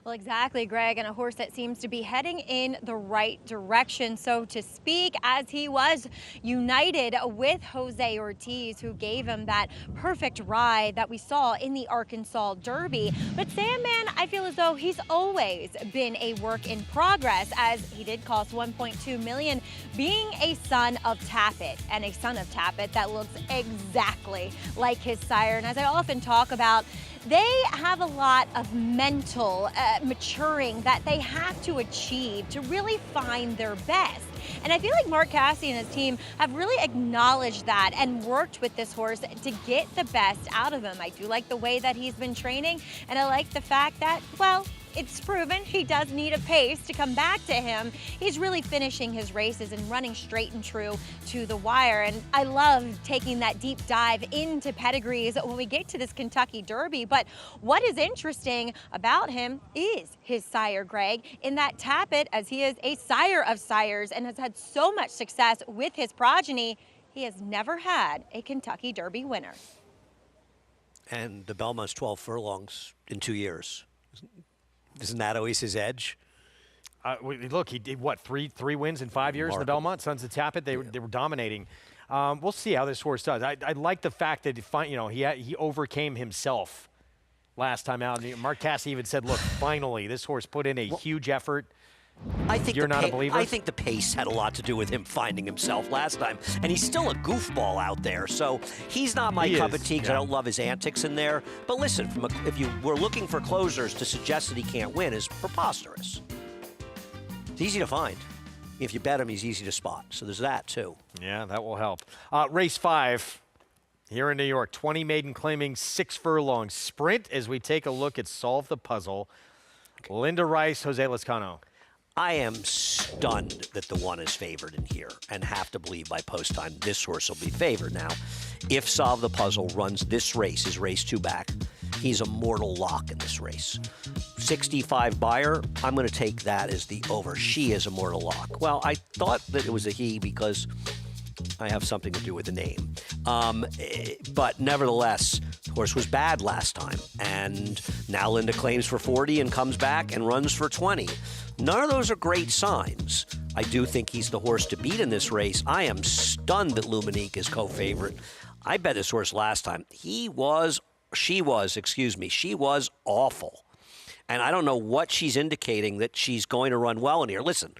Well, exactly, Greg, and a horse that seems to be heading in the right direction, so to speak, as he was united with Jose Ortiz, who gave him that perfect ride that we saw in the Arkansas Derby. But Sandman, I feel as though he's always been a work in progress, as he did cost $1.2 million, being a son of Tappet, and a son of Tappet that looks exactly like his sire. And as I often talk about, they have a lot of mental maturing that they have to achieve to really find their best. And I feel like Mark Casse and his team have really acknowledged that and worked with this horse to get the best out of him. I do like the way that he's been training, and I like the fact that, well, it's proven he does need a pace to come back to him. He's really finishing his races and running straight and true to the wire. And I love taking that deep dive into pedigrees when we get to this Kentucky Derby. But what is interesting about him is his sire, Greg, in that Tappet, as he is a sire of sires and has had so much success with his progeny, he has never had a Kentucky Derby winner. And the Belmont's 12 furlongs in 2 years. Isn't that always his edge? Look, he did, what, three wins in 5 years in the Belmont? Sons of Tappet, they were dominating. We'll see how this horse does. I like the fact that he overcame himself last time out. Mark Casse even said, look, finally, this horse put in a huge effort. I think You're not a believer? I think the pace had a lot to do with him finding himself last time. And he's still a goofball out there. So he's not my cup of tea because I don't love his antics in there. But listen, if you were looking for closers, to suggest that he can't win is preposterous. It's easy to find. If you bet him, he's easy to spot. So there's that, too. Yeah, that will help. Race 5 here in New York. 20 maiden claiming 6 furlongs. Sprint as we take a look at Solve the Puzzle. Linda Rice, Jose Lezcano. I am stunned that the 1 is favored in here and have to believe by post time this horse will be favored. Now, if Solve the Puzzle runs this race, his race 2 back, he's a mortal lock in this race. 65 buyer, I'm going to take that as the over. She is a mortal lock. Well, I thought that it was a he because I have something to do with the name. But nevertheless, the horse was bad last time. And now Linda claims for 40 and comes back and runs for 20. None of those are great signs. I do think he's the horse to beat in this race. I am stunned that Luminique is co-favorite. I bet this horse last time. She was awful. And I don't know what she's indicating that she's going to run well in here. Listen,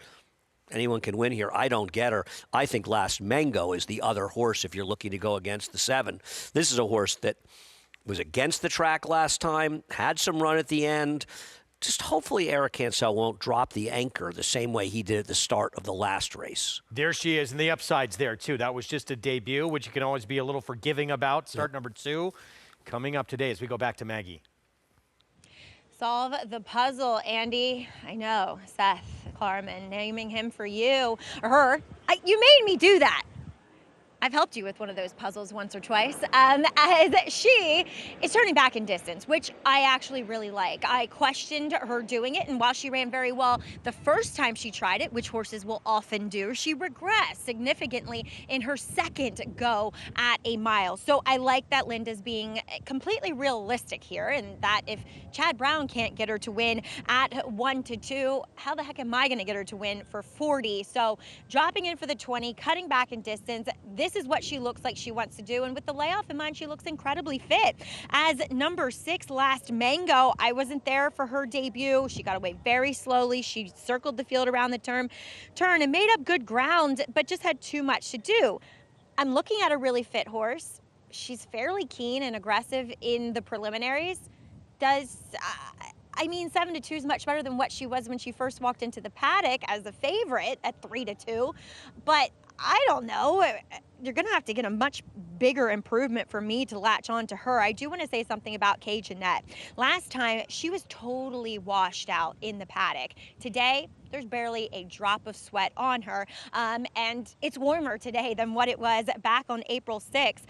anyone can win here. I don't get her. I think Last Mango is the other horse if you're looking to go against the 7. This is a horse that was against the track last time, had some run at the end. Just hopefully Eric Cancel won't drop the anchor the same way he did at the start of the last race. There she is, and the upside's there, too. That was just a debut, which you can always be a little forgiving about. Start number 2 coming up today as we go back to Maggie. Solve the puzzle, Andy. I know, Seth Klarman, naming him for you, or her. You made me do that. I've helped you with one of those puzzles once or twice, as she is turning back in distance, which I actually really like. I questioned her doing it, and while she ran very well the first time she tried it, which horses will often do, she regressed significantly in her second go at a mile. So I like that Linda's being completely realistic here, and that if Chad Brown can't get her to win at 1-2, how the heck am I going to get her to win for 40? So dropping in for the 20, cutting back in distance, this is what she looks like she wants to do, and with the layoff in mind, she looks incredibly fit. As number 6, Last Mango, I wasn't there for her debut. She got away very slowly. She circled the field around the turn and made up good ground, but just had too much to do. I'm looking at a really fit horse. She's fairly keen and aggressive in the preliminaries. 7-2 is much better than what she was when she first walked into the paddock as a favorite at 3-2, but I don't know. You're going to have to get a much bigger improvement for me to latch on to her. I do want to say something about Kay Jeanette. Last time, she was totally washed out in the paddock. Today, there's barely a drop of sweat on her, and it's warmer today than what it was back on April 6th.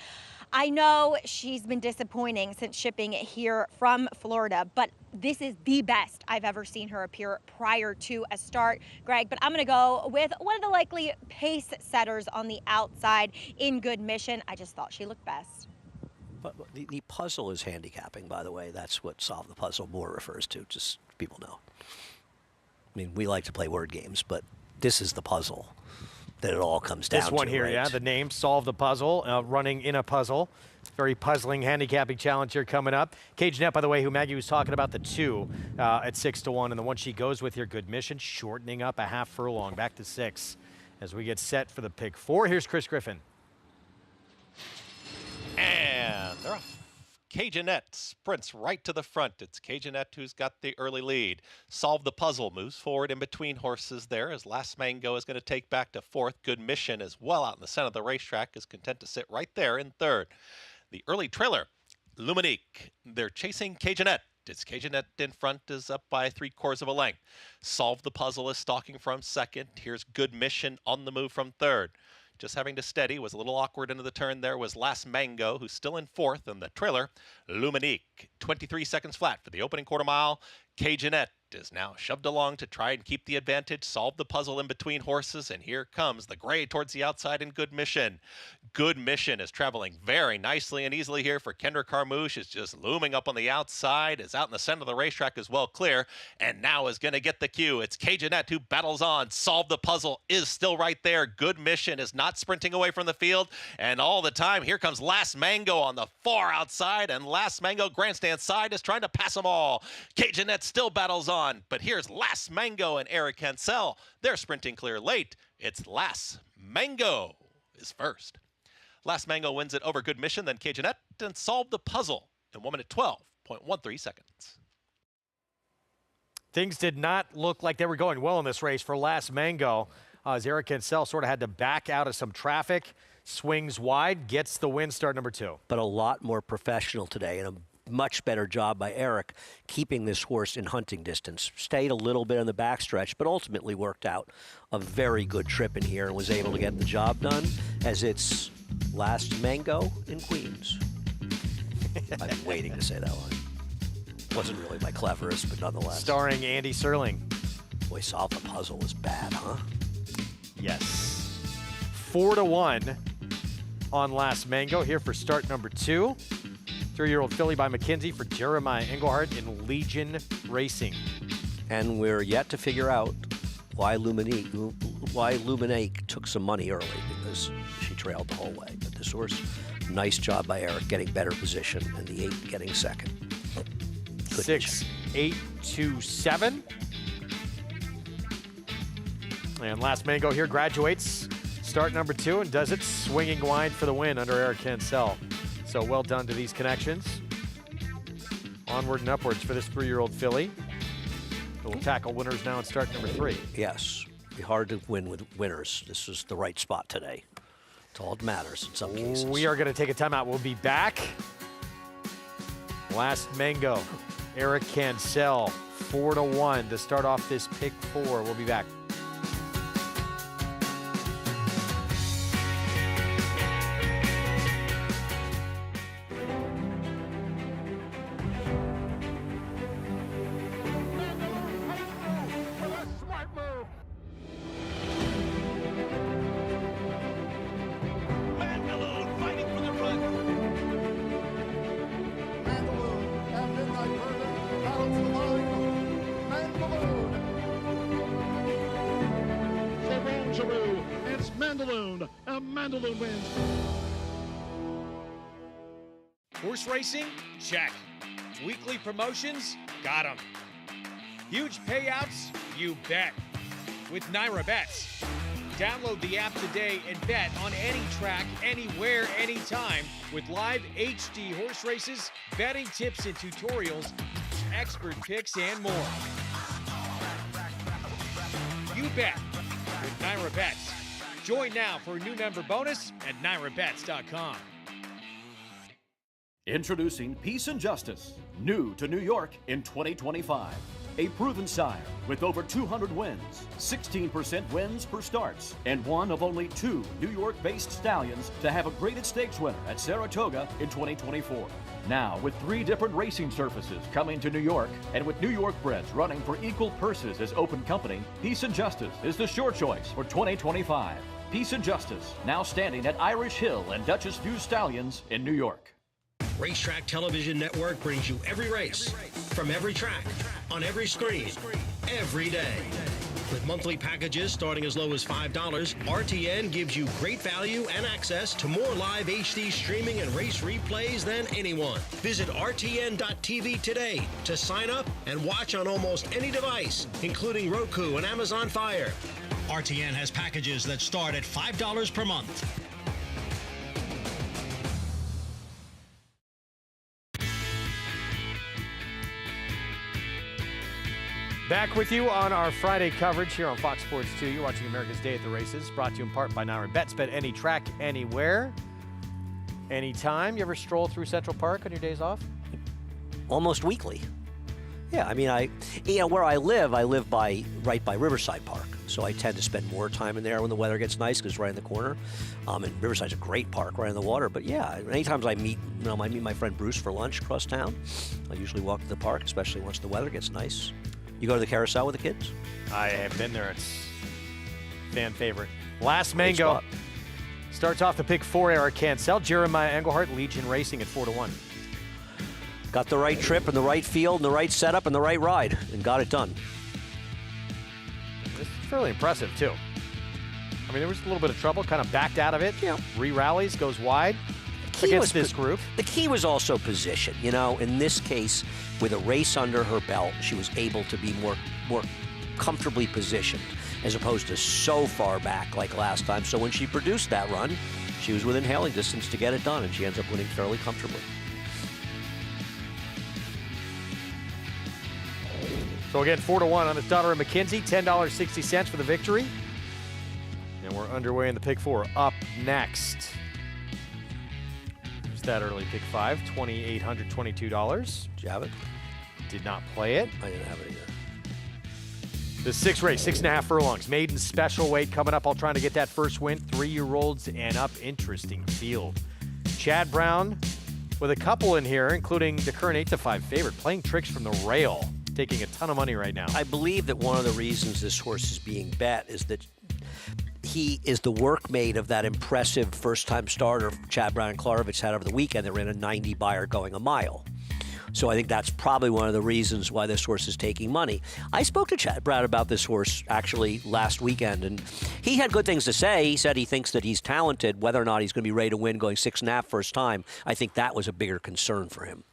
I know she's been disappointing since shipping here from Florida, but this is the best I've ever seen her appear prior to a start, Greg. But I'm going to go with one of the likely pace setters on the outside in Good Mission. I just thought she looked best. But the puzzle is handicapping, by the way. That's what Solve the Puzzle more refers to, just so people know. I mean, we like to play word games, but this is the puzzle that it all comes down to. This one here, right? yeah, the name, Solve the Puzzle, running in a puzzle. Very puzzling, handicapping challenge here coming up. Kay Jeanette, by the way, who Maggie was talking about, the 2 at 6-1, and the one she goes with here, Good Mission, shortening up a half furlong, back to 6 as we get set for the pick 4. Here's Chris Griffin. And they're off. Kay Jeanette sprints right to the front. It's Kay Jeanette who's got the early lead. Solve the Puzzle moves forward in between horses there as Last Mango is going to take back to 4th. Good Mission is well out in the center of the racetrack, is content to sit right there in 3rd. The early trailer, Luminique, they're chasing Kay Jeanette. It's Kay Jeanette in front, is up by 3/4 of a length. Solve the Puzzle is stalking from 2nd. Here's Good Mission on the move from 3rd. Just having to steady, was a little awkward into the turn there, was Last Mango, who's still in 4th, and the trailer, Luminique. 23 seconds flat for the opening quarter mile. Kay Jeanette is now shoved along to try and keep the advantage, solve the puzzle in between horses, and here comes the gray towards the outside in Good Mission. Good Mission is traveling very nicely and easily here for Kendra Carmouche. Is just looming up on the outside, is out in the center of the racetrack as well clear, and now is going to get the cue. It's Cajunette who battles on. Solve the puzzle is still right there. Good Mission is not sprinting away from the field, and all the time here comes Last Mango on the far outside, and Last Mango grandstand side is trying to pass them all. Cajunette still battles on, but here's Last Mango and Eric Cancel. They're sprinting clear late. It's Last Mango is first. Last Mango wins it over Good Mission, then Cajunette, and solved the puzzle in 1 minute 12.13 seconds. Things did not look like they were going well in this race for Last Mango, as Eric Cancel sort of had to back out of some traffic, swings wide, gets the win, start number 2. But a lot more professional today, and a much better job by Eric keeping this horse in hunting distance. Stayed a little bit on the backstretch, but ultimately worked out a very good trip in here and was able to get the job done, as it's Last Mango in Queens. I've been waiting to say that line. Wasn't really my cleverest, but nonetheless. Starring Andy Serling. Boy, Solve the Puzzle was bad, huh? Yes. 4-1 on Last Mango here for start number 2. 3-year-old filly by McKenzie for Jeremiah Engelhardt in Legion Racing. And we're yet to figure out why Luminake took some money early, because she trailed the whole way. But this horse, nice job by Eric getting better position, and the 8 getting second. Good 6, 8, 2, 7. And Last Mango here graduates start number 2 and does it swinging wide for the win under Eric Cancel. So well done to these connections. Onward and upwards for this 3-year-old filly. We'll tackle winners now in start number 3. Yes, be hard to win with winners. This is the right spot today. It's all that matters in some cases. We are going to take a timeout. We'll be back. Last Mango, Eric Cancel, 4-1 to start off this pick 4. We'll be back. It's Mandaloon. Mandaloon wins. Horse racing? Check. Weekly promotions? Got 'em. Huge payouts? You bet. With Naira Bets. Download the app today and bet on any track, anywhere, anytime with live HD horse races, betting tips and tutorials, expert picks, and more. You bet with Naira Bets. Join now for a new member bonus at NairaBets.com. Introducing Peace and Justice, new to New York in 2025. A proven sire with over 200 wins, 16% wins per starts, and one of only 2 New York-based stallions to have a graded stakes winner at Saratoga in 2024. Now, with 3 different racing surfaces coming to New York, and with New York breds running for equal purses as open company, Peace and Justice is the sure choice for 2025. Peace and Justice, now standing at Irish Hill and Duchess View Stallions in New York. Racetrack Television Network brings you every race, from every track, on every screen, every day. With monthly packages starting as low as $5, RTN gives you great value and access to more live HD streaming and race replays than anyone. Visit RTN.tv today to sign up and watch on almost any device, including Roku and Amazon Fire. RTN has packages that start at $5 per month. Back with you on our Friday coverage here on Fox Sports 2. You're watching America's Day at the Races, brought to you in part by Naira Bets. Bet any track, anywhere, anytime. You ever stroll through Central Park on your days off? Almost weekly. Yeah, I mean, where I live right by Riverside Park. So I tend to spend more time in there when the weather gets nice, because it's right in the corner. And Riverside's a great park right in the water. But yeah, anytime I meet my friend Bruce for lunch across town, I usually walk to the park, especially once the weather gets nice. You go to the carousel with the kids? I have been there. It's fan favorite. Last Mango starts off the pick 4, Eric Cancel. Jeremiah Engelhardt, Legion Racing at 4-1. Got the right trip and the right field and the right setup and the right ride and got it done. It's fairly impressive, too. I mean, there was a little bit of trouble, kind of backed out of it. Yeah. Re-rallies, goes wide against this group. The key was also position. You know, in this case, with a race under her belt, she was able to be more comfortably positioned as opposed to so far back like last time. So when she produced that run, she was within hailing distance to get it done, and she ends up winning fairly comfortably. So again, 4-1 on the daughter of McKinsey, $10.60 for the victory. And we're underway in the pick 4. Up next. There's that early pick 5, $2,822. Did you have it? Did not play it. I didn't have it either. The 6th race, 6.5 furlongs. Maiden special weight coming up. All trying to get that first win. 3-year-olds and up. Interesting field. Chad Brown with a couple in here, including the current 8-5 favorite, playing tricks from the rail. Taking a ton of money right now. I believe that one of the reasons this horse is being bet is that he is the workmate of that impressive first-time starter Chad Brown and Klarovich had over the weekend. They ran a 90 buyer going a mile. So I think that's probably one of the reasons why this horse is taking money. I spoke to Chad Brown about this horse actually last weekend, and he had good things to say. He said he thinks that he's talented. Whether or not he's going to be ready to win going 6.5 first time, I think that was a bigger concern for him.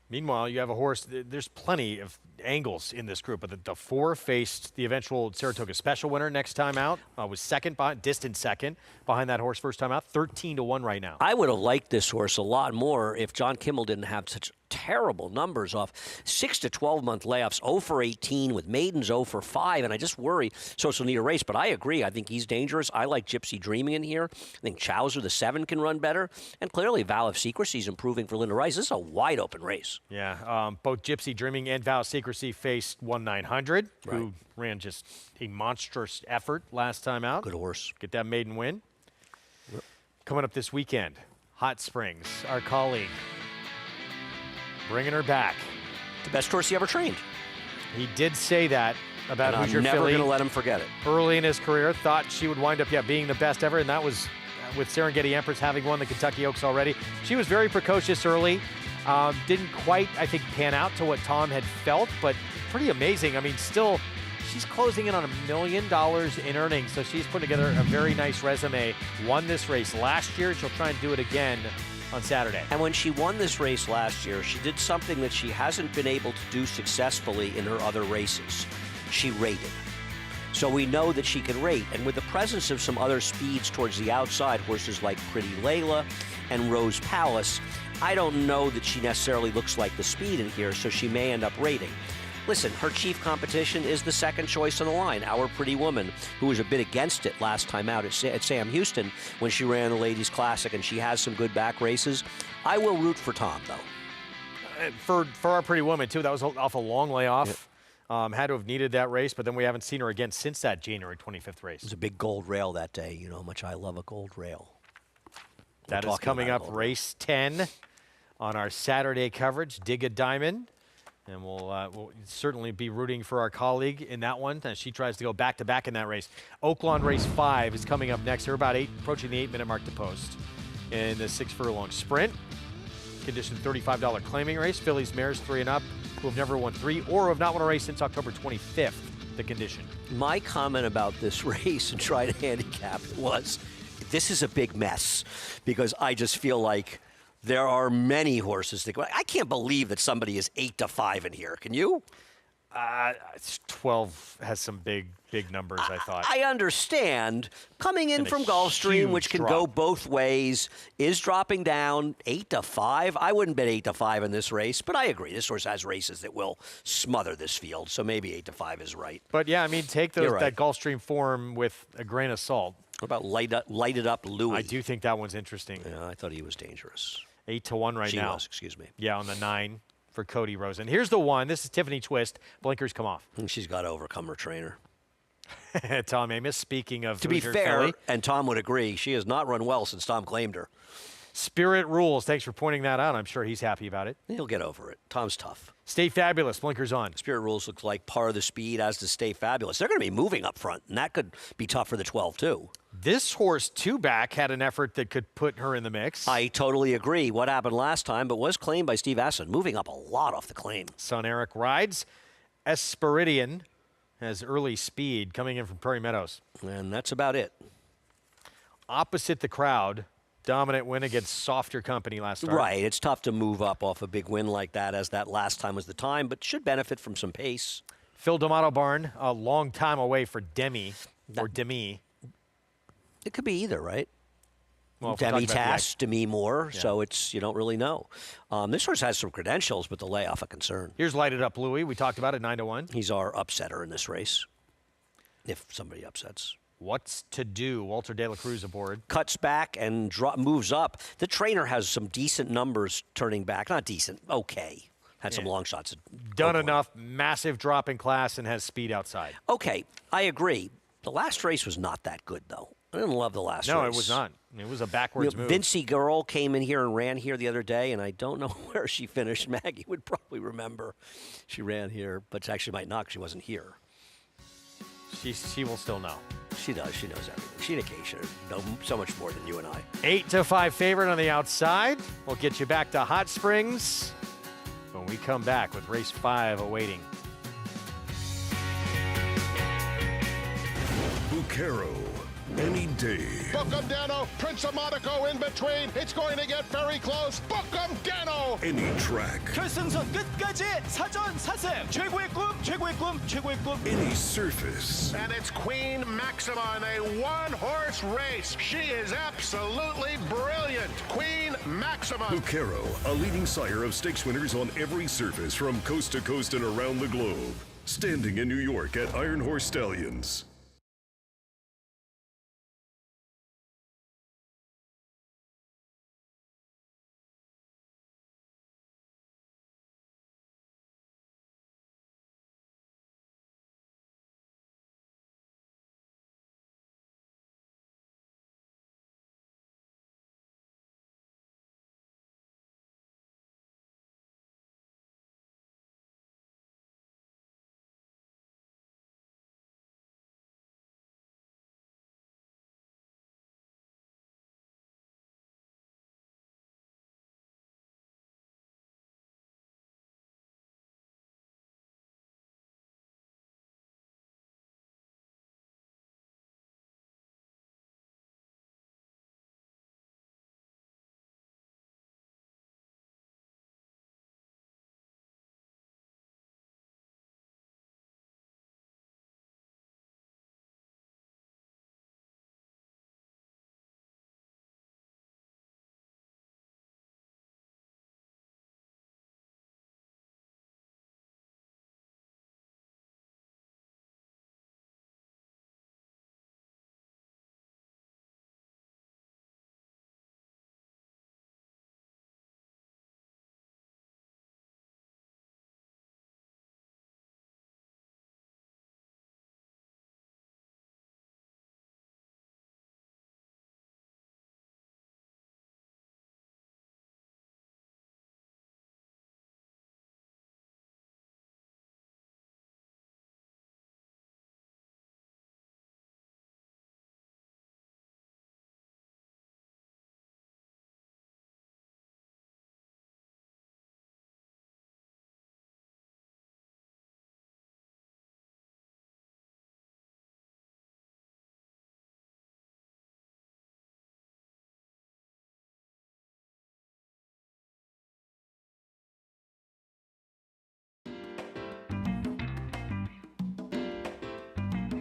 Meanwhile, you have a horse, there's plenty of angles in this group, but the 4 faced the eventual Saratoga Special winner next time out, was second, distant second behind that horse first time out, 13-1 right now. I would have liked this horse a lot more if John Kimmel didn't have such terrible numbers off 6 to 12 month layoffs, 0 for 18 with maidens 0 for 5, and I just worry Social need a race. But I agree. I think he's dangerous. I like Gypsy Dreaming in here. I think Chowser the 7 can run better, and clearly Vow of Secrecy is improving for Linda Rice. This is a wide open race. Yeah, both Gypsy Dreaming and Vow of Secrecy faced 1/900, who ran just a monstrous effort last time out. Good horse. Get that maiden win. Yep. Coming up this weekend, Hot Springs, our colleague. Bringing her back. The best horse he ever trained. He did say that about and Hoosier I'm never Philly. going to let him forget it. Early in his career, thought she would wind up being the best ever, and that was with Serengeti Empress having won the Kentucky Oaks already. She was very precocious early. Didn't quite, I think, pan out to what Tom had felt, but pretty amazing. I mean, still, she's closing in on $1 million in earnings, so she's put together a very nice resume. Won this race last year. She'll try and do it again on Saturday. And when she won this race last year, she did something that she hasn't been able to do successfully in her other races. She rated. So we know that she can rate. And with the presence of some other speeds towards the outside, horses like Pretty Layla and Rose Palace, I don't know that she necessarily looks like the speed in here, so she may end up rating. Listen, her chief competition is the second choice on the line, Our Pretty Woman, who was a bit against it last time out at Sam Houston when she ran the Ladies Classic, and she has some good back races. I will root for Tom, though. For Our Pretty Woman, too, that was off a long layoff. Yep. Had to have needed that race, but then we haven't seen her again since that January 25th race. It was a big gold rail that day. You know how much I love a gold rail. That is coming up, race 10 on our Saturday coverage, Dig a Diamond. And we'll certainly be rooting for our colleague in that one as she tries to go back-to-back in that race. Oaklawn Race 5 is coming up next. They're about approaching the 8-minute mark to post in the 6 furlong sprint. Condition $35 claiming race. Fillies, mares 3 and up who have never won 3 or have not won a race since October 25th, the condition. My comment about this race and try to handicap it was, this is a big mess because I just feel like there are many horses that go. I can't believe that somebody is 8-5 in here. Can you? 12 has some big numbers, I thought. I understand. Coming in from Gulfstream, which can go both ways, is dropping down 8-5. I wouldn't bet 8-5 in this race, but I agree. This horse has races that will smother this field, so maybe 8-5 is right. But yeah, I mean, take that Gulfstream form with a grain of salt. What about lighted up Louis? I do think that one's interesting. Yeah, I thought he was dangerous. 8-1 right now. She was, excuse me. Yeah, on the 9 for Cody Rosen. Here's the 1. This is Tiffany Twist. Blinkers come off. And she's got to overcome her trainer. Tom Amos, speaking of to be fair, Philly. and Tom would agree, she has not run well since Tom claimed her. Spirit Rules. Thanks for pointing that out. I'm sure he's happy about it. He'll get over it. Tom's tough. Stay Fabulous. Blinkers on. Spirit Rules looks like par of the speed, as to Stay Fabulous. They're going to be moving up front, and that could be tough for the 12, too. This horse, two back, had an effort that could put her in the mix. I totally agree. What happened last time, but was claimed by Steve Asson, moving up a lot off the claim. Son Eric rides. Esperidian has early speed coming in from Prairie Meadows. And that's about it. Opposite the crowd. Dominant win against softer company last start. Right. It's tough to move up off a big win like that, as that last time was the time, but should benefit from some pace. Phil D'Amato Barn, a long time away for Demi, or Demi. It could be either, right? Well, Demi Tass, Demi Moore, Yeah. so you don't really know. This horse has some credentials, but the layoff a concern. Here's Light It Up Louie. We talked about it, 9-1. He's our upsetter in this race, if somebody upsets. What's to do? Walter De La Cruz aboard. Cuts back and moves up. The trainer has some decent numbers turning back. Not decent, okay. Had some long shots. Done enough, massive drop in class, and has speed outside. Okay, I agree. The last race was not that good, though. I didn't love the last race. No, it was not. It was a backwards move. Vincy Girl came in here and ran here the other day, and I don't know where she finished. Maggie would probably remember. She ran here, but actually might not because she wasn't here. She will still know. She does. She knows everything. She and Acacia know so much more than you and I. 8-5 favorite on the outside. We'll get you back to Hot Springs when we come back with race 5 awaiting. Bucaro, any day. Book 'em, Dano. Prince of Monaco in between. It's going to get very close. Book 'em, Dano. Any track. 결승선 끝까지 사전 사승. 최고의 꿈, 최고의 꿈, 최고의 꿈. Any surface. And it's Queen Maxima in a one-horse race. She is absolutely brilliant. Queen Maxima. Bucaro, a leading sire of stakes winners on every surface from coast to coast and around the globe. Standing in New York at Iron Horse Stallions.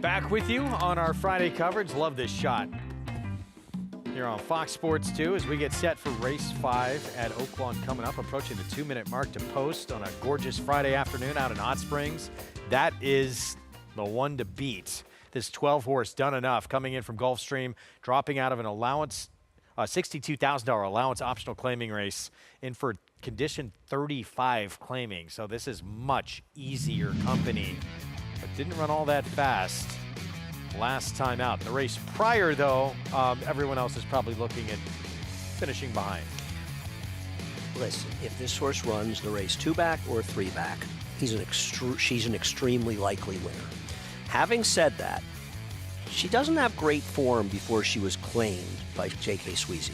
Back with you on our Friday coverage. Love this shot. Here on Fox Sports 2 as we get set for race 5 at Oaklawn coming up, approaching the 2-minute mark to post on a gorgeous Friday afternoon out in Hot Springs. That is the one to beat. This 12-horse Done Enough coming in from Gulfstream, dropping out of an allowance, $62,000 allowance optional claiming race in for condition 35 claiming. So this is much easier company, but didn't run all that fast last time out. The race prior, though, everyone else is probably looking at finishing behind. Listen, if this horse runs the race 2-back or 3-back, she's an extremely likely winner. Having said that, she doesn't have great form before she was claimed by J.K. Sweezy.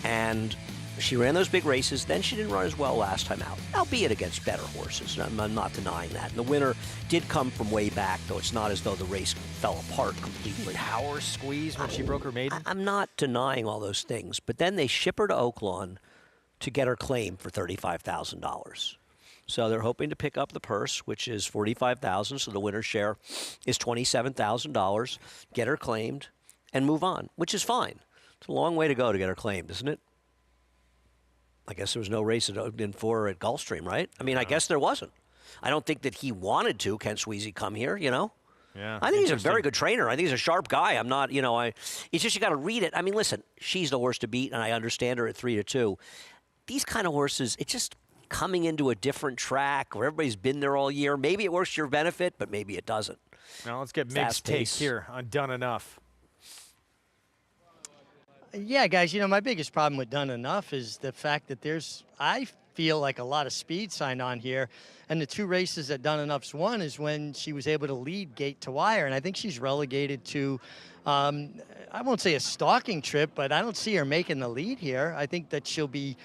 And she ran those big races, then she didn't run as well last time out, albeit against better horses. I'm not denying that. And the winner did come from way back, though it's not as though the race fell apart completely. Power squeeze when she broke her maiden? I'm not denying all those things, but then they ship her to Oaklawn to get her claimed for $35,000. So they're hoping to pick up the purse, which is $45,000, so the winner's share is $27,000, get her claimed, and move on, which is fine. It's a long way to go to get her claimed, isn't it? I guess there was no race in 4 at Gulfstream, right? I mean, I guess there wasn't. I don't think that he wanted to, Kent Sweezy, come here, you know? Yeah. I think he's a very good trainer. I think he's a sharp guy. I'm not, it's just you got to read it. I mean, listen, she's the horse to beat, and I understand her at 3-2. These kind of horses, it's just coming into a different track where everybody's been there all year. Maybe it works to your benefit, but maybe it doesn't. Now let's get Mick's take here on Done Enough. Yeah, guys, my biggest problem with Done Enough is the fact that I feel like a lot of speed signed on here. And the 2 races that Done Enough's won is when she was able to lead gate to wire. And I think she's relegated to, I won't say a stalking trip, but I don't see her making the lead here. I think that she'll be,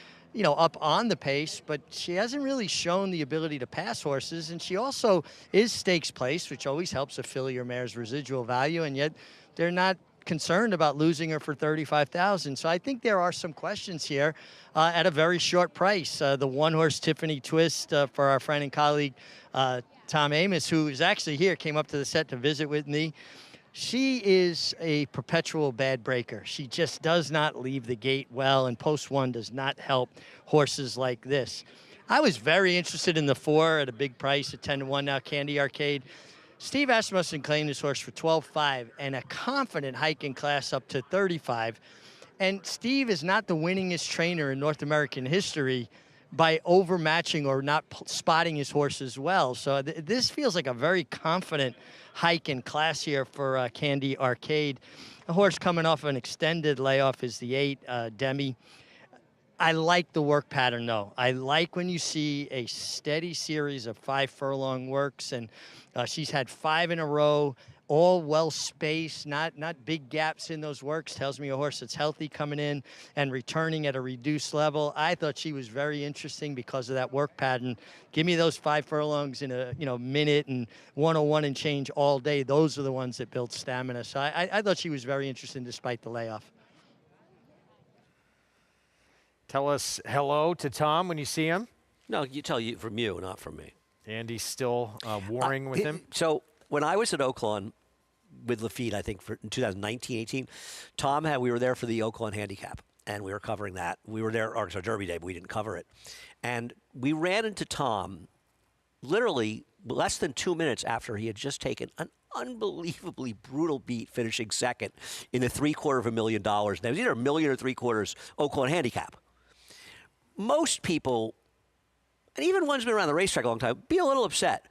up on the pace, but she hasn't really shown the ability to pass horses. And she also is stakes placed, which always helps a filly or mare's residual value. And yet they're not concerned about losing her for $35,000. So I think there are some questions here at a very short price. The 1-horse Tiffany Twist for our friend and colleague Tom Amos, who is actually here, came up to the set to visit with me. She is a perpetual bad breaker. She just does not leave the gate well, and post 1 does not help horses like this. I was very interested in the 4 at a big price at 10-1 now, Candy Arcade. Steve Asmussen claimed this horse for $12,500 and a confident hike in class up to $35,000. And Steve is not the winningest trainer in North American history by overmatching or not spotting his horses well. So this feels like a very confident hike in class here for Candy Arcade. A horse coming off an extended layoff is the 8, Demi. I like the work pattern, though. I like when you see a steady series of 5 furlong works, and she's had 5 in a row, all well-spaced, not big gaps in those works. Tells me a horse that's healthy coming in and returning at a reduced level. I thought she was very interesting because of that work pattern. Give me those 5 furlongs in a minute and 101 and change all day. Those are the ones that build stamina. So I thought she was very interesting despite the layoff. Tell us hello to Tom when you see him. No, you tell you from you, not from me. Andy's still warring with him. So when I was at Oaklawn with Lafitte, I think in 2019-18, we were there for the Oaklawn Handicap, and we were covering that. We were there, Derby Day, but we didn't cover it. And we ran into Tom literally less than 2 minutes after he had just taken an unbelievably brutal beat, finishing second in the $750,000. That was either $1 million or $750,000 Oaklawn Handicap. Most people, and even ones who've been around the racetrack a long time, be a little upset.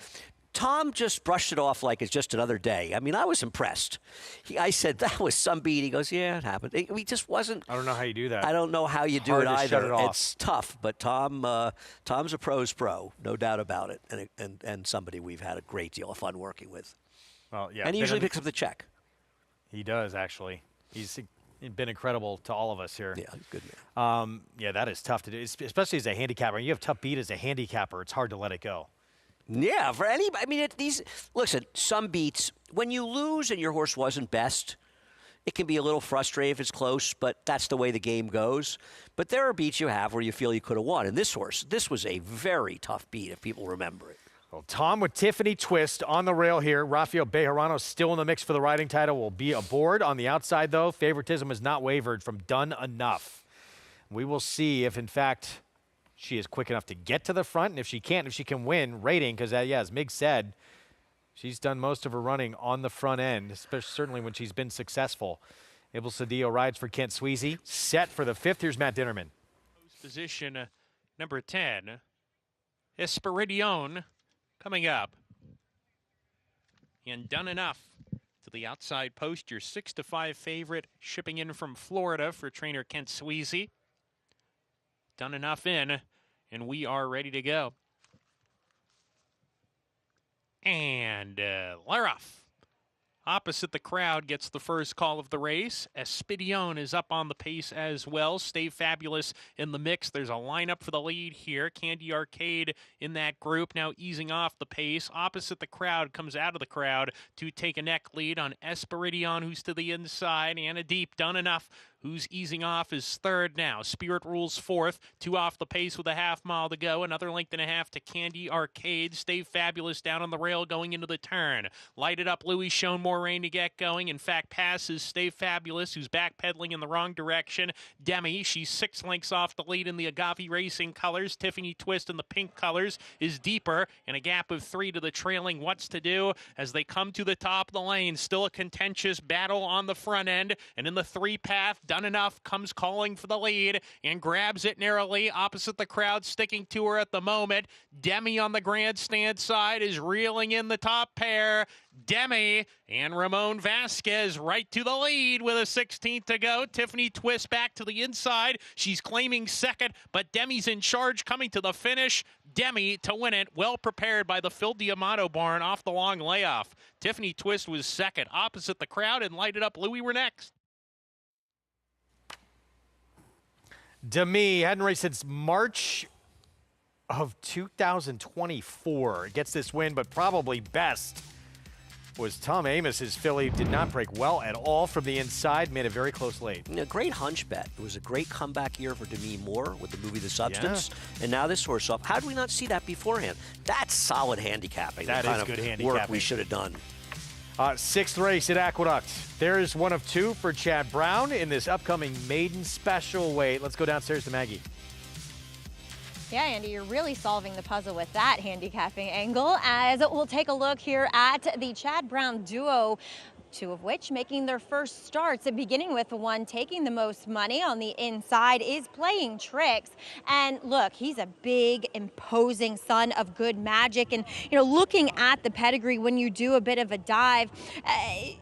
Tom just brushed it off like it's just another day. I mean, I was impressed. I said, that was some beat. He goes, yeah, it happened. He just wasn't. I don't know how you do that. I don't know how you do Hard it to either. shut it off. It's tough, but Tom's a pro's pro, no doubt about it, and somebody we've had a great deal of fun working with. Well, yeah. And he usually picks up the check. He does, actually. He's been incredible to all of us here. Yeah, good man. Yeah, that is tough to do, especially as a handicapper. You have tough beat as a handicapper. It's hard to let it go. Yeah, for anybody. I mean, listen, some beats, when you lose and your horse wasn't best, it can be a little frustrating if it's close, but that's the way the game goes. But there are beats you have where you feel you could have won. And this was a very tough beat, if people remember it. Well, Tom with Tiffany Twist on the rail here. Rafael Bejarano still in the mix for the riding title. Will be aboard. On the outside, though, favoritism has not wavered from Done Enough. We will see if, in fact, she is quick enough to get to the front, and if she can win rating, because, as Mig said, she's done most of her running on the front end, especially certainly when she's been successful. Abel Cedillo rides for Kent Sweezy. Set for the 5th. Here's Matt Dinnerman. Position number 10, Esperidion, coming up. And Done Enough to the outside post, your 6-5 favorite, shipping in from Florida for trainer Kent Sweezy. done enough in, and we are ready to go. And Laroff, opposite the crowd, gets the first call of the race. Espidion is up on the pace as well. Stay Fabulous in the mix. There's a lineup for the lead here. Candy Arcade in that group, now easing off the pace. Opposite the crowd, comes out of the crowd to take a neck lead on Esperidion, who's to the inside. Anna Deep, done enough, who's easing off, is third now. Spirit Rules fourth, 2 off the pace with a half mile to go. Another length and a half to Candy Arcade. Stay Fabulous down on the rail going into the turn. Lighted up Louis shown more rain to get going. In fact, passes Stay Fabulous, who's backpedaling in the wrong direction. Demi, she's 6 lengths off the lead in the Agave Racing colors. Tiffany Twist in the pink colors is deeper, and a gap of 3 to the trailing What's to Do as they come to the top of the lane. Still a contentious battle on the front end, and in the 3 path, Done Enough comes calling for the lead and grabs it narrowly opposite the crowd, sticking to her at the moment. Demi on the grandstand side is reeling in the top pair. Demi and Ramon Vasquez right to the lead with a 16th to go. Tiffany Twist back to the inside. She's claiming second, but Demi's in charge coming to the finish. Demi to win it, well prepared by the Phil Diamato barn off the long layoff. Tiffany Twist was second opposite the crowd, and Lighted Up Louis were next. Demi hadn't raced since March of 2024. Gets this win, but probably best was Tom Amos's filly. Did not break well at all from the inside. Made it very close late. A great hunch bet. It was a great comeback year for Demi Moore with the movie The Substance. Yeah. And now this horse up. How did we not see that beforehand? That's solid handicapping. That is good handicapping. Work we should have done. 6th race at Aqueduct. There's one of 2 for Chad Brown in this upcoming maiden special weight. Let's go downstairs to Maggie. Yeah, Andy, you're really solving the puzzle with that handicapping angle, as we'll take a look here at the Chad Brown duo, 2 of which making their first starts, beginning with the one taking the most money on the inside is Playing Tricks. And look, he's a big, imposing son of Good Magic. And, you know, looking at the pedigree when you do a bit of a dive,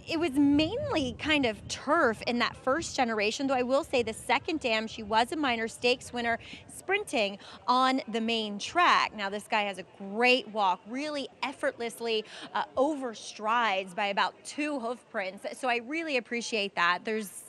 it was mainly kind of turf in that first generation, though I will say the second dam, she was a minor stakes winner, sprinting on the main track. Now, this guy has a great walk, really effortlessly overstrides by about 2 hoof prints. So I really appreciate that.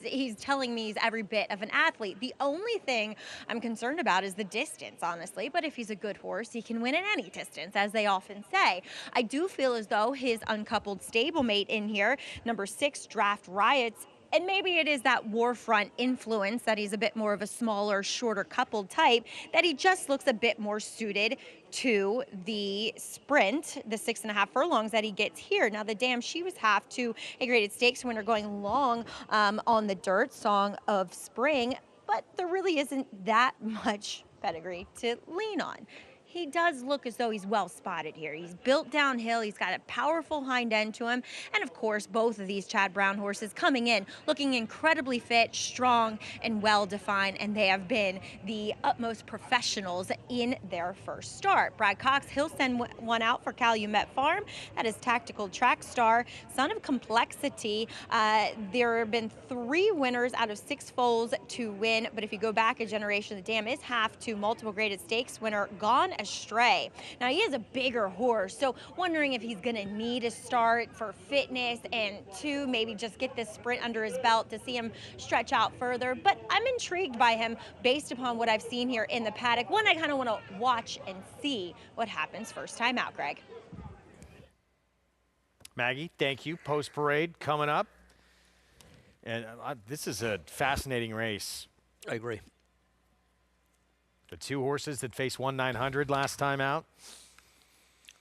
He's telling me he's every bit of an athlete. The only thing I'm concerned about is the distance, honestly. But if he's a good horse, he can win at any distance, as they often say. I do feel as though his uncoupled stablemate in here, number 6, Draft Riots, and maybe it is that Warfront influence that he's a bit more of a smaller, shorter coupled type, that he just looks a bit more suited to the sprint, the 6.5 furlongs that he gets here. Now, the dam, she was half to a graded stakes winner going long on the dirt, Song of Spring, but there really isn't that much pedigree to lean on. He does look as though he's well spotted here. He's built downhill. He's got a powerful hind end to him. And of course, both of these Chad Brown horses coming in looking incredibly fit, strong, and well defined. And they have been the utmost professionals in their first start. Brad Cox, he'll send one out for Calumet Farm. That is Tactical Track Star, son of Complexity. There have been 3 winners out of 6 foals to win. But if you go back a generation, the dam is half to multiple graded stakes winner Gone Astray. Now, he is a bigger horse, so wondering if he's going to need a start for fitness and 2, maybe just get this sprint under his belt to see him stretch out further. But I'm intrigued by him based upon what I've seen here in the paddock. One, I kind of want to watch and see what happens first time out, Greg. Maggie, thank you. Post parade coming up. And this is a fascinating race. I agree. The 2 horses that faced 1/900 last time out.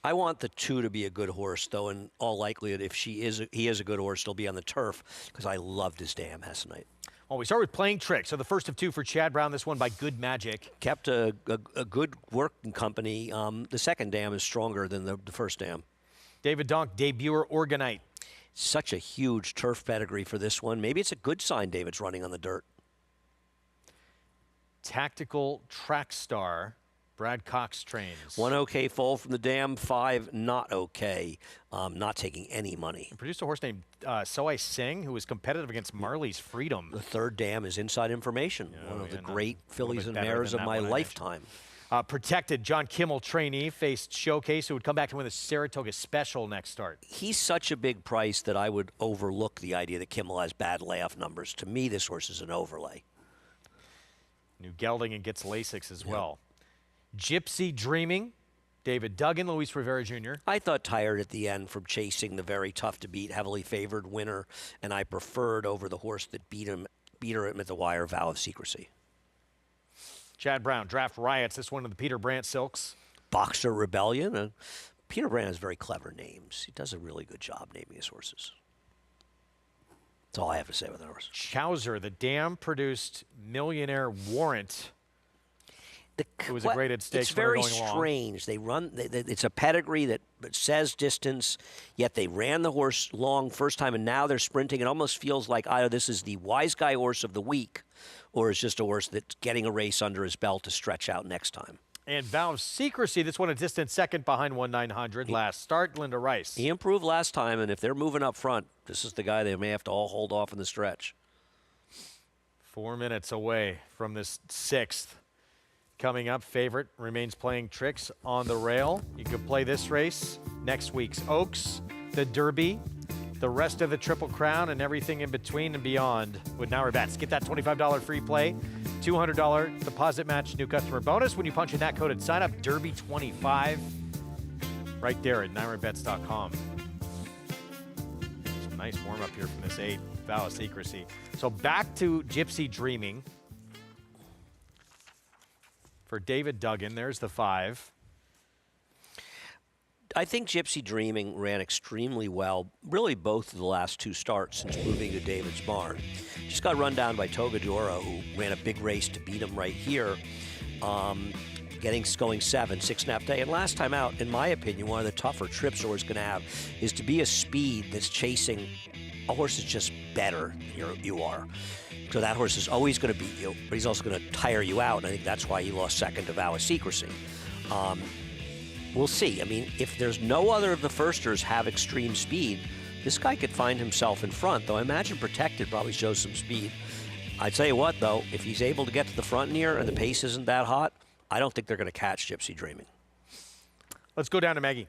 I want the 2 to be a good horse, though. In all likelihood, if he is a good horse, he'll be on the turf, because I loved his dam last night. Well, we start with Playing Tricks. So the first of 2 for Chad Brown. This one by Good Magic. Kept a good working company. The second dam is stronger than the first dam. David Donk, debuter Organite. Such a huge turf pedigree for this one. Maybe it's a good sign David's running on the dirt. Tactical Track Star Brad Cox trains. 1 okay foal from the dam, 5 not okay. Not taking any money. He produced a horse named So Sing, who was competitive against Marley's Freedom. The third dam is inside information. One of the great fillies and mares of my lifetime. Protected John Kimmel trainee faced Showcase, who would come back to win the Saratoga Special next start. He's such a big price that I would overlook the idea that Kimmel has bad layoff numbers. To me, this horse is an overlay. New gelding and gets Lasix as well. Gypsy Dreaming, David Duggan, Luis Rivera Jr. I thought tired at the end from chasing the very tough-to-beat, heavily favored winner, and I preferred over the horse that beat her at the wire, Vow of Secrecy. Chad Brown, Draft Riots, this one of the Peter Brandt Silks. Boxer Rebellion. Peter Brandt has very clever names. He does a really good job naming his horses. That's all I have to say with the horse. Chowser, the dam-produced Millionaire Warrant. It was a graded stakes. It's very strange. They run. It's a pedigree that says distance, yet they ran the horse long first time, and now they're sprinting. It almost feels like either this is the wise guy horse of the week, or it's just a horse that's getting a race under his belt to stretch out next time. And Vow of Secrecy, this one a distant second behind 1/900 last start. Linda Rice. He improved last time, and if they're moving up front, this is the guy they may have to all hold off in the stretch. 4 minutes away from this sixth. Coming up, favorite remains playing tricks on the rail. You can play this race, next week's Oaks, the Derby, the rest of the Triple Crown, and everything in between and beyond with Naira Bets. Get that $25 free play, $200 deposit match new customer bonus when you punch in that code at sign up, Derby25, right there at NairaBets.com. Some nice warm up here from this 8, Vow of Secrecy. So back to Gypsy Dreaming. For David Duggan, there's the 5. I think Gypsy Dreaming ran extremely well, really both of the last 2 starts since moving to David's barn. Just got run down by Togadora, who ran a big race to beat him right here, going 7, 6.5 day. And last time out, in my opinion, one of the tougher trips a horse is going to have is to be a speed that's chasing a horse that's just better than you are. So that horse is always going to beat you, but he's also going to tire you out, and I think that's why he lost second to Vow of Secrecy. We'll see. I mean, if there's no other of the firsters have extreme speed, this guy could find himself in front, though I imagine Protected probably shows some speed. I tell you what, though, if he's able to get to the front here and the pace isn't that hot, I don't think they're going to catch Gypsy Dreaming. Let's go down to Maggie.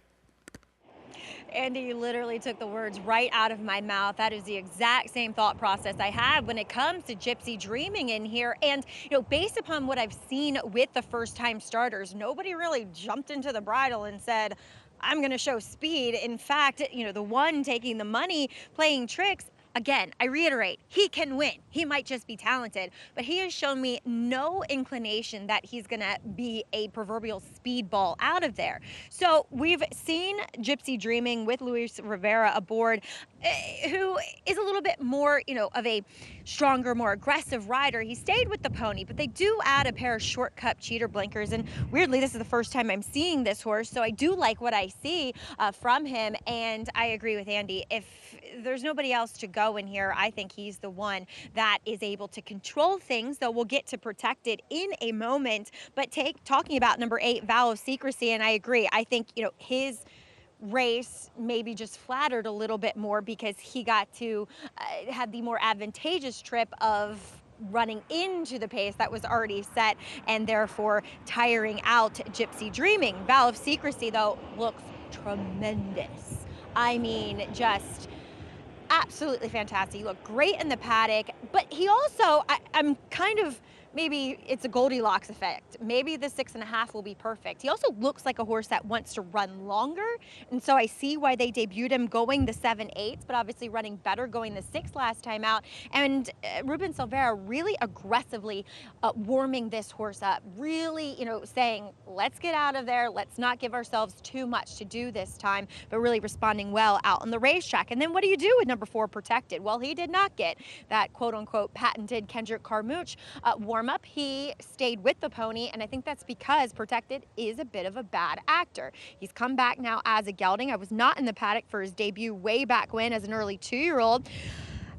Andy, you literally took the words right out of my mouth. That is the exact same thought process I have when it comes to Gypsy Dreaming in here. And, based upon what I've seen with the first-time starters, nobody really jumped into the bridle and said, I'm going to show speed. In fact, the one taking the money, playing tricks, again, I reiterate, he can win. He might just be talented, but he has shown me no inclination that he's going to be a proverbial speedball out of there. So we've seen Gypsy Dreaming with Luis Rivera aboard, who is a little bit more, of a stronger, more aggressive rider. He stayed with the pony, but they do add a pair of short-cut cheater blinkers, and weirdly, this is the first time I'm seeing this horse, so I do like what I see from him, and I agree with Andy. If there's nobody else to go in here, I think he's the one that is able to control things, though we'll get to Protected in a moment. But talking about number 8, Vow of Secrecy, and I agree. I think, his race maybe just flattered a little bit more because he got to have the more advantageous trip of running into the pace that was already set and therefore tiring out Gypsy Dreaming. Vow of Secrecy, though, looks tremendous. I mean, just absolutely fantastic. He looked great in the paddock, but he also, I'm kind of, maybe it's a Goldilocks effect. Maybe the 6.5 will be perfect. He also looks like a horse that wants to run longer, and so I see why they debuted him going the 7/8, but obviously running better going the 6 last time out. And Ruben Silvera really aggressively warming this horse up, really, saying, let's get out of there, let's not give ourselves too much to do this time, but really responding well out on the racetrack. And then what do you do with number 4, Protected? Well, he did not get that quote-unquote patented Kendrick Carmouche warm-up. He stayed with the pony, and I think that's because Protected is a bit of a bad actor. He's come back now as a gelding. I was not in the paddock for his debut way back when as an early 2-year-old.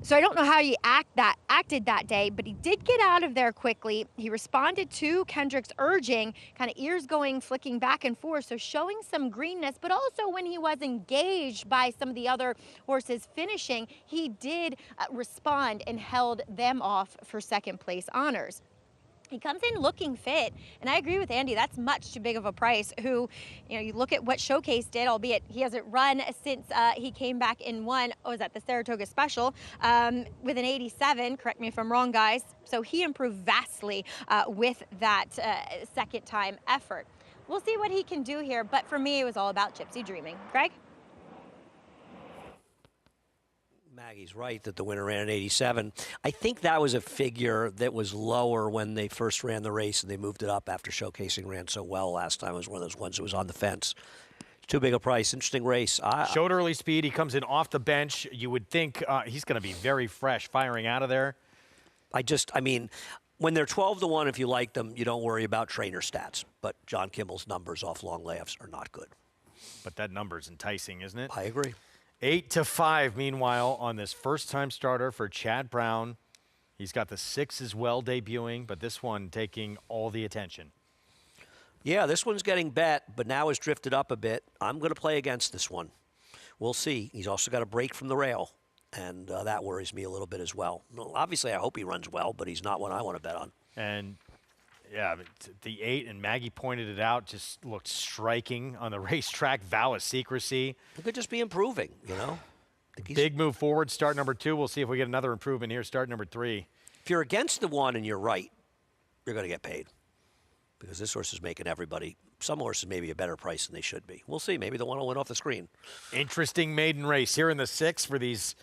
So I don't know how he acted that day, but he did get out of there quickly. He responded to Kendrick's urging, kind of ears going, flicking back and forth, so showing some greenness, but also when he was engaged by some of the other horses finishing, he did respond and held them off for second place honors. He comes in looking fit, and I agree with Andy, that's much too big of a price. Who, you look at what Showcase did, albeit he hasn't run since he came back and won, was that the Saratoga Special, with an 87, correct me if I'm wrong, guys. So he improved vastly with that second time effort. We'll see what he can do here, but for me, it was all about Gypsy Dreaming. Greg? Maggie's right that the winner ran an 87. I think that was a figure that was lower when they first ran the race, and they moved it up after Showcasing ran so well last time. It was one of those ones that was on the fence. Too big a price. Interesting race. Showed early speed. He comes in off the bench. You would think he's going to be very fresh firing out of there. I mean, when they're 12-1, if you like them, you don't worry about trainer stats. But John Kimmel's numbers off long layoffs are not good. But that number's enticing, isn't it? I agree. 8-5, meanwhile, on this first-time starter for Chad Brown. He's got the 6 as well debuting, but this one taking all the attention. Yeah, this one's getting bet, but now has drifted up a bit. I'm going to play against this one. We'll see. He's also got a break from the rail, and that worries me a little bit as well. Obviously, I hope he runs well, but he's not one I want to bet on. And yeah, the 8, and Maggie pointed it out, just looked striking on the racetrack. Vow of Secrecy. It could just be improving, you know. Big move forward, start number 2. We'll see if we get another improvement here, start number 3. If you're against the one and you're right, you're going to get paid. Because this horse is making everybody, some horses maybe a better price than they should be. We'll see. Maybe the one will win off the screen. Interesting maiden race here in the 6 for these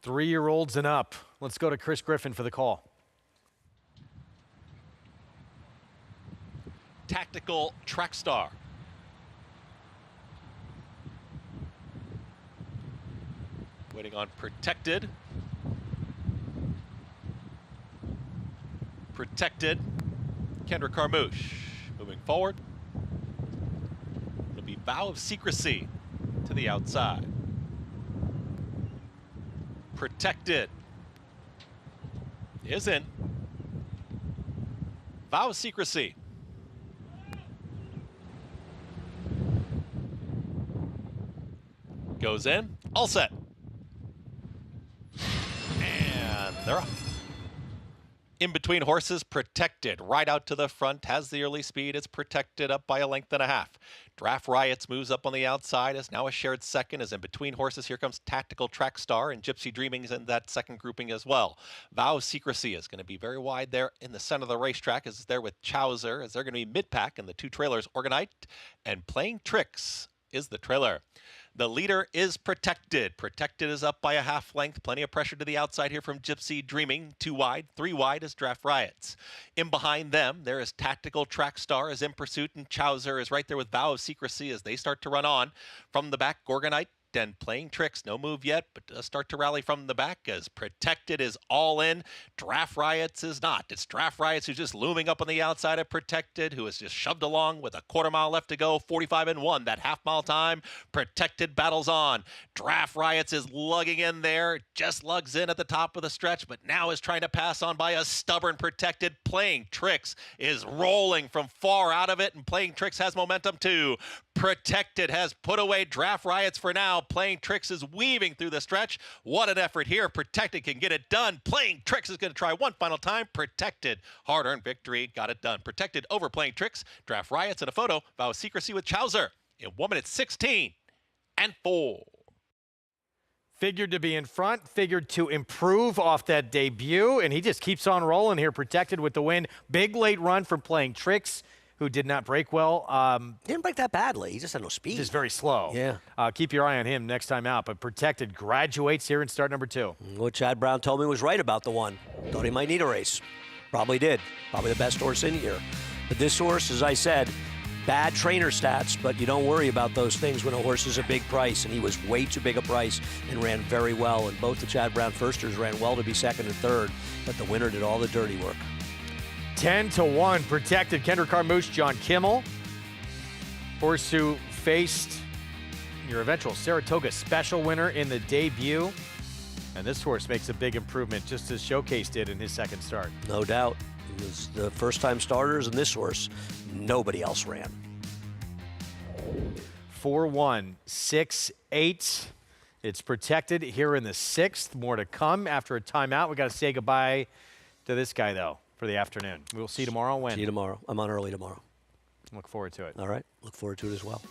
3-year-olds and up. Let's go to Chris Griffin for the call. Tactical Track Star. Waiting on Protected. Protected. Kendrick Carmouche moving forward. It'll be Vow of Secrecy to the outside. Protected. Is in. Vow of Secrecy. Goes in, all set. And they're off. In between horses, Protected, right out to the front, has the early speed. It's Protected up by a length and a half. Draft Riots moves up on the outside, is now a shared second. As in between horses, here comes Tactical Track Star, and Gypsy Dreaming is in that second grouping as well. Vow of Secrecy is going to be very wide there in the center of the racetrack, as is there with Chowser, as they're going to be mid-pack, and the 2 trailers, Organite and Playing Tricks is the trailer. The leader is Protected. Protected is up by a half length. Plenty of pressure to the outside here from Gypsy Dreaming. 2 wide, 3 wide is Draft Riots. In behind them, there is Tactical Track Star as in pursuit, and Chowser is right there with Vow of Secrecy as they start to run on. From the back, Gorgonite and Playing Tricks. No move yet, but does start to rally from the back as Protected is all in. Draft Riots is not. It's Draft Riots who's just looming up on the outside of Protected, who is just shoved along with a quarter mile left to go. 45-1, that half-mile time. Protected battles on. Draft Riots is lugging in there. Just lugs in at the top of the stretch, but now is trying to pass on by a stubborn Protected. Playing Tricks is rolling from far out of it, and Playing Tricks has momentum too. Protected has put away Draft Riots for now. Playing Tricks is weaving through the stretch. What an effort here. Protected can get it done. Playing Tricks is going to try one final time. Protected. Hard-earned victory. Got it done. Protected over Playing Tricks. Draft Riots in a photo. Vow of Secrecy with Chowser in 1 minute 16 and 4. Figured to be in front, figured to improve off that debut, and he just keeps on rolling here. Protected with the win. Big late run from Playing Tricks, who did not break well. Didn't break that badly. He just had no speed. Just very slow. Yeah. Keep your eye on him next time out. But Protected graduates here in start number 2. What Chad Brown told me was right about the one. Thought he might need a race. Probably did. Probably the best horse in here. But this horse, as I said, bad trainer stats, but you don't worry about those things when a horse is a big price, and he was way too big a price and ran very well. And both the Chad Brown firsters ran well to be second and third, but the winner did all the dirty work. 10-1, Protected. Kendrick Carmouche, John Kimmel. Horse who faced your eventual Saratoga Special winner in the debut. And this horse makes a big improvement, just as Showcase did in his second start. No doubt. It was the first-time starters, and this horse, nobody else ran. 4-1, 6-8. It's protected here in the 6th. More to come after a timeout. We got to say goodbye to this guy, though, for the afternoon. We'll see you tomorrow. When? See you tomorrow. I'm on early tomorrow. Look forward to it. All right. Look forward to it as well.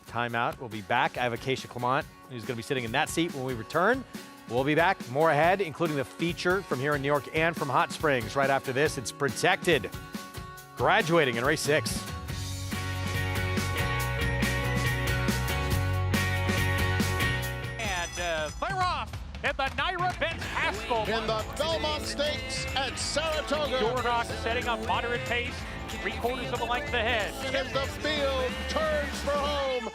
Timeout. We'll be back. I have Acacia Clement, who's going to be sitting in that seat when we return. We'll be back. More ahead, including the feature from here in New York and from Hot Springs. Right after this, it's Protected, graduating in race 6. They're off at the Naira Benz Haskell. In the Belmont Stakes at Saratoga. Dornock setting up moderate pace, 3/4 of a length ahead. As the field turns for home.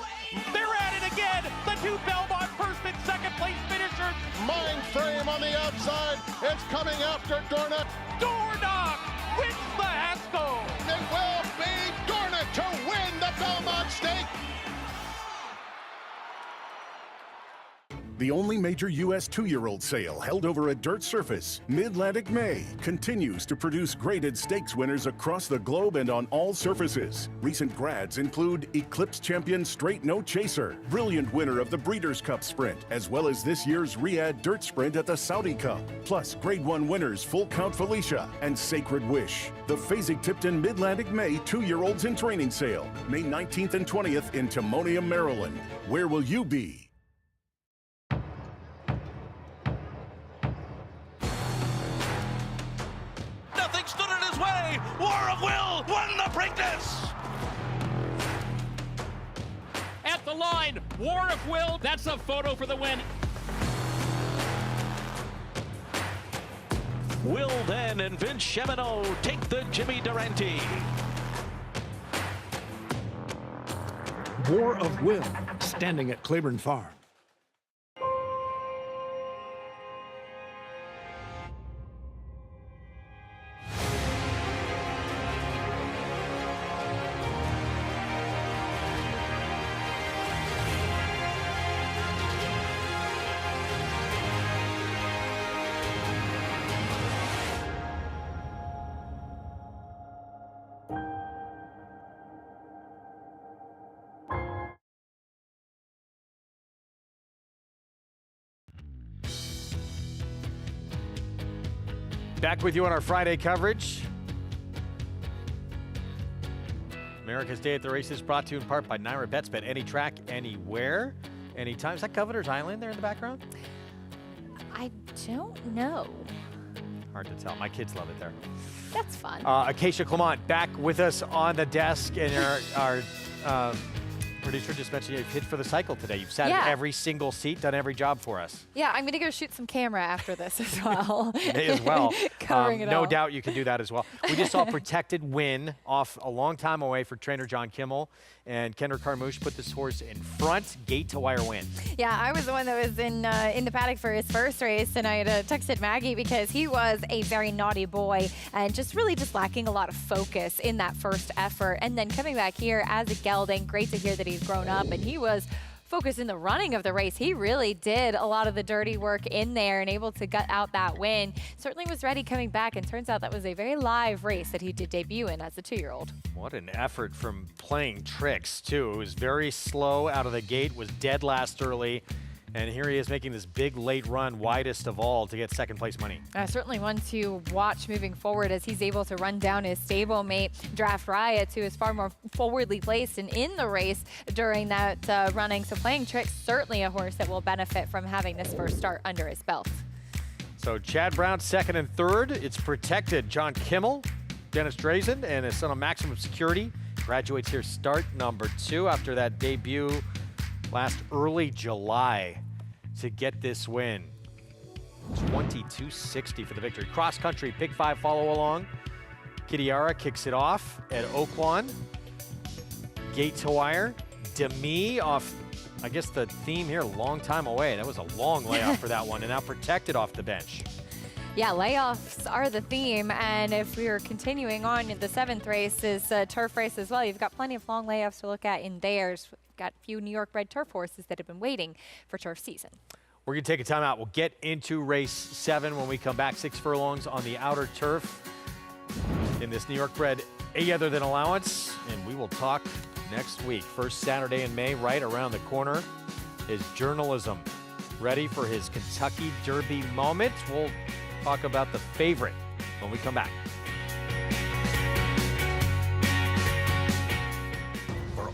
They're at it again. The two Belmont first and second place finishers. Mind frame on the outside. It's coming after Dornock. Dornock wins the Haskell. It will be Dornock to win the Belmont Stakes. The only major U.S. 2-year-old sale held over a dirt surface, Mid-Atlantic May, continues to produce graded stakes winners across the globe and on all surfaces. Recent grads include Eclipse champion Straight No Chaser, brilliant winner of the Breeders' Cup Sprint, as well as this year's Riyadh Dirt Sprint at the Saudi Cup, plus Grade 1 winners Full Count Felicia and Sacred Wish. The Fasig-Tipton Mid-Atlantic May 2-year-olds in training sale, May 19th and 20th in Timonium, Maryland. Where will you be? Nothing stood in his way. War of Will won the Preakness. At the line, War of Will. That's a photo for the win. Will then and Vince Chemino take the Jimmy Durante. War of Will, standing at Claiborne Farm. Back with you on our Friday coverage. America's Day at the Races brought to you in part by Naira Bets. Bet any track, anywhere, anytime. Is that Governor's Island there in the background? I don't know. Hard to tell. My kids love it there. That's fun. Acacia Clement back with us on the desk, and our producer just mentioned you've hit for the cycle today. You've sat in every single seat, done every job for us. Yeah, I'm going to go shoot some camera after this as well. May as well. Covering it all. No doubt you can do that as well. We just saw Protected win off a long time away for trainer John Kimmel, and Kendra Carmouche put this horse in front, gate to wire win. Yeah, I was the one that was in the paddock for his first race, and I had texted Maggie because he was a very naughty boy and just really just lacking a lot of focus in that first effort. And then coming back here as a gelding, great to hear that he's grown up, and he was focused in the running of the race. He really did a lot of the dirty work in there and able to gut out that win. Certainly was ready coming back, and turns out that was a very live race that he did debut in as a 2-year-old. What an effort from playing tricks, too. It was very slow out of the gate, was dead last early, and here he is making this big late run, widest of all, to get second place money. Certainly one to watch moving forward as he's able to run down his stablemate, Draft Riot, who is far more forwardly placed and in the race during that running. So playing tricks, certainly a horse that will benefit from having this first start under his belt. So Chad Brown second and third. It's Protected. John Kimmel, Dennis Drazen, and his son of Maximum Security graduates here start number 2 after that debut last early July to get this win. 22.60 for the victory. Cross country, pick 5 follow along. Kitiara kicks it off at Oaklawn. Gate to wire. Demi off, I guess the theme here, long time away. That was a long layoff for that one, and now Protected off the bench. Yeah, layoffs are the theme, and if we are continuing on in the 7th race is a turf race as well. You've got plenty of long layoffs to look at in theirs. Got a few New York bred turf horses that have been waiting for turf season. We're going to take a timeout. We'll get into race 7 when we come back. 6 furlongs on the outer turf in this New York bred A Other Than Allowance. And we will talk next week. First Saturday in May, right around the corner, is Journalism. Ready for his Kentucky Derby moment. We'll talk about the favorite when we come back.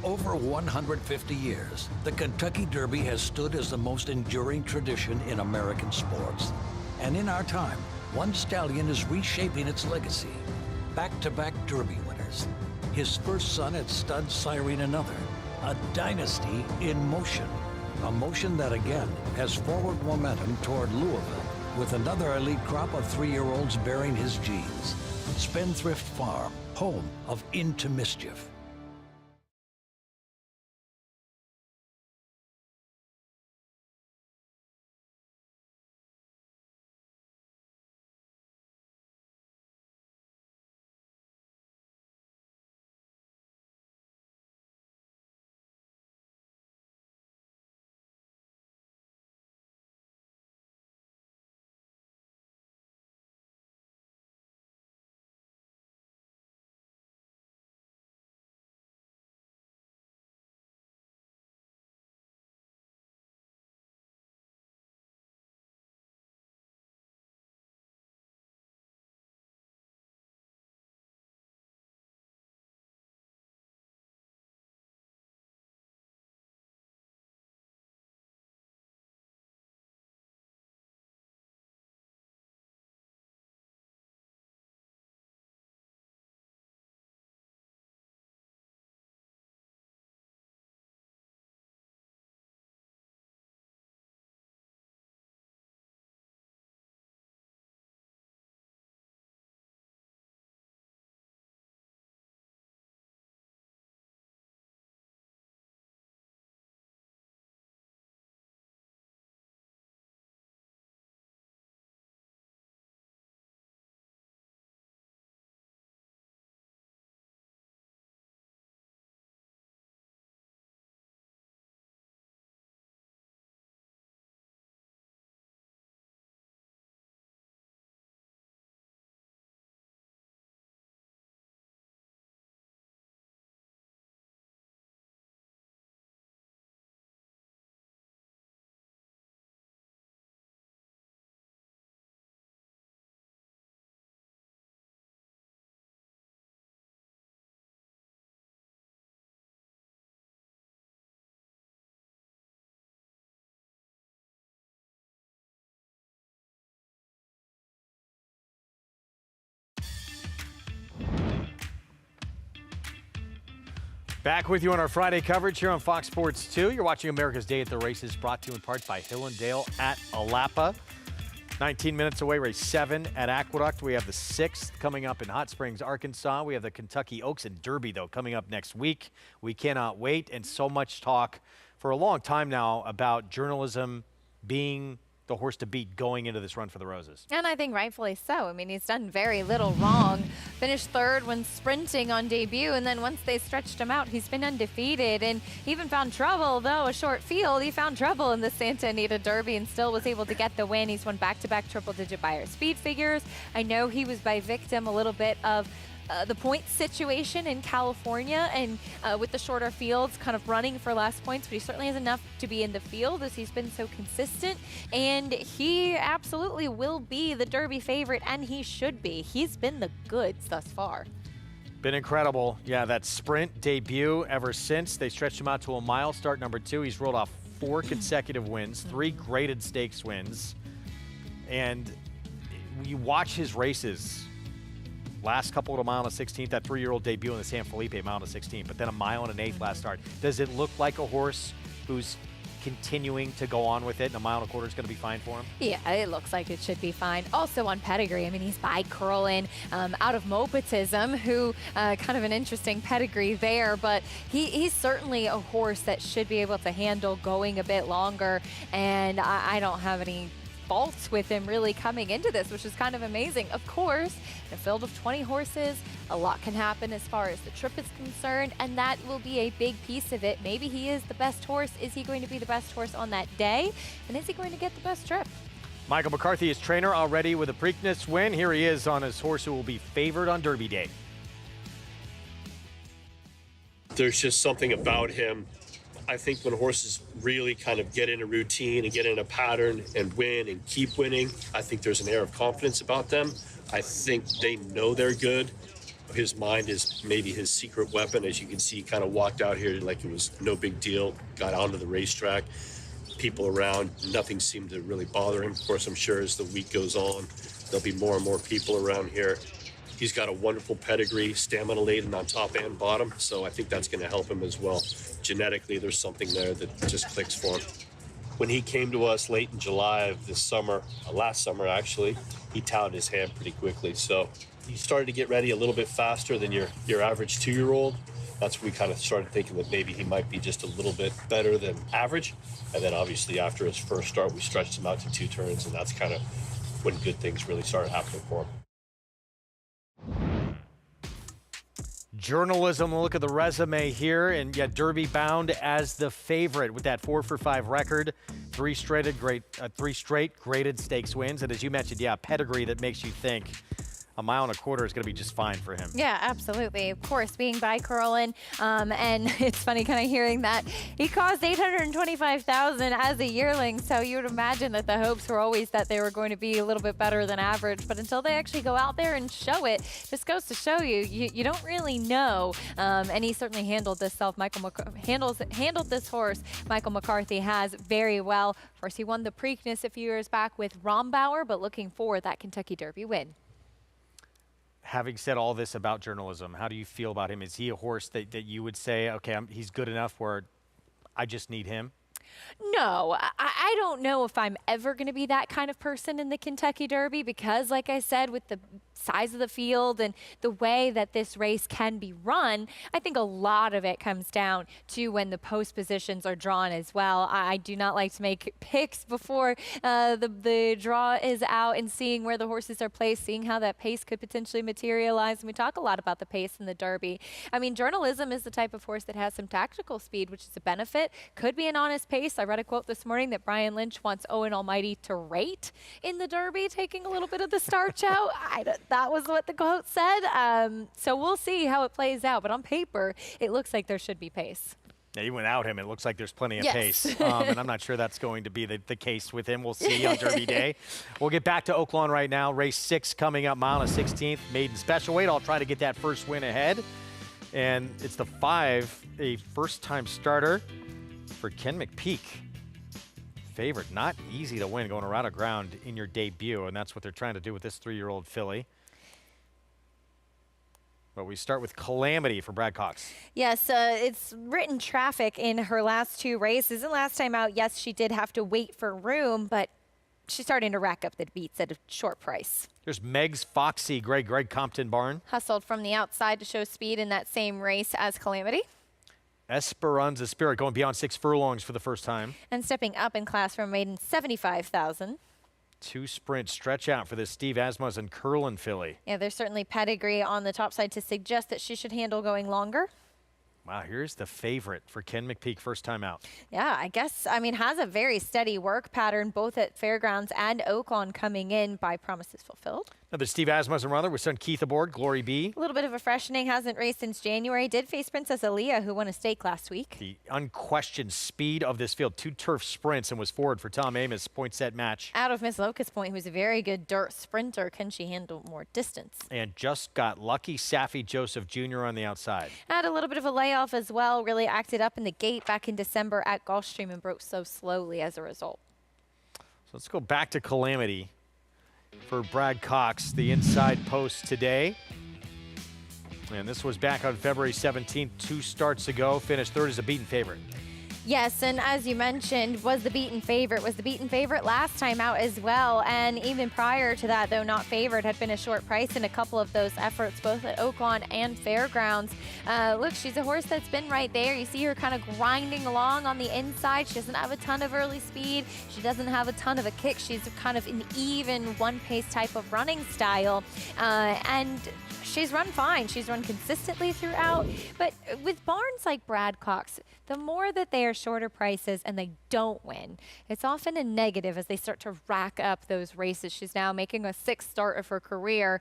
Over 150 years, the Kentucky Derby has stood as the most enduring tradition in American sports. And in our time, one stallion is reshaping its legacy. Back-to-back Derby winners. His first son at stud siring another. A dynasty in motion. A motion that again has forward momentum toward Louisville, with another elite crop of 3-year-olds bearing his genes. Spendthrift Farm, home of Into Mischief. Back with you on our Friday coverage here on Fox Sports 2. You're watching America's Day at the Races, brought to you in part by Hill and Dale at Alapa. 19 minutes away, race 7 at Aqueduct. We have the 6th coming up in Hot Springs, Arkansas. We have the Kentucky Oaks and Derby, though, coming up next week. We cannot wait, and so much talk for a long time now about Journalism being the horse to beat going into this run for the Roses. And I think rightfully so. I mean, he's done very little wrong. Finished 3rd when sprinting on debut, and then once they stretched him out, he's been undefeated and even found trouble, though a short field. He found trouble in the Santa Anita Derby and still was able to get the win. He's won back-to-back triple-digit Beyer speed figures. I know he was by victim a little bit of the points situation in California and with the shorter fields kind of running for less points, but he certainly has enough to be in the field as he's been so consistent, and he absolutely will be the Derby favorite, and he should be. He's been the goods thus far. Been incredible. Yeah, that sprint debut ever since. They stretched him out to a mile, start number 2. He's rolled off 4 consecutive wins, 3 graded stakes wins, and you watch his races. Last couple of a mile and a 16th, that 3-year-old debut in the San Felipe, mile and a 16th, but then a mile and an 1/8 last start. Does it look like a horse who's continuing to go on with it, and a mile and a quarter is going to be fine for him? Yeah, it looks like it should be fine. Also on pedigree, I mean, he's by Curlin, out of Mopatism, who kind of an interesting pedigree there, but he's certainly a horse that should be able to handle going a bit longer, and I don't have any faults with him really coming into this, which is kind of amazing. Of course, in a field of 20 horses, a lot can happen as far as the trip is concerned, and that will be a big piece of it. Maybe he is the best horse. Is he going to be the best horse on that day? And is he going to get the best trip? Michael McCarthy is trainer already with a Preakness win. Here he is on his horse who will be favored on Derby Day. There's just something about him. I think when horses really kind of get in a routine and get in a pattern and win and keep winning, I think there's an air of confidence about them. I think they know they're good. His mind is maybe his secret weapon. As you can see, he kind of walked out here like it was no big deal, got onto the racetrack. People around, nothing seemed to really bother him. Of course, I'm sure as the week goes on, there'll be more and more people around here. He's got a wonderful pedigree, stamina laden on top and bottom, so I think that's going to help him as well. Genetically, there's something there that just clicks for him. When he came to us late in July of this summer, last summer actually, he touted his hand pretty quickly. So he started to get ready a little bit faster than your average 2-year-old. That's when we kind of started thinking that maybe he might be just a little bit better than average. And then obviously after his first start, we stretched him out to 2 turns, and that's kind of when good things really started happening for him. Journalism, look at the resume here, and yet Derby bound as the favorite with that 4-for-5 record, 3 straight graded stakes wins, and as you mentioned, pedigree that makes you think a 1.25 miles is going to be just fine for him. Yeah, absolutely. Of course, being by Curlin, and it's funny kind of hearing that he cost $825,000 as a yearling, so you would imagine that the hopes were always that they were going to be a little bit better than average, but until they actually go out there and show it, just goes to show you don't really know, and he certainly handled this handled this horse. Michael McCarthy has very well. Of course, he won the Preakness a few years back with Rombauer, but looking for that Kentucky Derby win. Having said all this about journalism, how do you feel about him? Is he a horse that you would say, okay, he's good enough where I just need him? No, I don't know if I'm ever going to be that kind of person in the Kentucky Derby because, like I said, with the size of the field and the way that this race can be run, I think a lot of it comes down to when the post positions are drawn as well. I do not like to make picks before the draw is out and seeing where the horses are placed, seeing how that pace could potentially materialize. And we talk a lot about the pace in the Derby. I mean, journalism is the type of horse that has some tactical speed, which is a benefit. Could be an honest pace. I read a quote this morning that Brian Lynch wants Owen Almighty to rate in the Derby, taking a little bit of the starch out. That was what the quote said. So we'll see how it plays out. But on paper, it looks like there should be pace. Yeah, even without him, it looks like there's plenty of Yes. pace. And I'm not sure that's going to be the case with him. We'll see on Derby Day. We'll get back to Oaklawn right now. Race 6 coming up, mile and 16th. Maiden special weight. I'll try to get that first win ahead. And it's the 5, a first-time starter for Ken McPeak. Favorite, not easy to win going around a ground in your debut, and that's what they're trying to do with this 3-year-old filly. But we start with Calamity for Brad Cox. Yes, it's written traffic in her last 2 races. And last time out, yes, she did have to wait for room, but she's starting to rack up the beats at a short price. Here's Meg's Foxy, Greg Compton barn. Hustled from the outside to show speed in that same race as Calamity. Esperanza Spirit going beyond 6 furlongs for the first time. And stepping up in class from maiden, 75,000. 2 sprint stretch out for this Steve Asmussen Curlin filly. Yeah, there's certainly pedigree on the top side to suggest that she should handle going longer. Wow, here's the favorite for Ken McPeak, first time out. Yeah, I guess, has a very steady work pattern, both at Fairgrounds and Oaklawn coming in by promises fulfilled. Another Steve Asmussen runner with son Keith aboard, Glory B. A little bit of a freshening, hasn't raced since January. Did face Princess Aaliyah, who won a stake last week. The unquestioned speed of this field, 2 turf sprints, and was forward for Tom Amos, point set match. Out of Miss Locust Point, who's a very good dirt sprinter. Can she handle more distance? And just got lucky, Saffie Joseph Jr. on the outside. Had a little bit of a layoff as well, really acted up in the gate back in December at Gulfstream and broke so slowly as a result. So let's go back to Calamity for Brad Cox, the inside post today. And this was back on February 17th, 2 starts ago, finished third as a beaten favorite. Yes, and as you mentioned, was the beaten favorite last time out as well. And even prior to that, though not favored, had been a short price in a couple of those efforts, both at Oaklawn and Fairgrounds. Look, she's a horse that's been right there. You see her kind of grinding along on the inside. She doesn't have a ton of early speed. She doesn't have a ton of a kick. She's kind of an even one-pace type of running style. And she's run fine. She's run consistently throughout. But with barns like Brad Cox, the more that they are shorter prices and they don't win, it's often a negative as they start to rack up those races. She's now making a 6th start of her career.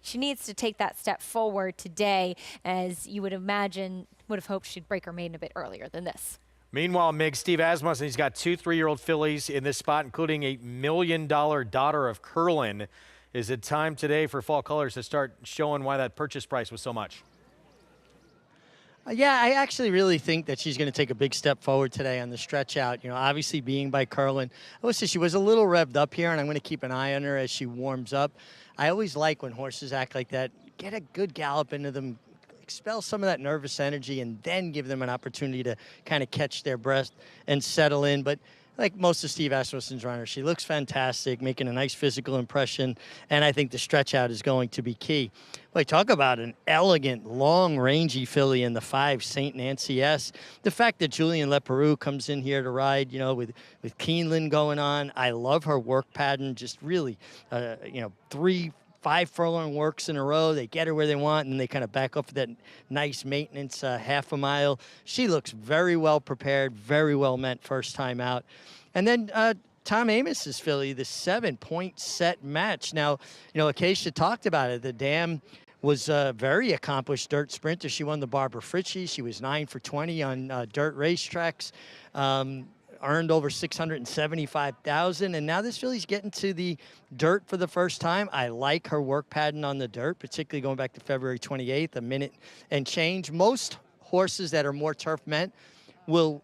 She needs to take that step forward today, as you would imagine, would have hoped she'd break her maiden a bit earlier than this. Meanwhile, Mig, Steve Asmussen, he's got 2 3-year-old fillies in this spot, including a $1 million daughter of Curlin. Is it time today for Fall Colors to start showing why that purchase price was so much? Yeah, I actually really think that she's going to take a big step forward today on the stretch out. You know, obviously being by Curlin. I would say she was a little revved up here, and I'm going to keep an eye on her as she warms up. I always like when horses act like that. Get a good gallop into them, expel some of that nervous energy, and then give them an opportunity to kind of catch their breath and settle in. But like most of Steve Asmussen's runners, she looks fantastic, making a nice physical impression, and I think the stretch out is going to be key. Well, talk about an elegant, long, rangy filly in the 5, St. Nancy S. The fact that Julian Leperoux comes in here to ride, you know, with Keeneland going on. I love her work pattern, just really, 5 furlong works in a row. They get her where they want, and they kind of back up for that nice maintenance half a mile. She looks very well prepared, very well meant first time out. And then Tom Amos's filly, the 7-point set match. Now, you know, Acacia talked about it. The dam was a very accomplished dirt sprinter. She won the Barbara Fritchie. She was 9 for 20 on dirt racetracks. Earned over $675,000, and now this filly's getting to the dirt for the first time. I like her work pattern on the dirt, particularly going back to February 28th, a minute and change. Most horses that are more turf meant will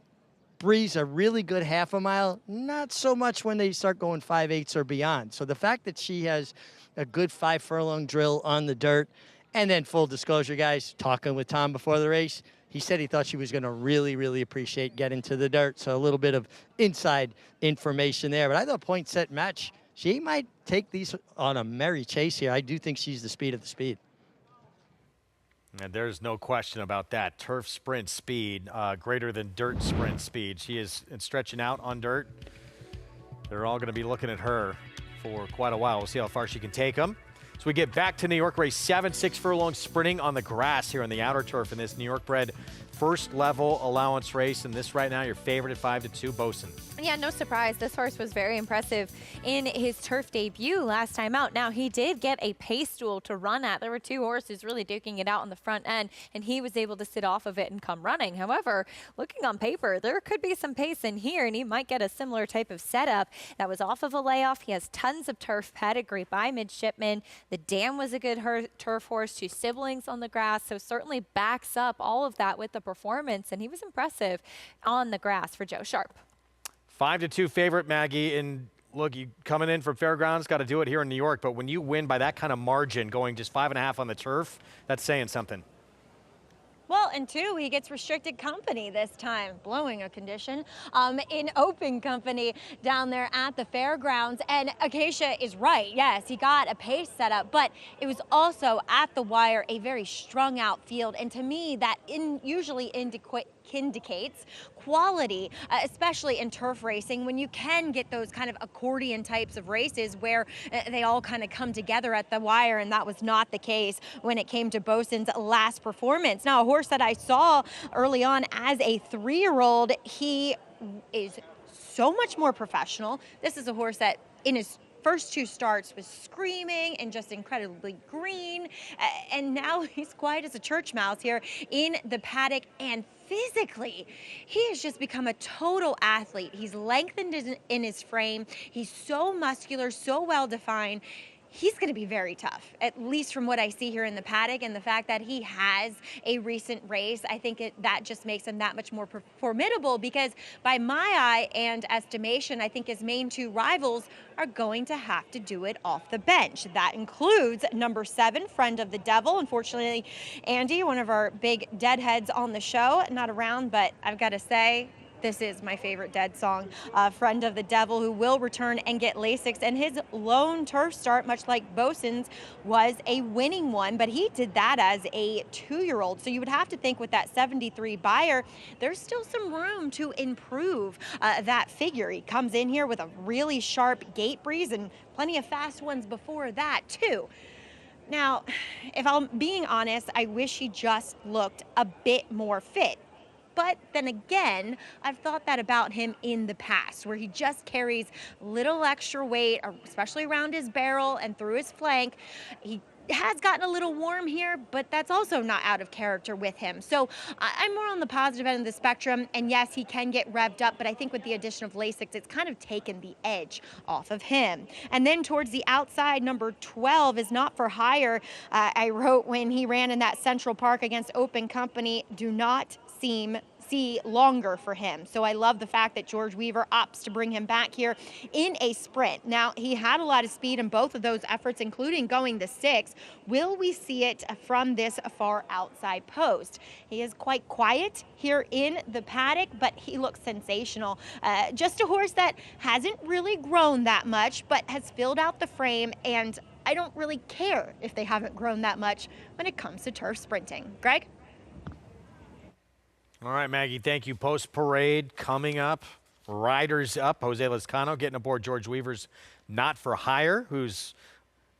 breeze a really good half a mile, not so much when they start going 5/8 or beyond. So the fact that she has a good 5 furlong drill on the dirt, and then full disclosure, guys, talking with Tom before the race, he said he thought she was going to really, really appreciate getting to the dirt. So a little bit of inside information there. But I thought point set match, she might take these on a merry chase here. I do think she's the speed of the speed. And there's no question about that. Turf sprint speed, greater than dirt sprint speed. She is stretching out on dirt. They're all going to be looking at her for quite a while. We'll see how far she can take them. So we get back to New York, race 7, 6 furlong sprinting on the grass here on the outer turf in this New York bred first level allowance race. And this right now, your favorite at 5-2, Bosun. Yeah, no surprise. This horse was very impressive in his turf debut last time out. Now, he did get a pace stool to run at. There were 2 horses really duking it out on the front end, and he was able to sit off of it and come running. However, looking on paper, there could be some pace in here, and he might get a similar type of setup. That was off of a layoff. He has tons of turf pedigree by midshipmen. The dam was a good turf horse, 2 siblings on the grass, so certainly backs up all of that with the performance, and he was impressive on the grass for Joe Sharp. 5-2 favorite, Maggie. And look, you coming in from Fairgrounds, got to do it here in New York. But when you win by that kind of margin, going just 5.5 on the turf, that's saying something. Well, and 2, he gets restricted company this time, blowing a condition, in open company down there at the Fairgrounds. And Acacia is right. Yes, he got a pace setup, but it was also at the wire a very strung out field. And to me, that usually indicates quality, especially in turf racing, when you can get those kind of accordion types of races where they all kind of come together at the wire, and that was not the case when it came to Bosun's last performance. Now, a horse that I saw early on as a 3-year-old, he is so much more professional. This is a horse that in his first 2 starts was screaming and just incredibly green, and now he's quiet as a church mouse here in the paddock. And physically, he has just become a total athlete. He's lengthened in his frame. He's so muscular, so well defined. He's going to be very tough, at least from what I see here in the paddock, and the fact that he has a recent race, I think that just makes him that much more formidable, because by my eye and estimation, I think his main 2 rivals are going to have to do it off the bench. That includes number 7, Friend of the Devil. Unfortunately, Andy, one of our big deadheads on the show, not around, but I've got to say, This is my favorite Dead song, Friend of the Devil, who will return and get Lasix. And his lone turf start, much like Bosun's, was a winning one, but he did that as a 2-year-old. So you would have to think with that 73 buyer, there's still some room to improve that figure. He comes in here with a really sharp gate breeze and plenty of fast ones before that, too. Now, if I'm being honest, I wish he just looked a bit more fit. But then again, I've thought that about him in the past, where he just carries little extra weight, especially around his barrel and through his flank. He has gotten a little warm here, but that's also not out of character with him. So I'm more on the positive end of the spectrum, and yes, he can get revved up, but I think with the addition of Lasix, it's kind of taken the edge off of him. And then towards the outside, number 12 is not for hire. I wrote when he ran in that Central Park against Open Company, do not see longer for him. So I love the fact that George Weaver opts to bring him back here in a sprint. Now, he had a lot of speed in both of those efforts, including going the 6. Will we see it from this far outside post? He is quite quiet here in the paddock, but he looks sensational. Just a horse that hasn't really grown that much, but has filled out the frame, and I don't really care if they haven't grown that much when it comes to turf sprinting. Greg? All right, Maggie, thank you. Post parade coming up. Riders up. Jose Lezcano getting aboard George Weaver's Not for Hire, who's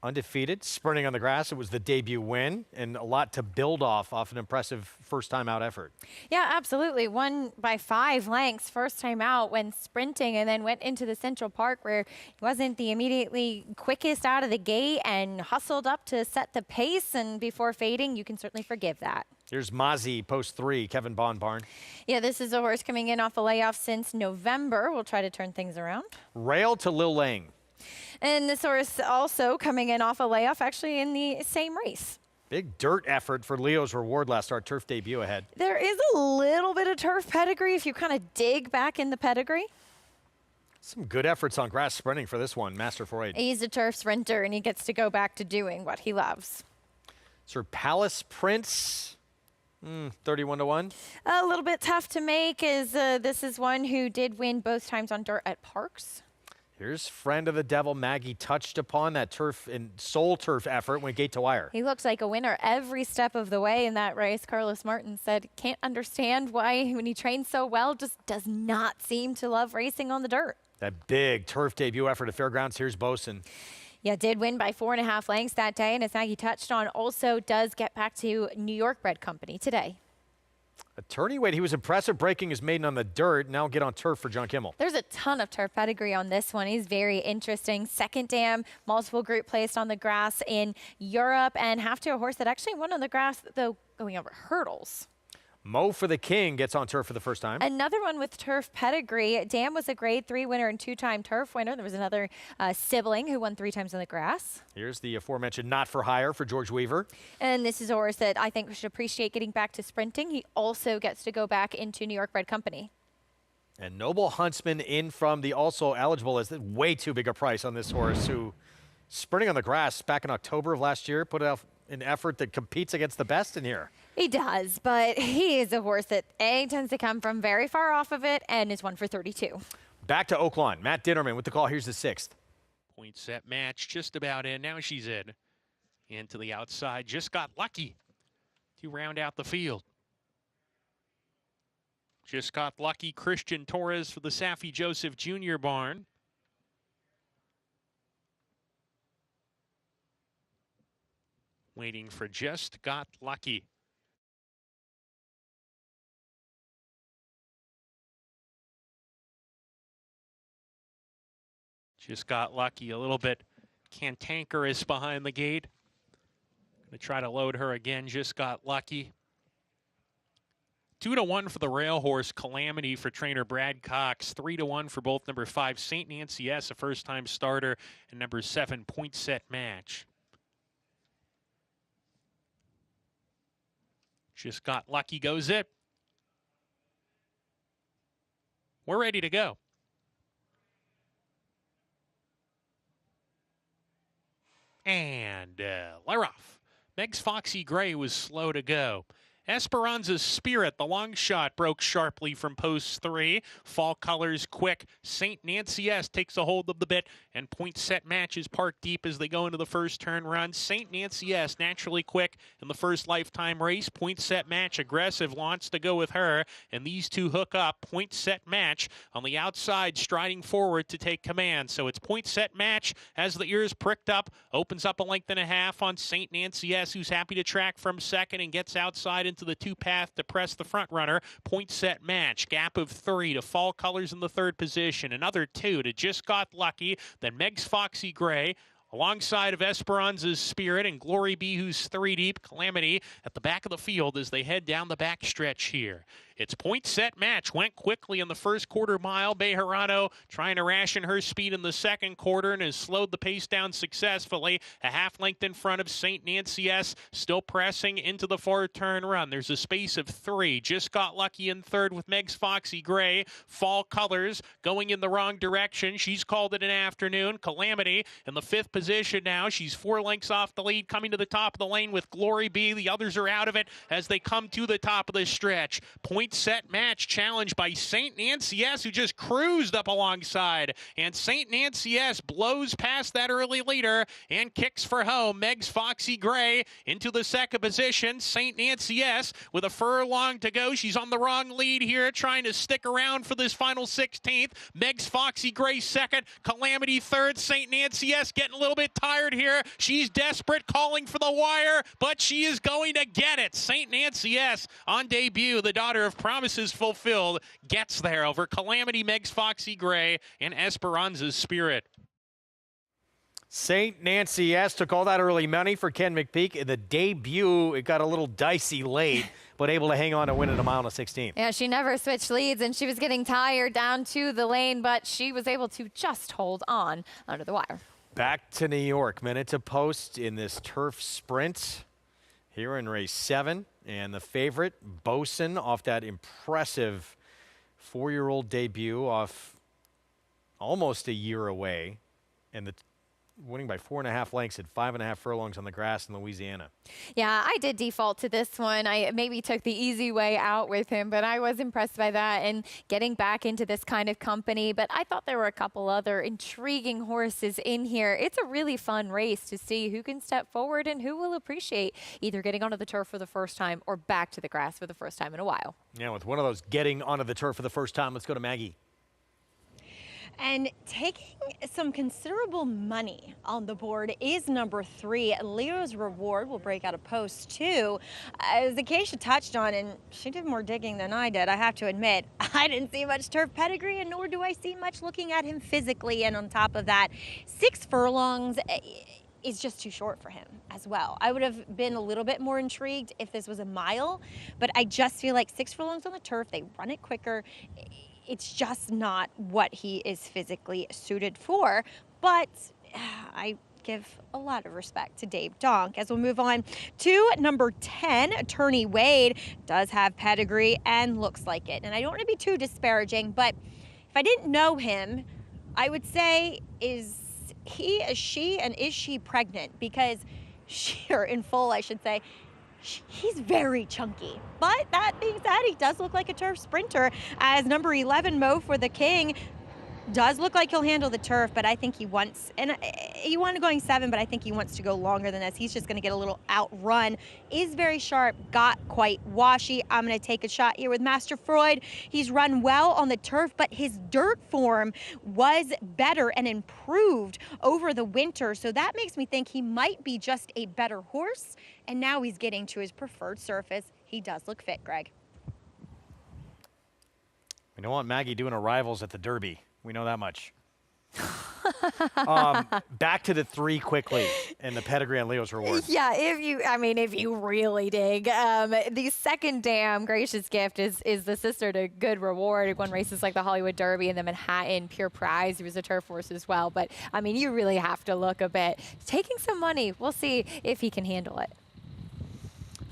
undefeated, sprinting on the grass. It was the debut win and a lot to build off an impressive first time out effort. Yeah, absolutely. Won by 5 lengths first time out when sprinting, and then went into the Central Park where he wasn't the immediately quickest out of the gate and hustled up to set the pace, and before fading, you can certainly forgive that. Here's Mozzie, post 3, Kevin Bonbarn. Yeah, this is a horse coming in off a layoff since November. We'll try to turn things around. Rail to Lil Lang. And this horse also coming in off a layoff, actually in the same race. Big dirt effort for Leo's Reward last start, turf debut ahead. There is a little bit of turf pedigree if you kind of dig back in the pedigree. Some good efforts on grass sprinting for this one, Master 4-8. He's a turf sprinter, and he gets to go back to doing what he loves. Sir Palace Prince. 31-1. A little bit tough to make, as this is one who did win both times on dirt at Parks. Here's Friend of the Devil. Maggie touched upon that turf and soul turf effort when gate to wire. He looks like a winner every step of the way in that race. Carlos Martin said, can't understand why, when he trains so well, just does not seem to love racing on the dirt. That big turf debut effort at Fairgrounds. Here's Bosun. Yeah, did win by 4.5 lengths that day, and as Maggie touched on, also does get back to New York Bred Company today. Attorney Wade, he was impressive breaking his maiden on the dirt. Now get on turf for John Kimmel. There's a ton of turf pedigree on this one. He's very interesting. Second dam, multiple group placed on the grass in Europe, and half to a horse that actually won on the grass, though going over hurdles. Mo for the King gets on turf for the first time. Another one with turf pedigree. Dam was a grade 3 winner and 2-time turf winner. There was another sibling who won 3 times on the grass. Here's the aforementioned Not for Hire for George Weaver. And this is a horse that I think we should appreciate getting back to sprinting. He also gets to go back into New York Bred Company. And Noble Huntsman in from the also eligible is way too big a price on this horse, who sprinting on the grass back in October of last year, put out an effort that competes against the best in here. He does, but he is a horse that tends to come from very far off of it and is 1 for 32. Back to Oaklawn. Matt Ditterman with the call. Here's the 6th. Point set match just about in. Now she's in. Into the outside. Just got lucky to round out the field. Just got lucky. Christian Torres for the Safi Joseph Jr. barn. Waiting for Just Got Lucky. Just Got Lucky, a little bit cantankerous behind the gate. Gonna try to load her again. Just Got Lucky. 2-1 for the rail horse Calamity for trainer Brad Cox. 3-1 for both number 5 St. Nancy S, a first-time starter, and number 7 Point Set Match. Just Got Lucky goes it. We're ready to go. And let her off. Meg's Foxy Gray was slow to go. Esperanza's Spirit, the long shot, broke sharply from post 3. Fall Colors quick. St. Nancy S takes a hold of the bit, and Point Set Match is parked deep as they go into the first turn run. St. Nancy S naturally quick in the first lifetime race. Point Set Match aggressive, wants to go with her, and these two hook up. Point Set Match on the outside, striding forward to take command. So it's Point Set Match as the ears pricked up, opens up a length and a half on St. Nancy S, who's happy to track from second and gets outside into the 2-path to press the front runner. Point Set Match, gap of 3 to Fall Colors in the 3rd position. Another 2 to Just Got Lucky. Then Meg's Foxy Gray, alongside of Esperanza's Spirit and Glory Be, who's 3 deep. Calamity at the back of the field as they head down the back stretch here. It's Point Set Match. Went quickly in the first quarter mile. Bejarano trying to ration her speed in the second quarter and has slowed the pace down successfully. A half length in front of St. Nancy S. Still pressing into the 4-turn run. There's a space of 3. Just Got Lucky in 3rd with Meg's Foxy Gray. Fall Colors going in the wrong direction. She's called it an afternoon. Calamity in the 5th position now. She's 4 lengths off the lead, coming to the top of the lane with Glory Be. The others are out of it as they come to the top of the stretch. Point Set Match challenged by St. Nancy S, who just cruised up alongside. And St. Nancy S blows past that early leader and kicks for home. Meg's Foxy Gray into the 2nd position. St. Nancy S with a furlong to go. She's on the wrong lead here, trying to stick around for this final 16th. Meg's Foxy Gray 2nd. Calamity 3rd. St. Nancy S getting a little bit tired here. She's desperate, calling for the wire, but she is going to get it. St. Nancy S on debut, the daughter of Promises Fulfilled, gets there over Calamity, Meg's Foxy Gray, and Esperanza's Spirit. St. Nancy S took all that early money for Ken McPeak. In the debut, it got a little dicey late, but able to hang on and win at a mile and a 16. Yeah, she never switched leads, and she was getting tired down to the lane, but she was able to just hold on under the wire. Back to New York. Minute to post in this turf sprint here in race 7. And the favorite, Bosun, off that impressive 4-year-old debut off almost a year away. And winning by 4.5 lengths at 5.5 furlongs on the grass in Louisiana. Yeah, I did default to this one. I maybe took the easy way out with him, but I was impressed by that and getting back into this kind of company. But I thought there were a couple other intriguing horses in here. It's a really fun race to see who can step forward and who will appreciate either getting onto the turf for the first time or back to the grass for the first time in a while. Yeah, with one of those getting onto the turf for the first time, let's go to Maggie. And taking some considerable money on the board is number 3. Leo's Reward will break out a post 2. As Acacia touched on, and she did more digging than I did, I have to admit, I didn't see much turf pedigree, and nor do I see much looking at him physically. And on top of that, 6 furlongs is just too short for him as well. I would have been a little bit more intrigued if this was a mile, but I just feel like 6 furlongs on the turf, they run it quicker. It's just not what he is physically suited for, but I give a lot of respect to Dave Donk. As we'll move on to number 10, Attorney Wade does have pedigree and looks like it. And I don't want to be too disparaging, but if I didn't know him, I would say, is he, is she, and is she pregnant? Because she, or in full, I should say, he's very chunky. But that being said, he does look like a turf sprinter, as number 11, Mo for the King, does look like he'll handle the turf, but I think he wants, and he wanted going 7, but I think he wants to go longer than this. He's just going to get a little outrun. Is very sharp, got quite washy. I'm going to take a shot here with Master Freud. He's run well on the turf, but his dirt form was better and improved over the winter, so that makes me think he might be just a better horse, and now he's getting to his preferred surface. He does look fit, Greg. We don't want Maggie doing arrivals at the Derby. We know that much. Back to the 3 quickly and the pedigree on Leo's Reward. Yeah, if you really dig. The second Damn Gracious Gift is the sister to Good Reward, who won races like the Hollywood Derby and the Manhattan Pure Prize. He was a turf horse as well. But, I mean, you really have to look a bit. Taking some money. We'll see if he can handle it.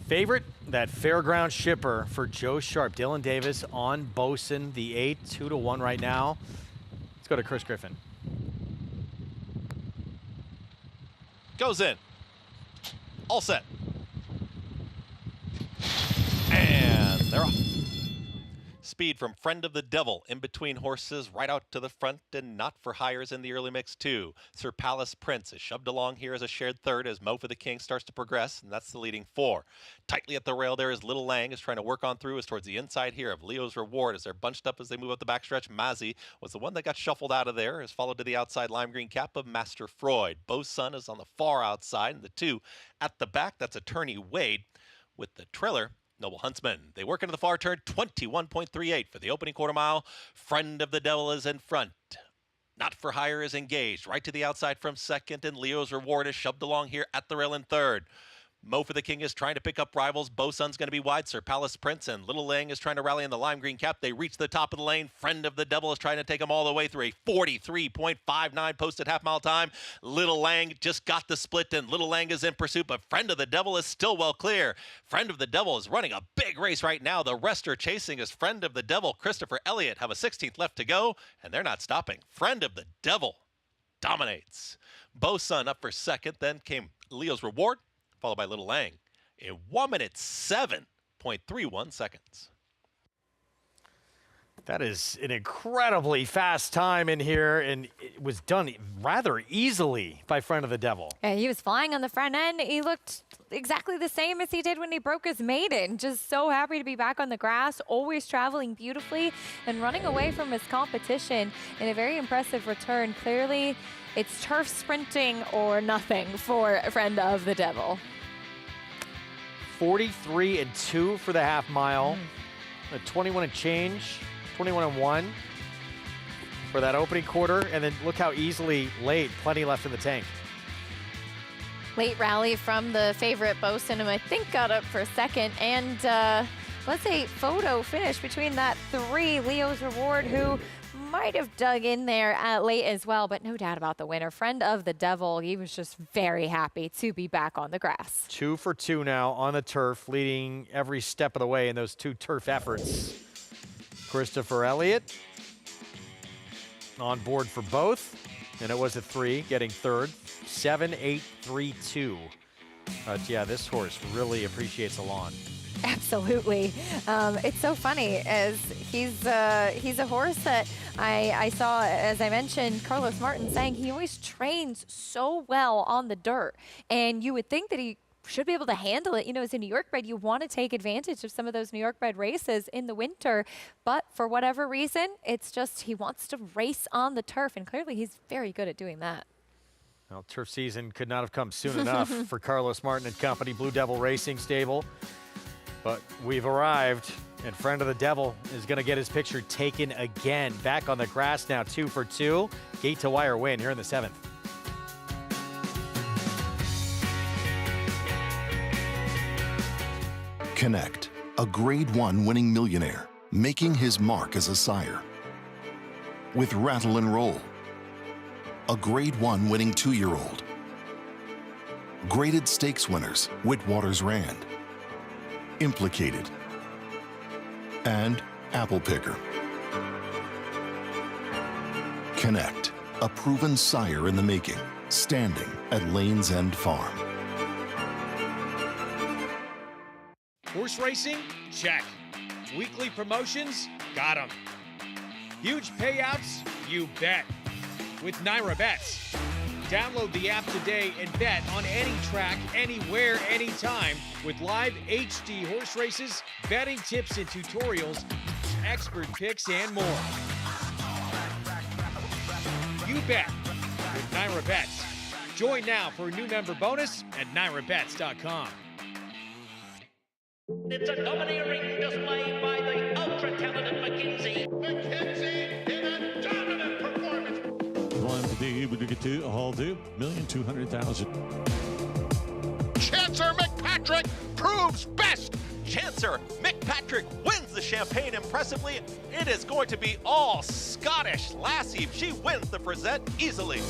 Favorite, that Fairground Shipper for Joe Sharp. Dylan Davis on Bosun, the 8, 2-1 right now. Let's go to Chris Griffin. Goes in. All set. they're off. Speed from Friend of the Devil in between horses, right out to the front, and Not for Hires in the early mix too. Sir Palace Prince is shoved along here as a shared third as Mo for the King starts to progress, and that's the leading 4. Tightly at the rail there is Little Lang is trying to work on through as towards the inside here of Leo's Reward as they're bunched up as they move up the backstretch. Mazzy was the one that got shuffled out of there, is followed to the outside lime green cap of Master Freud. Beau's Son is on the far outside, and the 2 at the back, that's Attorney Wade with the trailer. Noble Huntsman. They work into the far turn, 21.38 for the opening quarter mile. Friend of the Devil is in front. Not for Hire is engaged. Right to the outside from second, and Leo's Reward is shoved along here at the rail in third. Mo for the King is trying to pick up rivals. Beau's Son's going to be wide. Sir Palace Prince and Little Lang is trying to rally in the lime green cap. They reach the top of the lane. Friend of the Devil is trying to take them all the way through a 43.59 posted half-mile time. Little Lang just got the split, and Little Lang is in pursuit, but Friend of the Devil is still well clear. Friend of the Devil is running a big race right now. The rest are chasing as Friend of the Devil, Christopher Elliott, have a 16th left to go, and they're not stopping. Friend of the Devil dominates. Beau's Son up for second. Then came Leo's Reward, followed by Little Lang in 1 minute 7.31 seconds. That is an incredibly fast time in here, and it was done rather easily by Friend of the Devil. Yeah, he was flying on the front end. He looked exactly the same as he did when he broke his maiden. Just so happy to be back on the grass, always traveling beautifully and running away from his competition in a very impressive return. Clearly, it's turf sprinting or nothing for Friend of the Devil. 43-2 for the half mile. A 21 and change, 21-1 for that opening quarter. And then look how easily late, plenty left in the tank. Late rally from the favorite Bosun, who I think got up for second. And let's say photo finish between that 3, Leo's Reward, who might have dug in there late as well, but no doubt about the winner. Friend of the Devil, he was just very happy to be back on the grass. 2 for 2 now on the turf, leading every step of the way in those 2 turf efforts. Christopher Elliott on board for both, and it was a 3, getting third, 7-8-3-2. Yeah, this horse really appreciates the lawn. Absolutely. It's so funny as he's a horse that I saw, as I mentioned, Carlos Martin saying he always trains so well on the dirt. And you would think that he should be able to handle it. You know, as a New York bred, you want to take advantage of some of those New York bred races in the winter. But for whatever reason, it's just he wants to race on the turf. And clearly he's very good at doing that. Well, turf season could not have come soon enough for Carlos Martin and company, Blue Devil Racing Stable. But we've arrived, and Friend of the Devil is going to get his picture taken again. Back on the grass now, 2 for 2. Gate to wire win here in the 7th. Connect, a Grade 1 winning millionaire, making his mark as a sire. With Rattle and Roll, a Grade 1 winning 2-year-old. Graded stakes winners, Whitwater's Rand. Implicated, and Apple Picker. Connect, a proven sire in the making, standing at Lane's End Farm. Horse racing? Check. Weekly promotions? Got 'em. Huge payouts? You bet. With Naira Bets. Download the app today and bet on any track, anywhere, anytime with live HD horse races, betting tips and tutorials, expert picks, and more. You bet with Naira Bets. Join now for a new member bonus at NairaBets.com. It's a domineering display by the ultra-talented McKinsey. McKinsey in a dominant performance. One to be, we get to all do, 1,200,000. Chancer McPatrick proves best. Chancer McPatrick wins the Champagne impressively. It is going to be all Scottish Lassie. She wins the Frisette easily.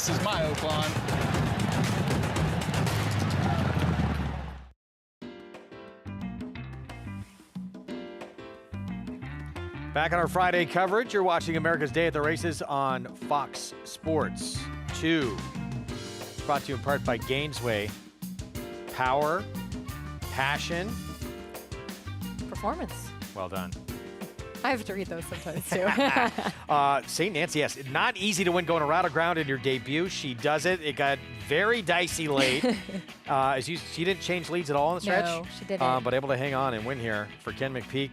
This is my Oaklawn. Back on our Friday coverage, you're watching America's Day at the Races on Fox Sports 2. It's brought to you in part by Gainesway. Power, passion, Performance. well done. I have to read those sometimes too. St. Nancy, yes, not easy to win going around a ground in your debut. She does it. It got very dicey late. She didn't change leads at all in the stretch. No, she didn't. But able to hang on and win here for Ken McPeak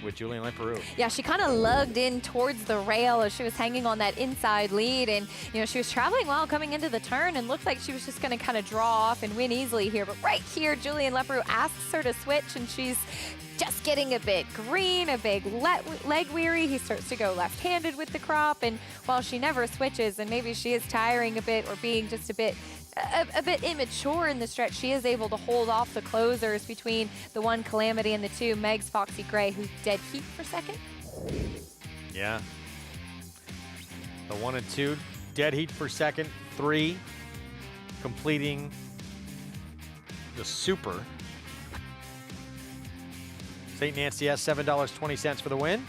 with Julian Lamperoux. Yeah, she kind of lugged in towards the rail as she was hanging on that inside lead, and she was traveling well coming into the turn and looked like she was just going to kind of draw off and win easily here. But right here, Julian Lamperoux asks her to switch, and she's just getting a bit green, a big leg weary. He starts to go left-handed with the crop, and while she never switches, and maybe she is tiring a bit or being just a bit immature in the stretch, she is able to hold off the closers between the one Calamity and the two Meg's Foxy Gray, who's dead heat for second. Yeah. The 1 and 2, dead heat for second. 3, completing the super. St. Nancy S, $7.20 for the win.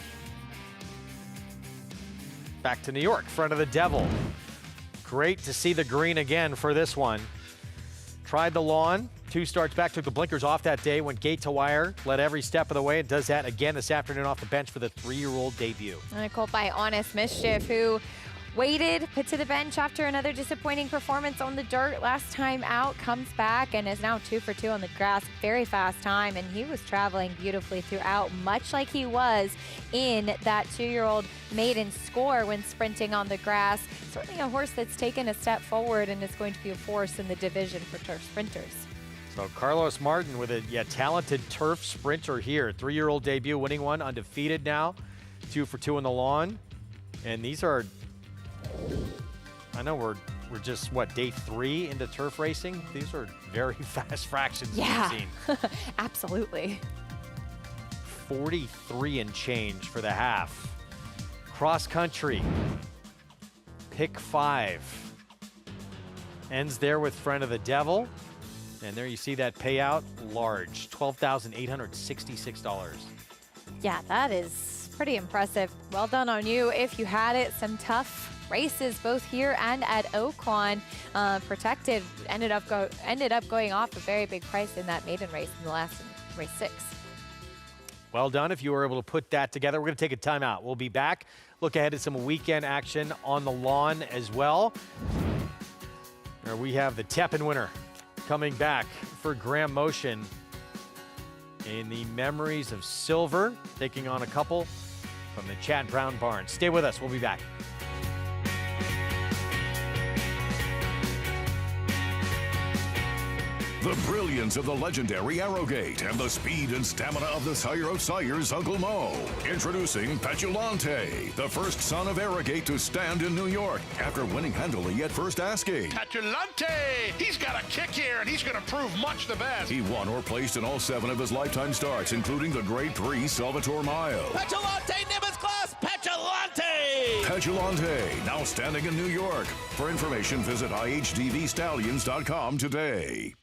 Back to New York, front of the Devil. Great to see the green again for this one. Tried the lawn, 2 starts back, took the blinkers off that day, went gate to wire, led every step of the way, and does that again this afternoon off the bench for the 3-year-old debut. And a called by Honest Mischief, who waited, put to the bench after another disappointing performance on the dirt last time out, comes back and is now 2 for 2 on the grass. Very fast time, and he was traveling beautifully throughout, much like he was in that 2-year-old maiden score when sprinting on the grass. Certainly a horse that's taken a step forward and is going to be a force in the division for turf sprinters. So Carlos Martin with a talented turf sprinter here. 3-year-old debut, winning one, undefeated now. 2 for 2 on the lawn. And these are, I know we're just, day 3 into turf racing? These are very fast fractions we've seen. Absolutely. 43 and change for the half. Cross country, pick 5. Ends there with Friend of the Devil. And there you see that payout, large, $12,866. Yeah, that is pretty impressive. Well done on you if you had it. Some tough races both here and at Oaklawn. Protected ended up going off a very big price in that maiden race in the last race 6. Well done if you were able to put that together. We're going to take a timeout. We'll be back. Look ahead at some weekend action on the lawn as well. We have the Tepin winner coming back for Graham Motion in the Memories of Silver, taking on a couple from the Chad Brown barn. Stay with us. We'll be back. The brilliance of the legendary Arrowgate and the speed and stamina of the sire of sires, Uncle Mo. Introducing Petulante, the first son of Arrowgate to stand in New York after winning handily at first asking. Petulante! He's got a kick here, and he's going to prove much the best. He won or placed in all 7 of his lifetime starts, including the Grade 3 Salvatore Mile. Petulante, Nimbus class, Petulante! Petulante, now standing in New York. For information, visit ihdvstallions.com today.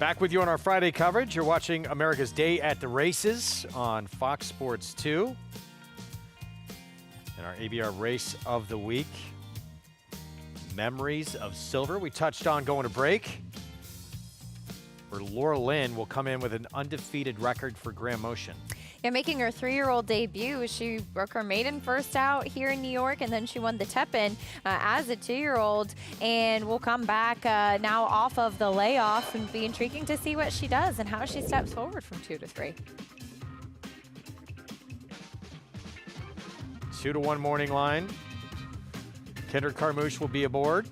Back with you on our Friday coverage. You're watching America's Day at the Races on Fox Sports 2. And our ABR Race of the Week, Memories of Silver. We touched on going to break, where Laura Lynn will come in with an undefeated record for Graham Motion. Yeah, making her 3-year-old debut. She broke her maiden first out here in New York, and then she won the Tepin as a 2-year-old. And we'll come back now off of the layoff and be intriguing to see what she does and how she steps forward from 2 to 3. 2 to 1 morning line. Kendra Carmouche will be aboard.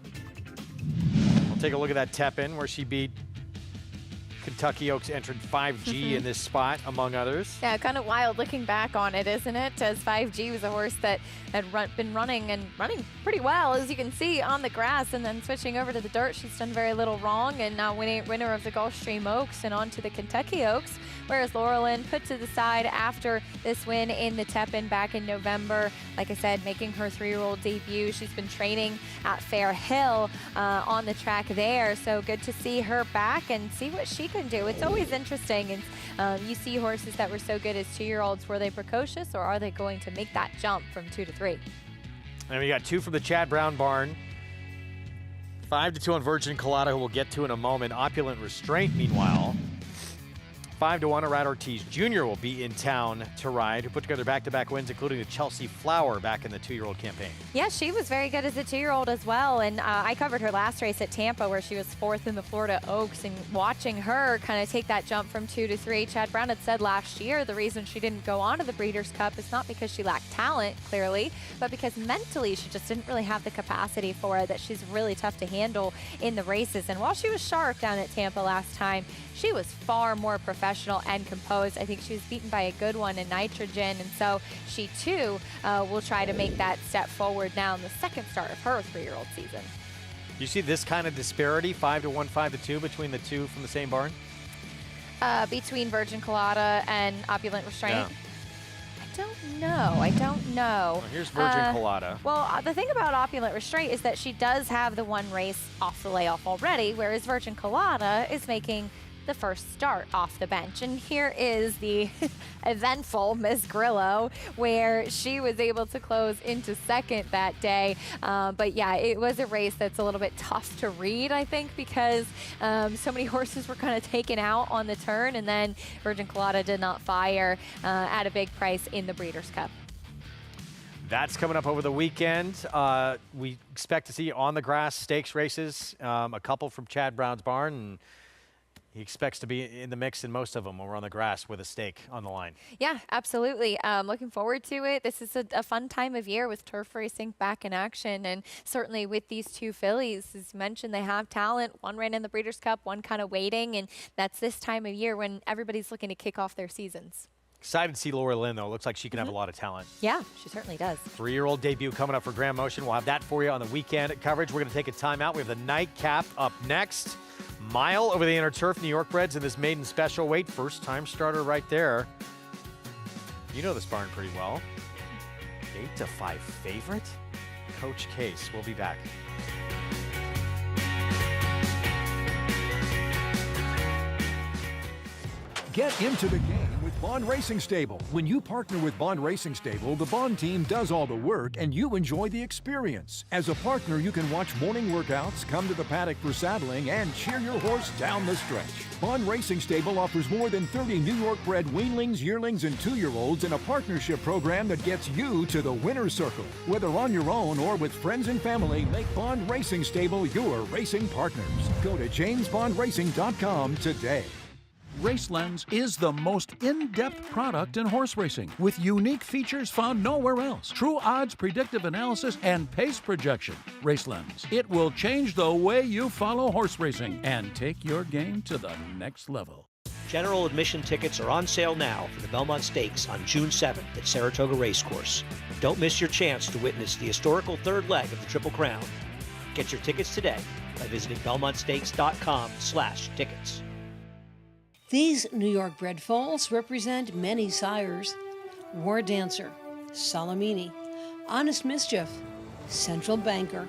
We'll take a look at that Tepin where she beat Kentucky Oaks entered 5G in this spot, among others. Yeah, kind of wild looking back on it, isn't it? As 5G was a horse that had been running pretty well, as you can see, on the grass, and then switching over to the dirt. She's done very little wrong, and now winner of the Gulfstream Oaks and on to the Kentucky Oaks, whereas Laura Lynn put to the side after this win in the Tepin back in November. Like I said, making her 3-year-old debut. She's been training at Fair Hill on the track there, so good to see her back and see what she can do. It's always interesting, and you see horses that were so good as 2-year-olds. Were they precocious, or are they going to make that jump from 2 to 3? And we got 2 from the Chad Brown barn. 5 to 2 on Virgin Colada, who we'll get to in a moment. Opulent Restraint, meanwhile. 5 to 1, Arad Ortiz Jr. will be in town to ride, who put together back-to-back wins, including the Chelsea Flower back in the 2-year-old campaign. Yeah, she was very good as a 2-year-old as well, and I covered her last race at Tampa where she was 4th in the Florida Oaks, and watching her kind of take that jump from 2 to 3. Chad Brown had said last year the reason she didn't go on to the Breeders' Cup is not because she lacked talent, clearly, but because mentally she just didn't really have the capacity for it, that she's really tough to handle in the races. And while she was sharp down at Tampa last time, she was far more professional and composed. I think she was beaten by a good one in Nitrogen, and so she too will try to make that step forward now in the second start of her 3-year-old season. You see this kind of disparity, 5 to 1, 5 to 2, between the 2 from the same barn? Between Virgin Colada and Opulent Restraint? Yeah. I don't know. Well, here's Virgin Colada. Well, the thing about Opulent Restraint is that she does have the one race off the layoff already, whereas Virgin Colada is making the first start off the bench. And here is the eventful Miss Grillo, where she was able to close into second that day. But yeah, it was a race that's a little bit tough to read, I think, because so many horses were kind of taken out on the turn, and then Virgin Colada did not fire at a big price in the Breeders' Cup. That's coming up over the weekend. We expect to see on the grass stakes races, a couple from Chad Brown's barn, and he expects to be in the mix in most of them when we're on the grass with a stake on the line. Yeah, absolutely. Looking forward to it. This is a fun time of year with turf racing back in action, and certainly with these 2 fillies, as mentioned, they have talent. One ran in the Breeders' Cup, one kind of waiting, and that's this time of year when everybody's looking to kick off their seasons. Excited to see Laura Lynn, though. Looks like she can have a lot of talent. Yeah, she certainly does. 3-year-old debut coming up for Graham Motion. We'll have that for you on the weekend coverage. We're going to take a timeout. We have the nightcap up next. Mile over the inner turf, New York breds in this maiden special weight. First time starter right there. You know this barn pretty well. 8 to 5 favorite. Coach Case. We'll be back. Get into the game with Bond Racing Stable. When you partner with Bond Racing Stable, the Bond team does all the work and you enjoy the experience. As a partner, you can watch morning workouts, come to the paddock for saddling, and cheer your horse down the stretch. Bond Racing Stable offers more than 30 New York bred weanlings, yearlings, and 2-year-olds in a partnership program that gets you to the winner's circle. Whether on your own or with friends and family, make Bond Racing Stable your racing partners. Go to jamesbondracing.com today. RaceLens is the most in-depth product in horse racing, with unique features found nowhere else. True odds, predictive analysis, and pace projection. RaceLens. It will change the way you follow horse racing and take your game to the next level. General admission tickets are on sale now for the Belmont Stakes on June 7th at Saratoga Racecourse. Don't miss your chance to witness the historical third leg of the Triple Crown. Get your tickets today by visiting belmontstakes.com/tickets. These New York bred foals represent many sires: War Dancer, Salamini, Honest Mischief, Central Banker.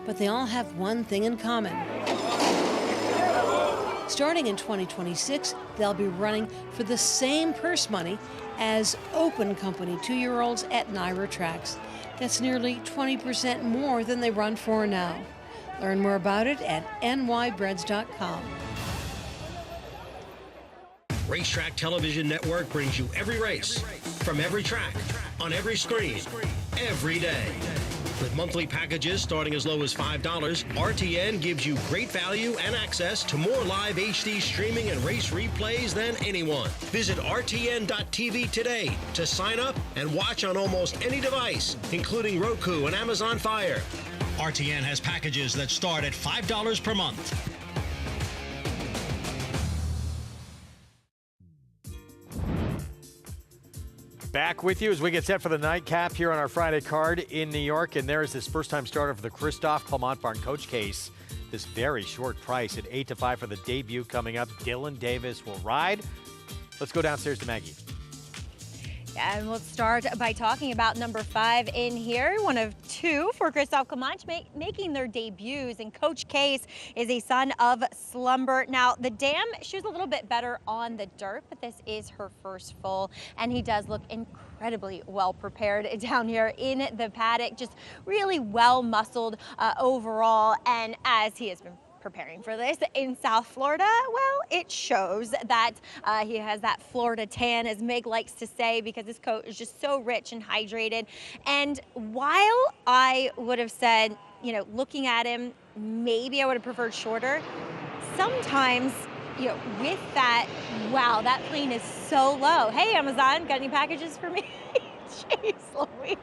But they all have one thing in common: Starting in 2026, they'll be running for the same purse money as Open Company 2-year-olds at NYRA tracks. That's nearly 20% more than they run for now. Learn more about it at nybreds.com. Racetrack Television Network brings you every race, from every track, on every screen, every day. With monthly packages starting as low as $5, RTN gives you great value and access to more live HD streaming and race replays than anyone. Visit RTN.tv today to sign up and watch on almost any device, including Roku and Amazon Fire. RTN has packages that start at $5 per month. Back with you as we get set for the nightcap here on our Friday card in New York. And there is this first-time starter for the Christophe Clement Barn Coach Case. This very short price at 8-5 for the debut coming up. Dylan Davis will ride. Let's go downstairs to Maggie. And we'll start by talking about number 5 in here, one of 2 for Christophe Clement making their debuts. And Coach Case is a son of Slumber. Now, the dam, she was a little bit better on the dirt, but this is her first full. And he does look incredibly well prepared down here in the paddock, just really well muscled overall. And as he has been preparing for this in South Florida, well, it shows that he has that Florida tan, as Meg likes to say, because his coat is just so rich and hydrated. And while I would have said, you know, looking at him, maybe I would have preferred shorter, sometimes, you know, with that, wow, that plane is so low. Hey, Amazon, got any packages for me? Jeez Louise.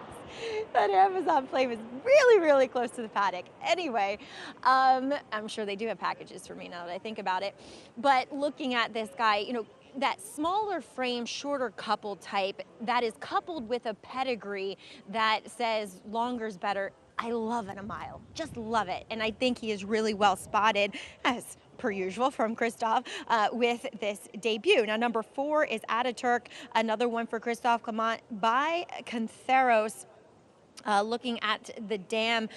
That Amazon plane was really, really close to the paddock. Anyway, I'm sure they do have packages for me now that I think about it. But looking at this guy, you know, that smaller frame, shorter couple type that is coupled with a pedigree that says longer's better. I love it a mile, just love it. And I think he is really well spotted, as per usual from Christophe, with this debut. Now, number 4 is Aqueduct, another one for Christophe Clement by Cantheros. Looking at the dam,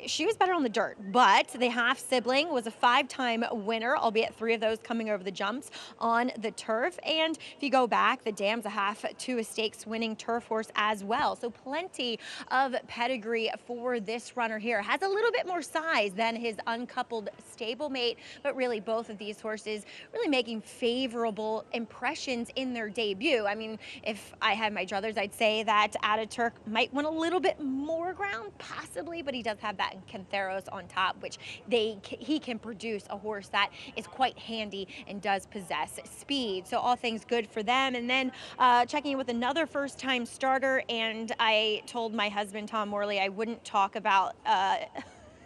she was better on the dirt, but the half-sibling was a 5-time winner, albeit 3 of those coming over the jumps on the turf. And if you go back, the dam's a half to a stakes-winning turf horse as well. So plenty of pedigree for this runner here. Has a little bit more size than his uncoupled stablemate, but really both of these horses really making favorable impressions in their debut. I mean, if I had my druthers, I'd say that Aqueduct might win a little bit more ground, possibly, but he does have that Cantheros on top, which he can produce a horse that is quite handy and does possess speed. So all things good for them. And then checking in with another first-time starter, and I told my husband, Tom Morley, I wouldn't talk about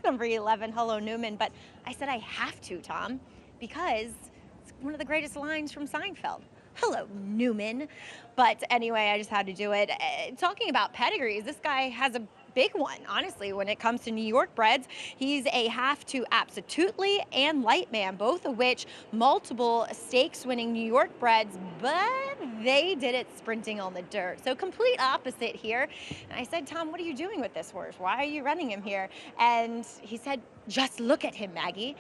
number 11, Hello Newman, but I said I have to, Tom, because it's one of the greatest lines from Seinfeld. Hello, Newman. But anyway, I just had to do it. Talking about pedigrees, this guy has a big one, honestly, when it comes to New York breds. He's a half to Absolutely and Lightman, both of which multiple stakes-winning New York breds, but they did it sprinting on the dirt. So complete opposite here. And I said, Tom, what are you doing with this horse? Why are you running him here? And he said, just look at him, Maggie.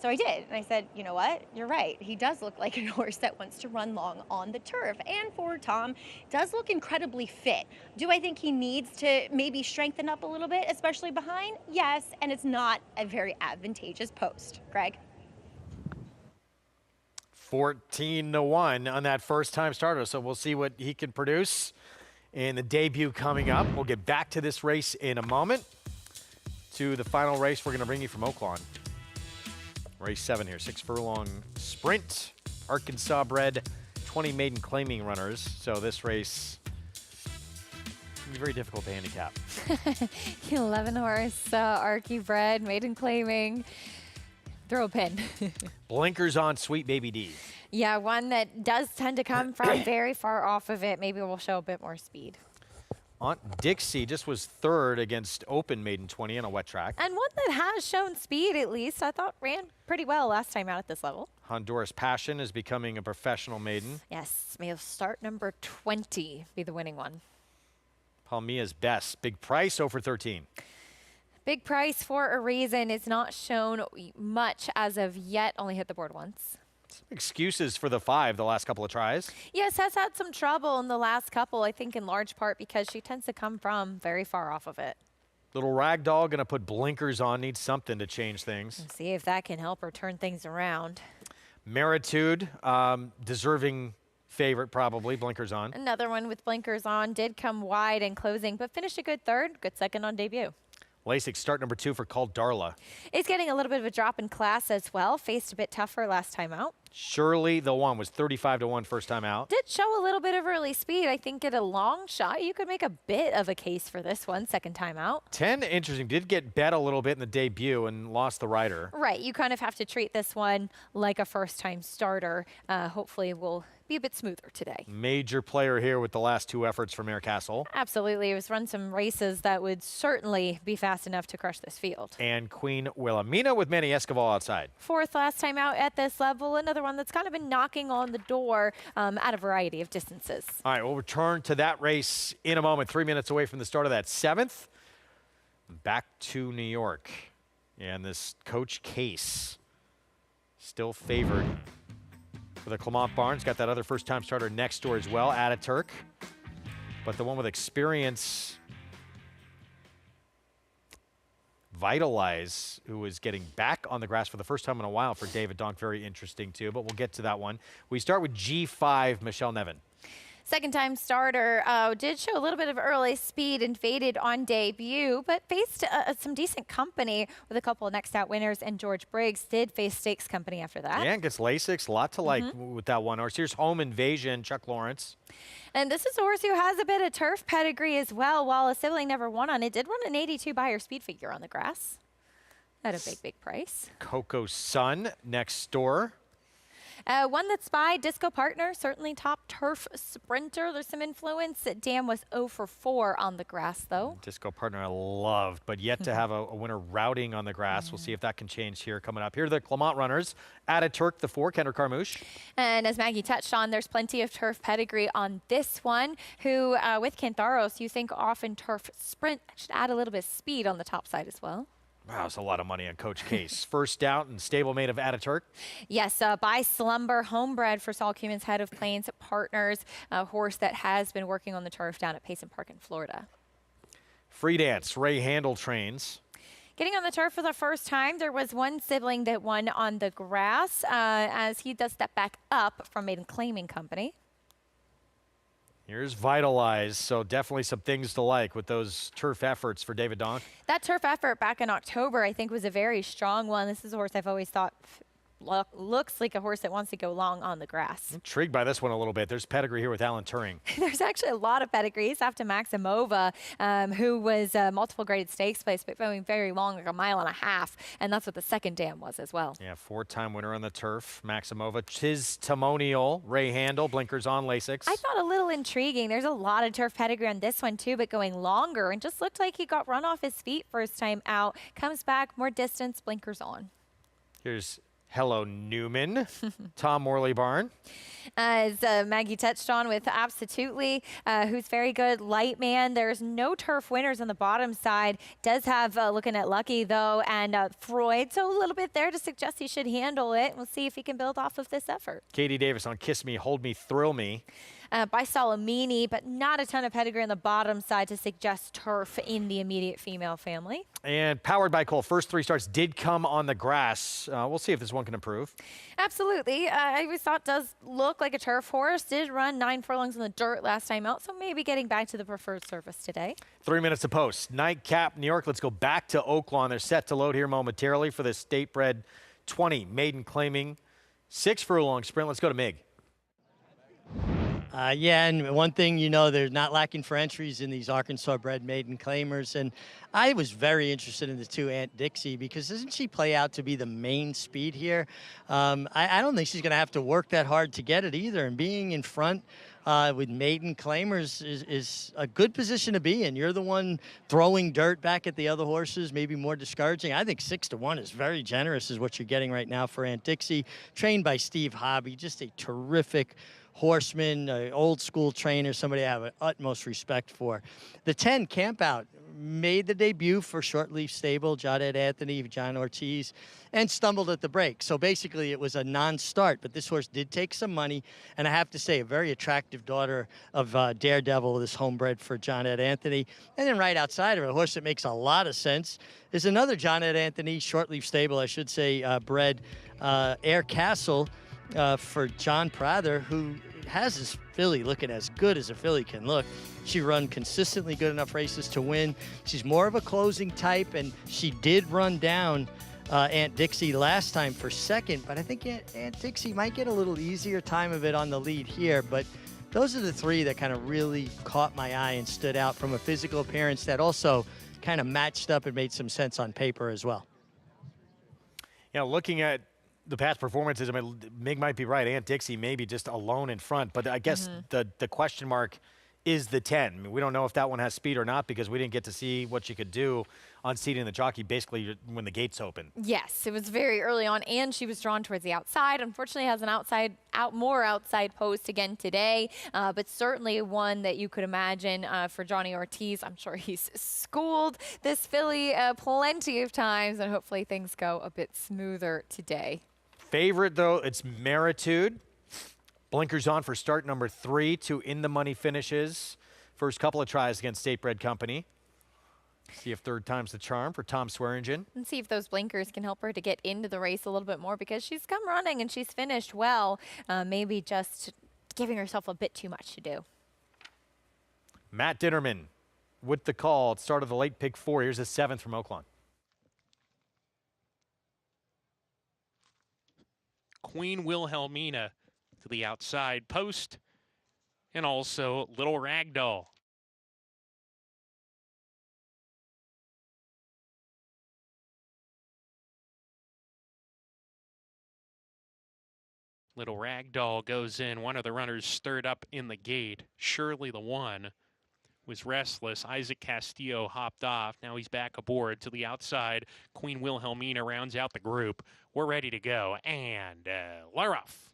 So I did, and I said, you know what, you're right. He does look like a horse that wants to run long on the turf. And for Tom, does look incredibly fit. Do I think he needs to maybe strengthen up a little bit, especially behind? Yes, and it's not a very advantageous post. Greg? 14-1 on that first-time starter, so we'll see what he can produce in the debut coming up. We'll get back to this race in a moment. To the final race we're going to bring you from Oaklawn. Race 7 here, 6-furlong sprint, Arkansas bred, 20 maiden claiming runners. So this race can be very difficult to handicap. 11 horse, Arky bred, maiden claiming. Throw a pin. Blinkers on Sweet Baby D. Yeah, one that does tend to come from very far off of it. Maybe we'll show a bit more speed. Aunt Dixie just was 3rd against Open Maiden 20 on a wet track. And one that has shown speed, at least, I thought ran pretty well last time out at this level. Honduras Passion is becoming a professional maiden. Yes, may have start number 20 be the winning one. Palmia's Best, big price, over 13. Big price for a reason. It's not shown much as of yet. Only hit the board once. Excuses for the 5 the last couple of tries. Yes, has had some trouble in the last couple, I think in large part because she tends to come from very far off of it. Little ragdoll going to put blinkers on, needs something to change things. Let's see if that can help her turn things around. Meritude, deserving favorite probably, blinkers on. Another one with blinkers on, did come wide in closing, but finished a good third, good second on debut. Lasik, start number 2 for Called Darla. He's getting a little bit of a drop in class as well. Faced a bit tougher last time out. Shirley, the one, was 35-1 first time out. Did show a little bit of early speed. I think at a long shot, you could make a bit of a case for this one, second time out. 10, interesting. Did get bet a little bit in the debut and lost the rider. Right. You kind of have to treat this one like a first-time starter. Hopefully we'll be a bit smoother today. Major player here with the last 2 efforts from Air Castle. Absolutely. It was run some races that would certainly be fast enough to crush this field. And Queen Wilhelmina with Manny Escobar outside. 4th last time out at this level. Another one that's kind of been knocking on the door at a variety of distances. All right, we'll return to that race in a moment. 3 minutes away from the start of that 7th. Back to New York. And this Coach Case still favored for the Clement Barnes. Got that other first-time starter next door as well, Ataturk. But the one with experience, Vitalize, who is getting back on the grass for the first time in a while for David Donk. Very interesting, too, but we'll get to that one. We start with G5, Michelle Nevin. Second-time starter, did show a little bit of early speed and faded on debut, but faced some decent company with a couple of next-out winners, and George Briggs did face stakes company after that. Yeah, gets Lasix, a lot to like with that one horse. Here's Home Invasion, Chuck Lawrence. And this is a horse who has a bit of turf pedigree as well. While a sibling never won on it, did run an 82 Beyer speed figure on the grass at a big, big price. Coco Sun next door. One that's by Disco Partner, certainly top turf sprinter. There's some influence. Dam was 0 for 4 on the grass, though. Disco Partner I loved, but yet to have a winner routing on the grass. We'll see if that can change here coming up. Here are the Clement runners. Ataturk, the 4, Kendra Carmouche. And as Maggie touched on, there's plenty of turf pedigree on this one, who with Cantharos, you think often turf sprint should add a little bit of speed on the top side as well. Wow, that's a lot of money on Coach Case. First out and stablemate of Ataturk. Yes, by Slumber, homebred for Saul Cuman's Head of Plains Partners, a horse that has been working on the turf down at Payson Park in Florida. Free dance, Ray Handel trains. Getting on the turf for the first time, there was one sibling that won on the grass as he does step back up from Maiden Claiming Company. Here's Vitalize, so definitely some things to like with those turf efforts for David Donk. That turf effort back in October, I think, was a very strong one. This is a horse I've always thought looks like a horse that wants to go long on the grass. Intrigued by this one a little bit. There's pedigree here with Alan Turing. There's actually a lot of pedigrees after Maximova, who was multiple graded stakes place, but going very long, like 1.5 miles, and that's what the second dam was as well. Yeah, 4-time winner on the turf, Maximova. Testimonial, Ray Handel, blinkers on, Lasix. I thought a little intriguing. There's a lot of turf pedigree on this one too, but going longer, and just looked like he got run off his feet first time out. Comes back, more distance, blinkers on. Here's Hello Newman, Tom Morley Barn. As Maggie touched on with Absolutely, who's very good, Light Man. There's no turf winners on the bottom side. Does have Looking at Lucky, though, and Freud. So a little bit there to suggest he should handle it. We'll see if he can build off of this effort. Katie Davis on Kiss Me, Hold Me, Thrill Me. By Salamini, but not a ton of pedigree on the bottom side to suggest turf in the immediate female family. And Powered by Cole, first 3 starts did come on the grass. We'll see if this one can improve. Absolutely. I always thought does look like a turf horse. Did run 9 furlongs in the dirt last time out, so maybe getting back to the preferred surface today. 3 minutes to post. Nightcap, New York. Let's go back to Oaklawn. They're set to load here momentarily for the state bred 20 maiden claiming 6 furlong sprint. Let's go to Mig. Yeah, and one thing, you know, they're not lacking for entries in these Arkansas-bred maiden claimers. And I was very interested in the 2 Aunt Dixie because doesn't she play out to be the main speed here? I don't think she's going to have to work that hard to get it either. And being in front with maiden claimers is a good position to be in. You're the one throwing dirt back at the other horses, maybe more discouraging. I think 6-1 is very generous is what you're getting right now for Aunt Dixie. Trained by Steve Hobby, just a terrific horseman, old school trainer, somebody I have an utmost respect for. The 10 Campout, made the debut for Short Leaf Stable, Jaded Anthony, John Ortiz, and stumbled at the break. So basically it was a non-start, but this horse did take some money, and I have to say, a very attractive daughter of Daredevil, this homebred for John Ed Anthony. And then right outside of it, a horse that makes a lot of sense is another John Ed Anthony, Short Leaf Stable, I should say, bred Air Castle for John Prather, who has his filly looking as good as a filly can look. She run consistently good enough races to win. She's more of a closing type, and she did run down Aunt Dixie last time for second, but I think Aunt Dixie might get a little easier time of it on the lead here. But those are the three that kind of really caught my eye and stood out from a physical appearance that also kind of matched up and made some sense on paper as well. You know, looking at the past performances, I mean, Mig might be right. Aunt Dixie maybe just alone in front, but I guess the question mark is the 10. I mean, we don't know if that one has speed or not because we didn't get to see what she could do on seating the jockey basically when the gates open. Yes, it was very early on, and she was drawn towards the outside. Unfortunately, has an more outside post again today, but certainly one that you could imagine for Johnny Ortiz. I'm sure he's schooled this filly plenty of times, and hopefully things go a bit smoother today. Favorite, though, it's Meritude. Blinkers on for start number 3, 2 in-the-money finishes. First couple of tries against State Bred Company. See if third time's the charm for Tom Swearingen. And see if those blinkers can help her to get into the race a little bit more, because she's come running and she's finished well. Maybe just giving herself a bit too much to do. Matt Ditterman with the call at start of the late pick 4. Here's the 7th from Oaklawn. Queen Wilhelmina to the outside post, and also Little Ragdoll. Little Ragdoll goes in. One of the runners stirred up in the gate. Shirley the one was restless. Isaac Castillo hopped off. Now he's back aboard to the outside. Queen Wilhelmina rounds out the group. We're ready to go. And Laroff.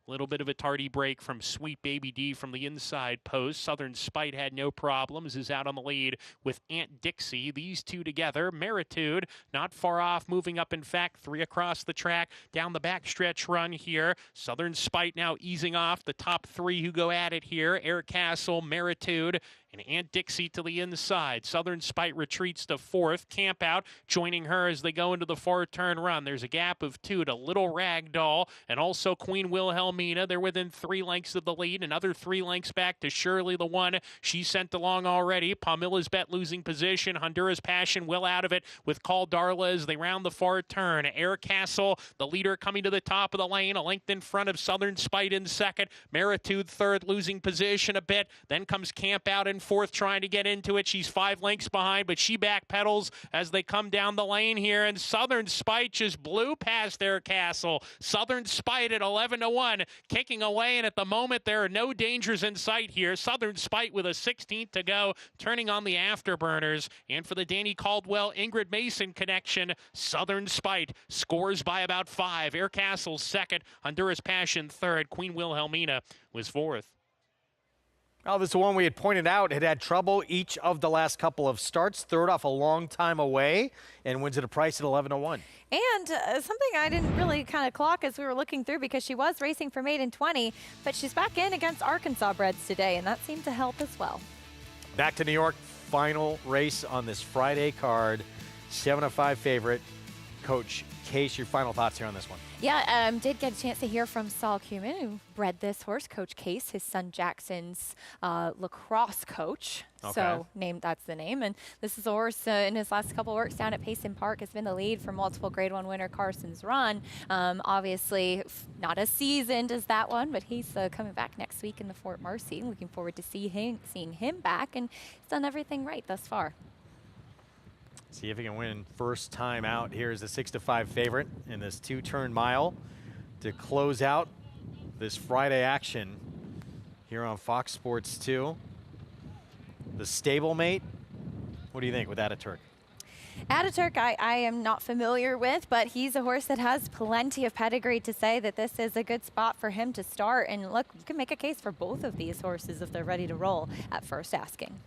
Little bit of a tardy break from Sweet Baby D from the inside post. Southern Spite had no problems, is out on the lead with Aunt Dixie. These two together. Meritude not far off, moving up, in fact, 3 across the track. Down the backstretch run here. Southern Spite now easing off the top 3 who go at it here. Air Castle, Meritude, and Aunt Dixie to the inside. Southern Spite retreats to 4th. Camp out joining her as they go into the far turn run. There's a gap of 2 to Little Ragdoll and also Queen Wilhelmina. They're within 3 lengths of the lead. Another 3 lengths back to Shirley the one. She's sent along already. Palmilla's Bet losing position. Honduras Passion well out of it with Call Darla as they round the far turn. Air Castle, the leader, coming to the top of the lane. A length in front of Southern Spite in second. Meritude third, losing position a bit. Then comes Camp out in 4th, trying to get into it. She's 5 lengths behind, but she backpedals as they come down the lane here, and Southern Spite just blew past Air Castle. Southern Spite at 11-1, kicking away, and at the moment there are no dangers in sight here. Southern Spite with a 16th to go, turning on the afterburners. And for the Danny Caldwell Ingrid Mason connection, Southern Spite scores by about 5. Air Castle second, Honduras Passion third, Queen Wilhelmina was 4th. Oh, this is the one we had pointed out had trouble each of the last couple of starts. Third off a long time away and wins at a price at 11-1. And something I didn't really kind of clock as we were looking through, because she was racing for maiden 20, but she's back in against Arkansas breds today, and that seemed to help as well. Back to New York, final race on this Friday card. 7-5 favorite. Coach Case, your final thoughts here on this one? Yeah, did get a chance to hear from Saul Cumin, who bred this horse, Coach Case, his son Jackson's lacrosse coach. Okay. So that's the name. And this is a horse in his last couple works down at Payson Park has been the lead for multiple Grade 1 winner Carson's Run. Obviously not as seasoned as that one, but he's coming back next week in the Fort Marcy. Looking forward to seeing him back, and he's done everything right thus far. See if he can win first time out. Here's the 6-5 favorite in this 2-turn mile to close out this Friday action here on Fox Sports 2. The stablemate, what do you think with Ataturk? Ataturk, I am not familiar with, but he's a horse that has plenty of pedigree to say that this is a good spot for him to start. And look, you can make a case for both of these horses if they're ready to roll at first asking.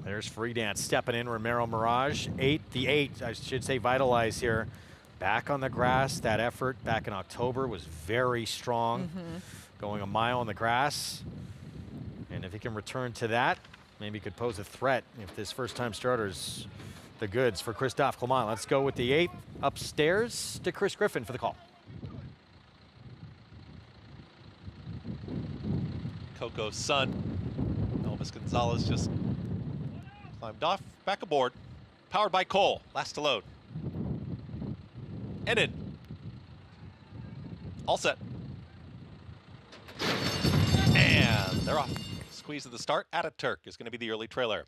There's Free Dance stepping in. Romero Mirage, the eight, I should say, Vitalize here. Back on the grass. That effort back in October was very strong. Going a mile on the grass. And if he can return to that, maybe he could pose a threat if this first-time starter's the goods for Christophe Clement. Let's go with the 8th upstairs to Chris Griffin for the call. Coco's son, Elvis Gonzalez, just climbed off, back aboard. Powered by Cole, last to load. And in. All set. And they're off. Squeeze at the start. Aqueduct is going to be the early trailer.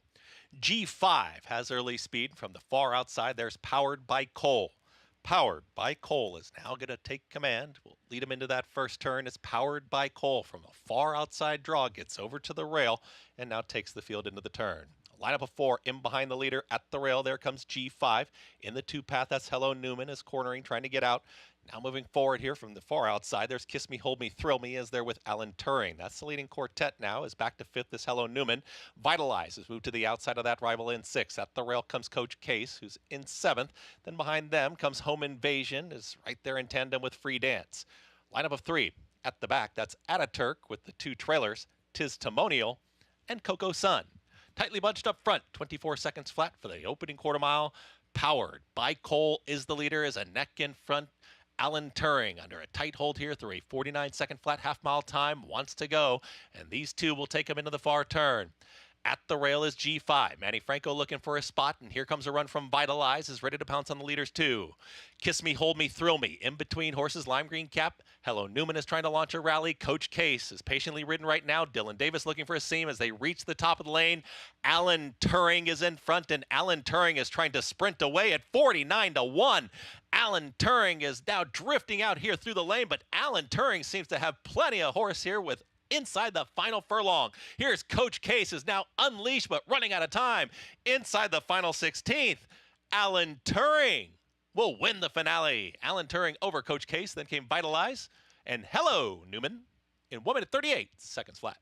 G5 has early speed from the far outside. There's Powered by Cole. Powered by Cole is now going to take command. We'll lead him into that first turn. It's Powered by Cole from a far outside draw. Gets over to the rail and now takes the field into the turn. Lineup of 4 in behind the leader at the rail. There comes G5 in the 2-path. That's Hello Newman is cornering, trying to get out. Now moving forward here from the far outside, there's Kiss Me, Hold Me, Thrill Me as there with Alan Turing. That's the leading quartet now. Is back to 5th is Hello Newman. Vitalize has moved to the outside of that rival in 6th. At the rail comes Coach Case, who's in 7th. Then behind them comes Home Invasion, is right there in tandem with Free Dance. Lineup of 3 at the back. That's Aqueduct with the 2 trailers, Tis Timonial and Coco Sun. Tightly bunched up front, 24 seconds flat for the opening quarter mile. Powered by Cole is the leader, is a neck in front. Alan Turing under a tight hold here through a 49-second flat half-mile time, wants to go, and these two will take him into the far turn. At the rail is G5. Manny Franco looking for a spot, and here comes a run from Vitalize, is ready to pounce on the leaders too. Kiss Me, Hold Me, Thrill Me. In between horses, Lime Green Cap. Hello Newman is trying to launch a rally. Coach Case is patiently ridden right now. Dylan Davis looking for a seam as they reach the top of the lane. Alan Turing is in front, and Alan Turing is trying to sprint away at 49-1. Alan Turing is now drifting out here through the lane, but Alan Turing seems to have plenty of horse here with inside the final furlong. Here's Coach Case is now unleashed but running out of time. Inside the final 16th, Alan Turing will win the finale. Alan Turing over Coach Case, then came Vitalize, and Hello Newman in 1 minute 38 seconds flat.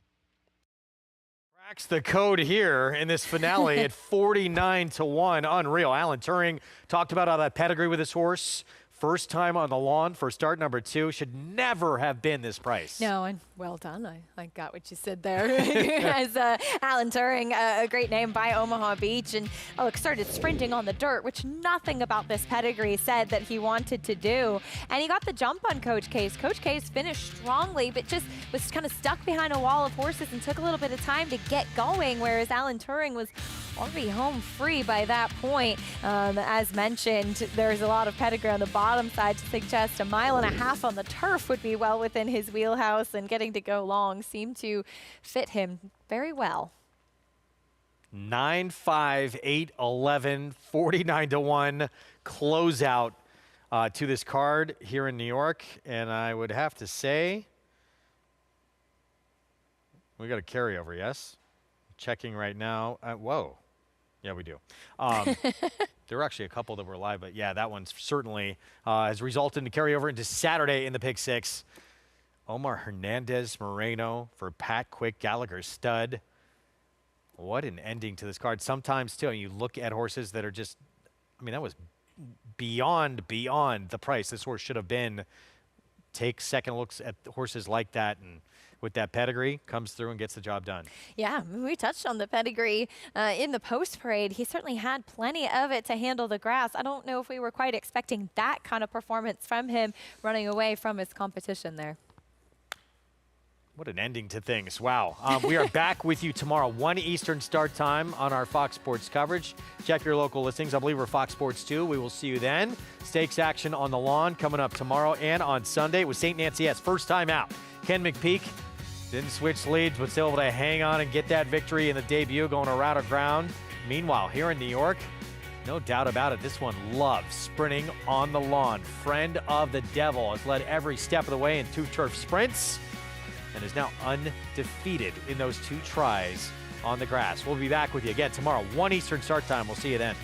Cracks the code here in this finale at 49-1. Unreal. Alan Turing talked about all that pedigree with his horse. First time on the lawn for start number 2. Should never have been this price. No, and well done. I got what you said there. As Alan Turing, a great name by Omaha Beach, and started sprinting on the dirt, which nothing about this pedigree said that he wanted to do. And he got the jump on Coach Case. Coach Case finished strongly, but just was kind of stuck behind a wall of horses and took a little bit of time to get going, whereas Alan Turing was already home free by that point. As mentioned, there's a lot of pedigree on the bottom side to suggest 1.5 miles on the turf would be well within his wheelhouse, and getting to go long seemed to fit him very well. 9, 5, 8, 11, 49-1 closeout to this card here in New York. And I would have to say, we got a carryover, yes? Checking right now. Whoa. Yeah, we do. There were actually a couple that were live, but yeah, that one certainly has resulted in a carryover into Saturday in the Pick 6. Omar Hernandez Moreno for Pat Quick, Gallagher stud. What an ending to this card. Sometimes, too, you look at horses that are just, I mean, that was beyond the price this horse should have been. Take second looks at horses like that, and with that pedigree, comes through and gets the job done. Yeah, we touched on the pedigree in the post parade. He certainly had plenty of it to handle the grass. I don't know if we were quite expecting that kind of performance from him running away from his competition there. What an ending to things. Wow. We are back with you tomorrow, 1 Eastern start time on our Fox Sports coverage. Check your local listings. I believe we're Fox Sports 2. We will see you then. Stakes action on the lawn coming up tomorrow and on Sunday with St. Nancy S. First time out. Ken McPeak didn't switch leads, but still able to hang on and get that victory in the debut, going around ground. Meanwhile, here in New York, no doubt about it, this one loves sprinting on the lawn. Friend of the Devil has led every step of the way in 2 turf sprints and is now undefeated in those 2 tries on the grass. We'll be back with you again tomorrow, 1 Eastern start time. We'll see you then.